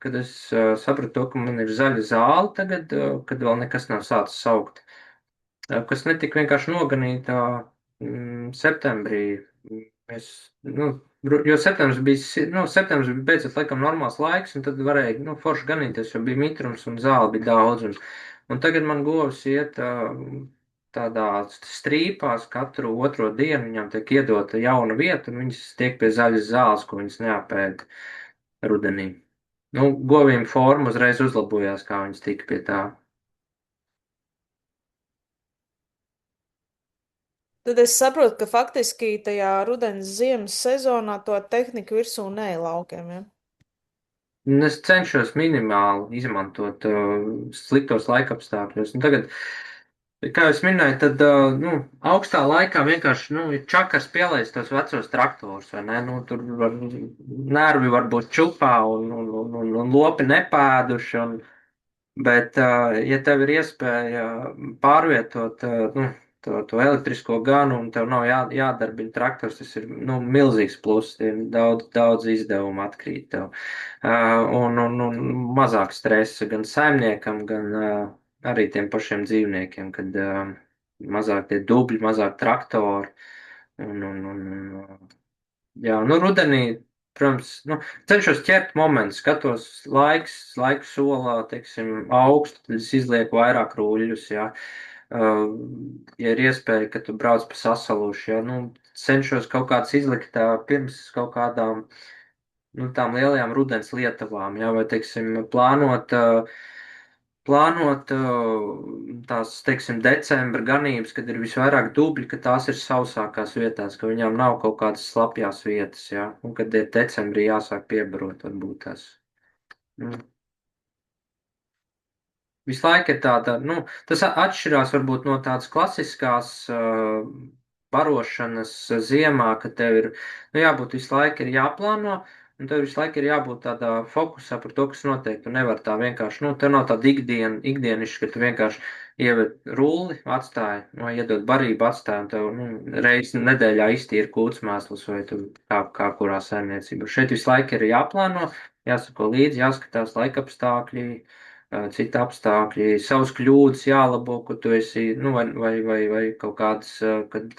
kad es sapratu to, ka man ir zaļa zāle tagad, kad vēl nekas nav sācis saukt. Kas netika vienkārši noganīta septembrī. Mēs, nu, jo septembris bija beidzot laikam normāls laiks, un tad varēja, nu, forši ganīties, jo bija mitrums un zāle bija daudz. Un tagad man govs iet tādā strīpās katru otro dienu, viņām tiek iedota jauna vieta, un viņas tiek pie zaļas zāles, ko viņas neapēd rudenī. Nu, govīm forma uzreiz uzlabojās, kā viņas tika pie tā. Tad es saprotu, ka faktiski tajā rudens ziemas sezonā to tehniku virsū nē laukiem, ja? Es cenšos minimāli izmantot sliktos laikapstākļos. Un tagad, kā jau es minēju, tad nu, augstā laikā vienkārši nu, ir čakars pielaist tos vecos traktorus, vai ne? Nu, tur nervi var būt čupā un lopi nepēduši. Bet, ja tev ir iespēja pārvietot nu, to elektrisko ganu un tev nav jādarbina traktors, tas ir nu, milzīgs pluss. Daudz izdevumu atkrīt tev. Un mazāk stresa gan saimniekam, gan arī tiem pašiem dzīvniekiem, kad mazāk tie dubļi, mazāk traktori. Jā, nu, rudenī, protams, nu, cenšos ķert momentu, skatos laiku solā, teiksim, augstu, tad es izlieku vairāk rūļus, jā. Ja ir iespēja, ka tu brauc pa sasaluši, jā, nu, cenšos kaut kāds izlikt pirms kaut kādām, nu, tām lielajām rudens lietavām, jā, vai, teiksim, plānot tās, teiksim, decembra ganības, kad ir visvairāk dubļi, ka tās ir sausākās vietās, ka viņām nav kaut kādas slapjās vietas, jā, un kad ir decembrī jāsāk piebarot, varbūt tās. visu laiku ir tāda, nu, tas atšķirās varbūt no tādas klasiskās barošanas ziemā, ka tev ir, nu, jābūt visu laiku ir jāplāno, un tev visu laiku ir jābūt tādā fokusā par to, kas notiek. Tu nevar tā vienkārši, nu, tev nav tāda ikdienišķa, ka tu vienkārši ieved rulli, atstāji, no, iedod barību, atstāji, un tev, nu, reizi nedēļā iztīri kūts mēslus vai tu kā kurā saimniecībā. Šeit visu laiku ir jāplāno, jāsako līdzi, jāskatās laikapstākļi, citi apstākļi, savas kļūdas jālabo, ko tu esi, nu, vai kaut kādas, kad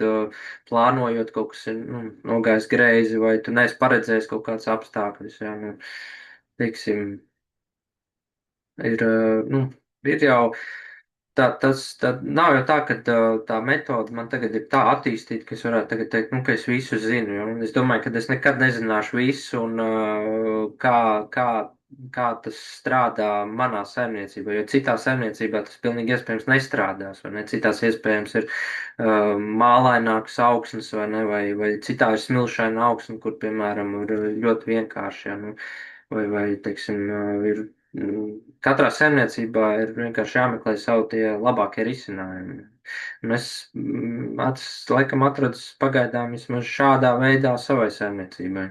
plānojot kaut kas ir, nu, nogājis greizi, vai tu neesi paredzējis kaut kāds apstākļus, jā, nu, teiksim, ir, nu, ir jau. Tā nav jau tā, ka tā metode man tagad ir tā attīstīta, ka es varētu tagad teikt, nu, ka es visu zinu. Jo? Es domāju, ka es nekad nezināšu visu un kā tas strādā manā saimniecībā. Jo citā saimniecībā tas pilnīgi iespējams nestrādās, vai ne? Citās iespējams ir mālaināks augsnes, vai ne? Vai citā ir smilšaina augsne, kur, piemēram, ir ļoti vienkārši. Ja? Nu, vai teiksim, ir. Katrā saimniecībā ir vienkārši jāmeklē savu tie labākie risinājumi. Un es laikam atradu pagaidām vismaz šādā veidā savai saimniecībai.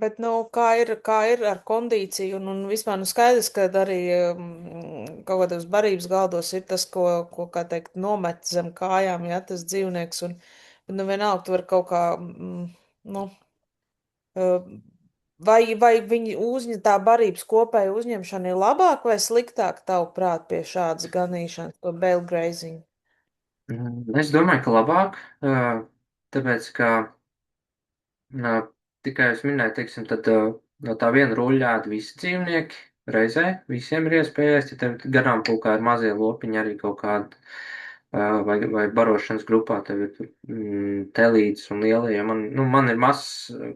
Bet, nu, kā ir ar kondīciju un vispār, nu, skaidrs, ka arī kaut kādos barības galdos ir tas, ko kā teikt, nomet zem kājām, ja, tas dzīvnieks, bet, nu, vienalga, tu var kaut kā, nu, vai viņi tā barības kopēja uzņemšana ir labāk vai sliktāk, tavuprāt, pie šādas ganīšanas, to bale grazing? Es domāju, ka labāk, tāpēc, ka tikai es minēju, teiksim, tad no tā viena ruļļā ēd visi dzīvnieki reizē, visiem ir iespējas, ja tev garāmpulkā ir mazie lopiņi arī kaut kādi, vai barošanas grupā tev ir telītes un lielie, ja man ir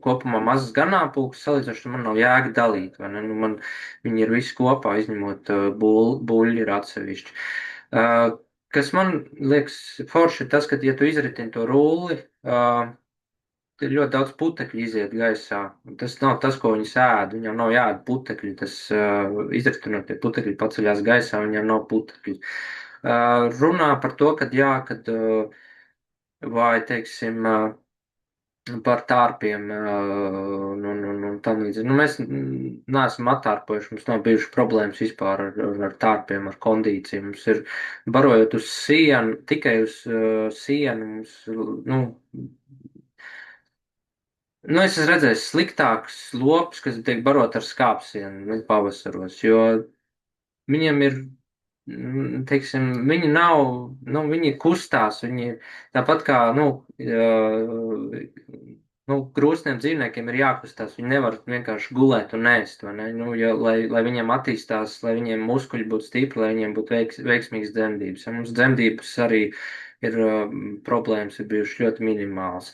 kopumā mazs ganāmpulks, salīdzinoši man nav jēga dalīt, vai ne, viņi ir visi kopā, izņemot buļļi ir atsevišķi. Kas man liekas forši ir tas, ka, ja tu izritini to rulli, ir ļoti daudz putekļu iziet gaisā. Tas nav tas, ko viņi ēd. Viņam nav jāēd putekļi. Tas izritinot tie putekļi paceļās gaisā, viņam nav putekļi. Runā par to, ka jā, kad vai, teiksim, par tārpiem un tam līdzīgi. Nu, mēs neesam attārpojuši, mums nav bijušas problēmas vispār ar tārpiem, ar kondīciju. Mums ir barojot uz sienu, tikai uz sienu, mums, nu, es esmu redzējis sliktākus lopus, kas tiek barot ar skāpsienu, nu, pavasaros, jo viņiem ir, teiksim, viņi nav, viņi kustās, viņi tāpat kā, grūstiem dzīvniekiem ir jākustās, viņi nevar vienkārši gulēt un ēst, vai ne, jo, lai viņiem attīstās, lai viņiem muskuļi būtu stipri, lai viņiem būtu veiksmīgas dzemdības. Ja mums dzemdības arī ir problēmas, ir bijušas ļoti minimāls.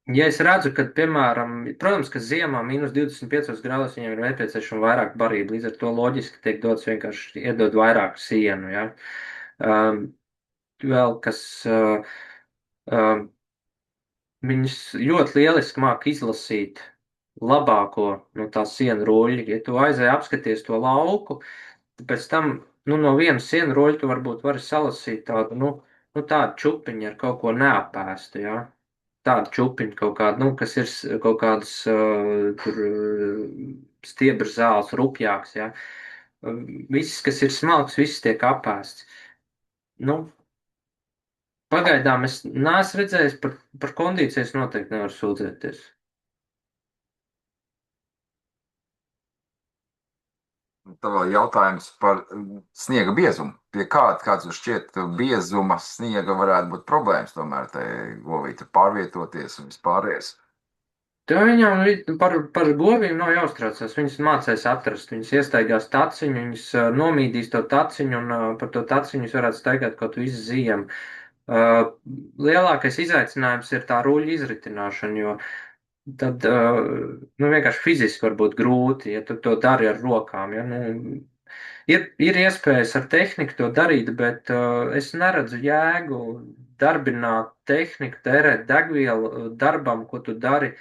Ja es redzu, ka, piemēram, protams, ka ziemā mīnus 25 grādos viņiem ir nepieciešama vairāk barība, līdz ar to loģiski tiek dots vienkārši iedod vairāk sienu, ja. Vēl kas, viņus ļoti lieliski māk izlasīt labāko no tā sienu ruļļa. Ja tu aizēji apskaties to lauku, pēc tam, no viena sienu ruļļa tu varbūt vari salasīt tādu, tādu čupiņu ar kaut ko neapēstu, ja. Tāda čupiņa kaut kāda, kas ir kaut kādas tur stiebra zāles, rupjāks, ja. Viss, kas ir smalks, viss tiek apēsts. Pagaidām es neesmu redzējis par kondīcijas noteikti nevaru sūdzēties. Tad vēl jautājums par sniega biezumu. Pie kāds jums šķiet biezuma sniega varētu būt problēmas tomēr tai govīte pārvietoties un vispārējais? Tev viņam par govīm nav jāuztraucās. Viņas mācēs atrast. Viņas iestaigās taciņu, viņas nomīdīs to taciņu un par to taciņu varētu staigāt kaut visu ziemu. Lielākais izaicinājums ir tā ruļļa izritināšana, jo tad vienkārši fiziski var būt grūti, ja tu to dari ar rokām. Ja? Ir iespējas ar tehniku to darīt, bet es neredzu jēgu darbināt tehniku, tērēt degvielu darbam, ko tu dari,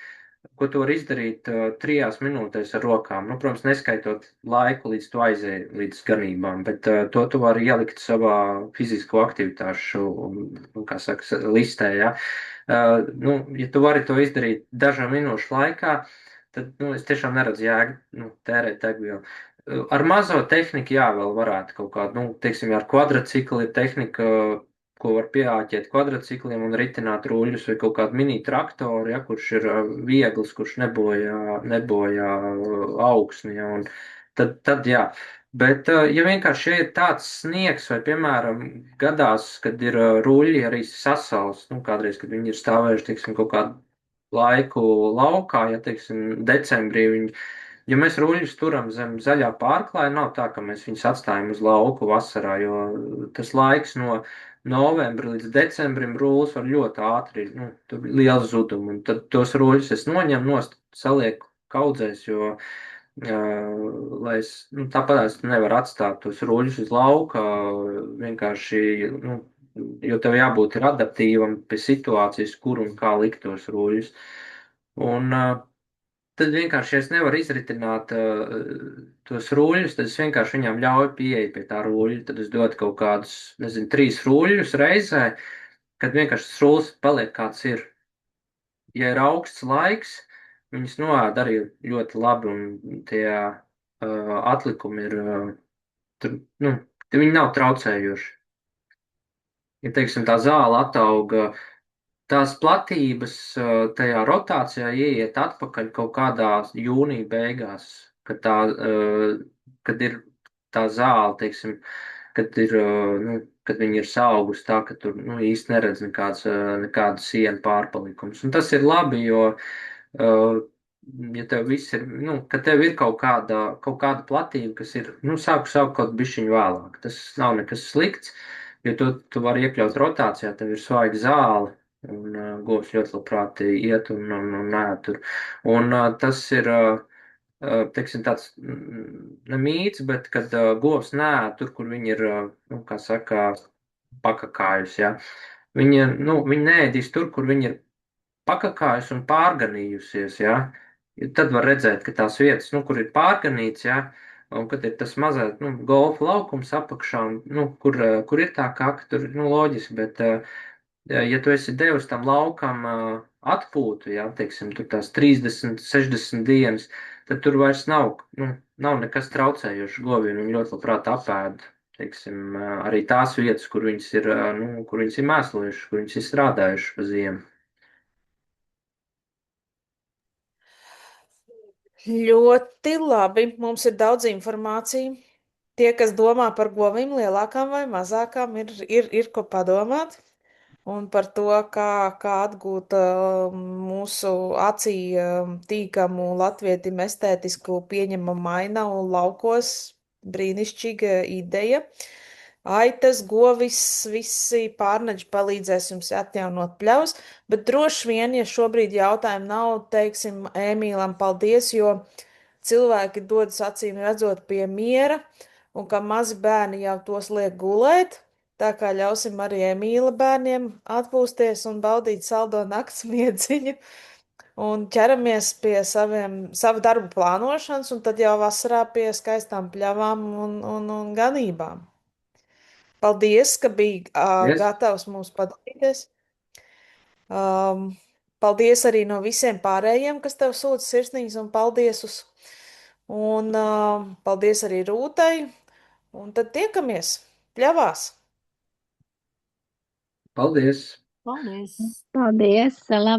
ko tu vari izdarīt 3 minūtēs ar rokām. Nu, protams, neskaitot laiku, līdz tu aizēji līdz ganībām, bet to tu vari ielikt savā fizisko aktivitāšu, kā saka, listē, ja. Nu, ja tu vari to izdarīt dažu minūšu laikā, tad, nu, es tiešām neredzu jēgu, nu, tērēt degvielu. Ar mazo tehniku, jā, vēl varētu kaut kādu, nu, teiksim, ar kvadrcikli ir tehnika, ko var pieāķēt kvadrcikliem un ritināt ruļļus, vai kaut kādu mini traktoru, ja, kurš ir viegls, kurš nebojā augsni, ja, un tad jā. Bet, ja vienkārši ir tāds sniegs, vai, piemēram, gadās, kad ir ruļļi arī sasals, nu, kādreiz, kad viņi ir stāvējuši, teiksim, kaut kādu laiku laukā, ja, teiksim, decembrī viņi. Ja mēs ruļļus turam zem zaļā pārklāja, nav tā, ka mēs viņus atstājam uz lauku vasarā, jo tas laiks no novembra līdz decembrim rūlis var ļoti ātri, nu, tur ir liels zudums, un tad tos ruļļus es noņemu nost, salieku kaudzēs, jo, lai es, nu, tāpat es nevaru atstāt tos ruļļus uz lauka, vienkārši, nu, jo tev jābūt ir adaptīvam pie situācijas, kur un kā likt tos ruļļus. Un tad vienkārši, ja es nevaru izritināt tos ruļļus, tad es vienkārši viņam ļauju pieeja pie tā ruļļa. Tad es dodu kaut kādus, nezinu, 3 ruļļus reizē, kad vienkārši tas rullis paliek kāds ir. Ja ir augsts laiks, viņas noēd arī ļoti labi, un tie atlikumi ir, tur, nu, viņi nav traucējoši. Ja, teiksim, tā zāle atauga, tās platības tajā rotācijā ieiet atpakaļ kaut kādā jūnija beigās, kad ir tā zāle, teiksim, nu, kad viņi ir saugus tā, ka tur, nu, īsti neredz nekādu sienu pārpalikums. Un tas ir labi, jo, ja tev viss ir, nu, ka tev ir kaut kāda platība, kas ir, nu, sāku kaut bišķiņu vēlāk. Tas nav nekas slikts, jo tu vari iekļaut rotācijā, tev ir svaiga zāle, un govs ļoti labprāt iet un ēd tur. Un tas ir, teiksim, tāds ne mīts, bet kad govs nēd tur, kur viņi ir, nu, kā saka, pakakājus, ja. Viņi neēdīs tur, kur viņi ir pakakājusi un pārganījusies, ja. Tad var redzēt, ka tās vietas, nu, kur ir pārganīts, ja, un kad ir tas mazais, nu, golfa laukums apakšā, un, nu, kur ir tā kaka, tur, nu, loģiski, bet, ja tu esi devis tam laukam atpūtu, ja, teiksim, tur tās 30, 60 dienas, tad tur vairs nav nekas traucējošs govīm, viņi ļoti labprāt apēd, teiksim, arī tās vietas, kur viņas ir, nu, kur viņas ir mēslojušas, kur viņas ir strādājušas pa ziemu. Ļoti labi. Mums ir daudz informācija. Tie, kas domā par govīm, lielākām vai mazākām, ir ko padomāt. Un par to, kā atgūt mūsu acī tīkamu latvietim estētisku pieņemamu ainavu laukos. Brīnišķīga ideja. Aitas, govis, visi pārneģi palīdzēs jums atjaunot pļavas, bet droši vien, ja šobrīd jautājumu nav, teiksim Ēmīlam paldies, jo cilvēki dodas acīm redzot pie miera, un ka mazi bērni jau tos liek gulēt, tā kā ļausim arī Ēmīla bērniem atpūsties un baudīt saldo nakts miedziņu, un ķeramies pie savu darbu plānošanas, un tad jau vasarā pie skaistām pļavām un ganībām. Paldies, ka biji Yes. gatavs mums padalīties. Paldies arī no visiem pārējiem, kas tev sūta sirsnīgas un paldies. Un paldies arī Rūtai. Un tad tiekamies pļavās. Paldies! Paldies! Paldies! Labi!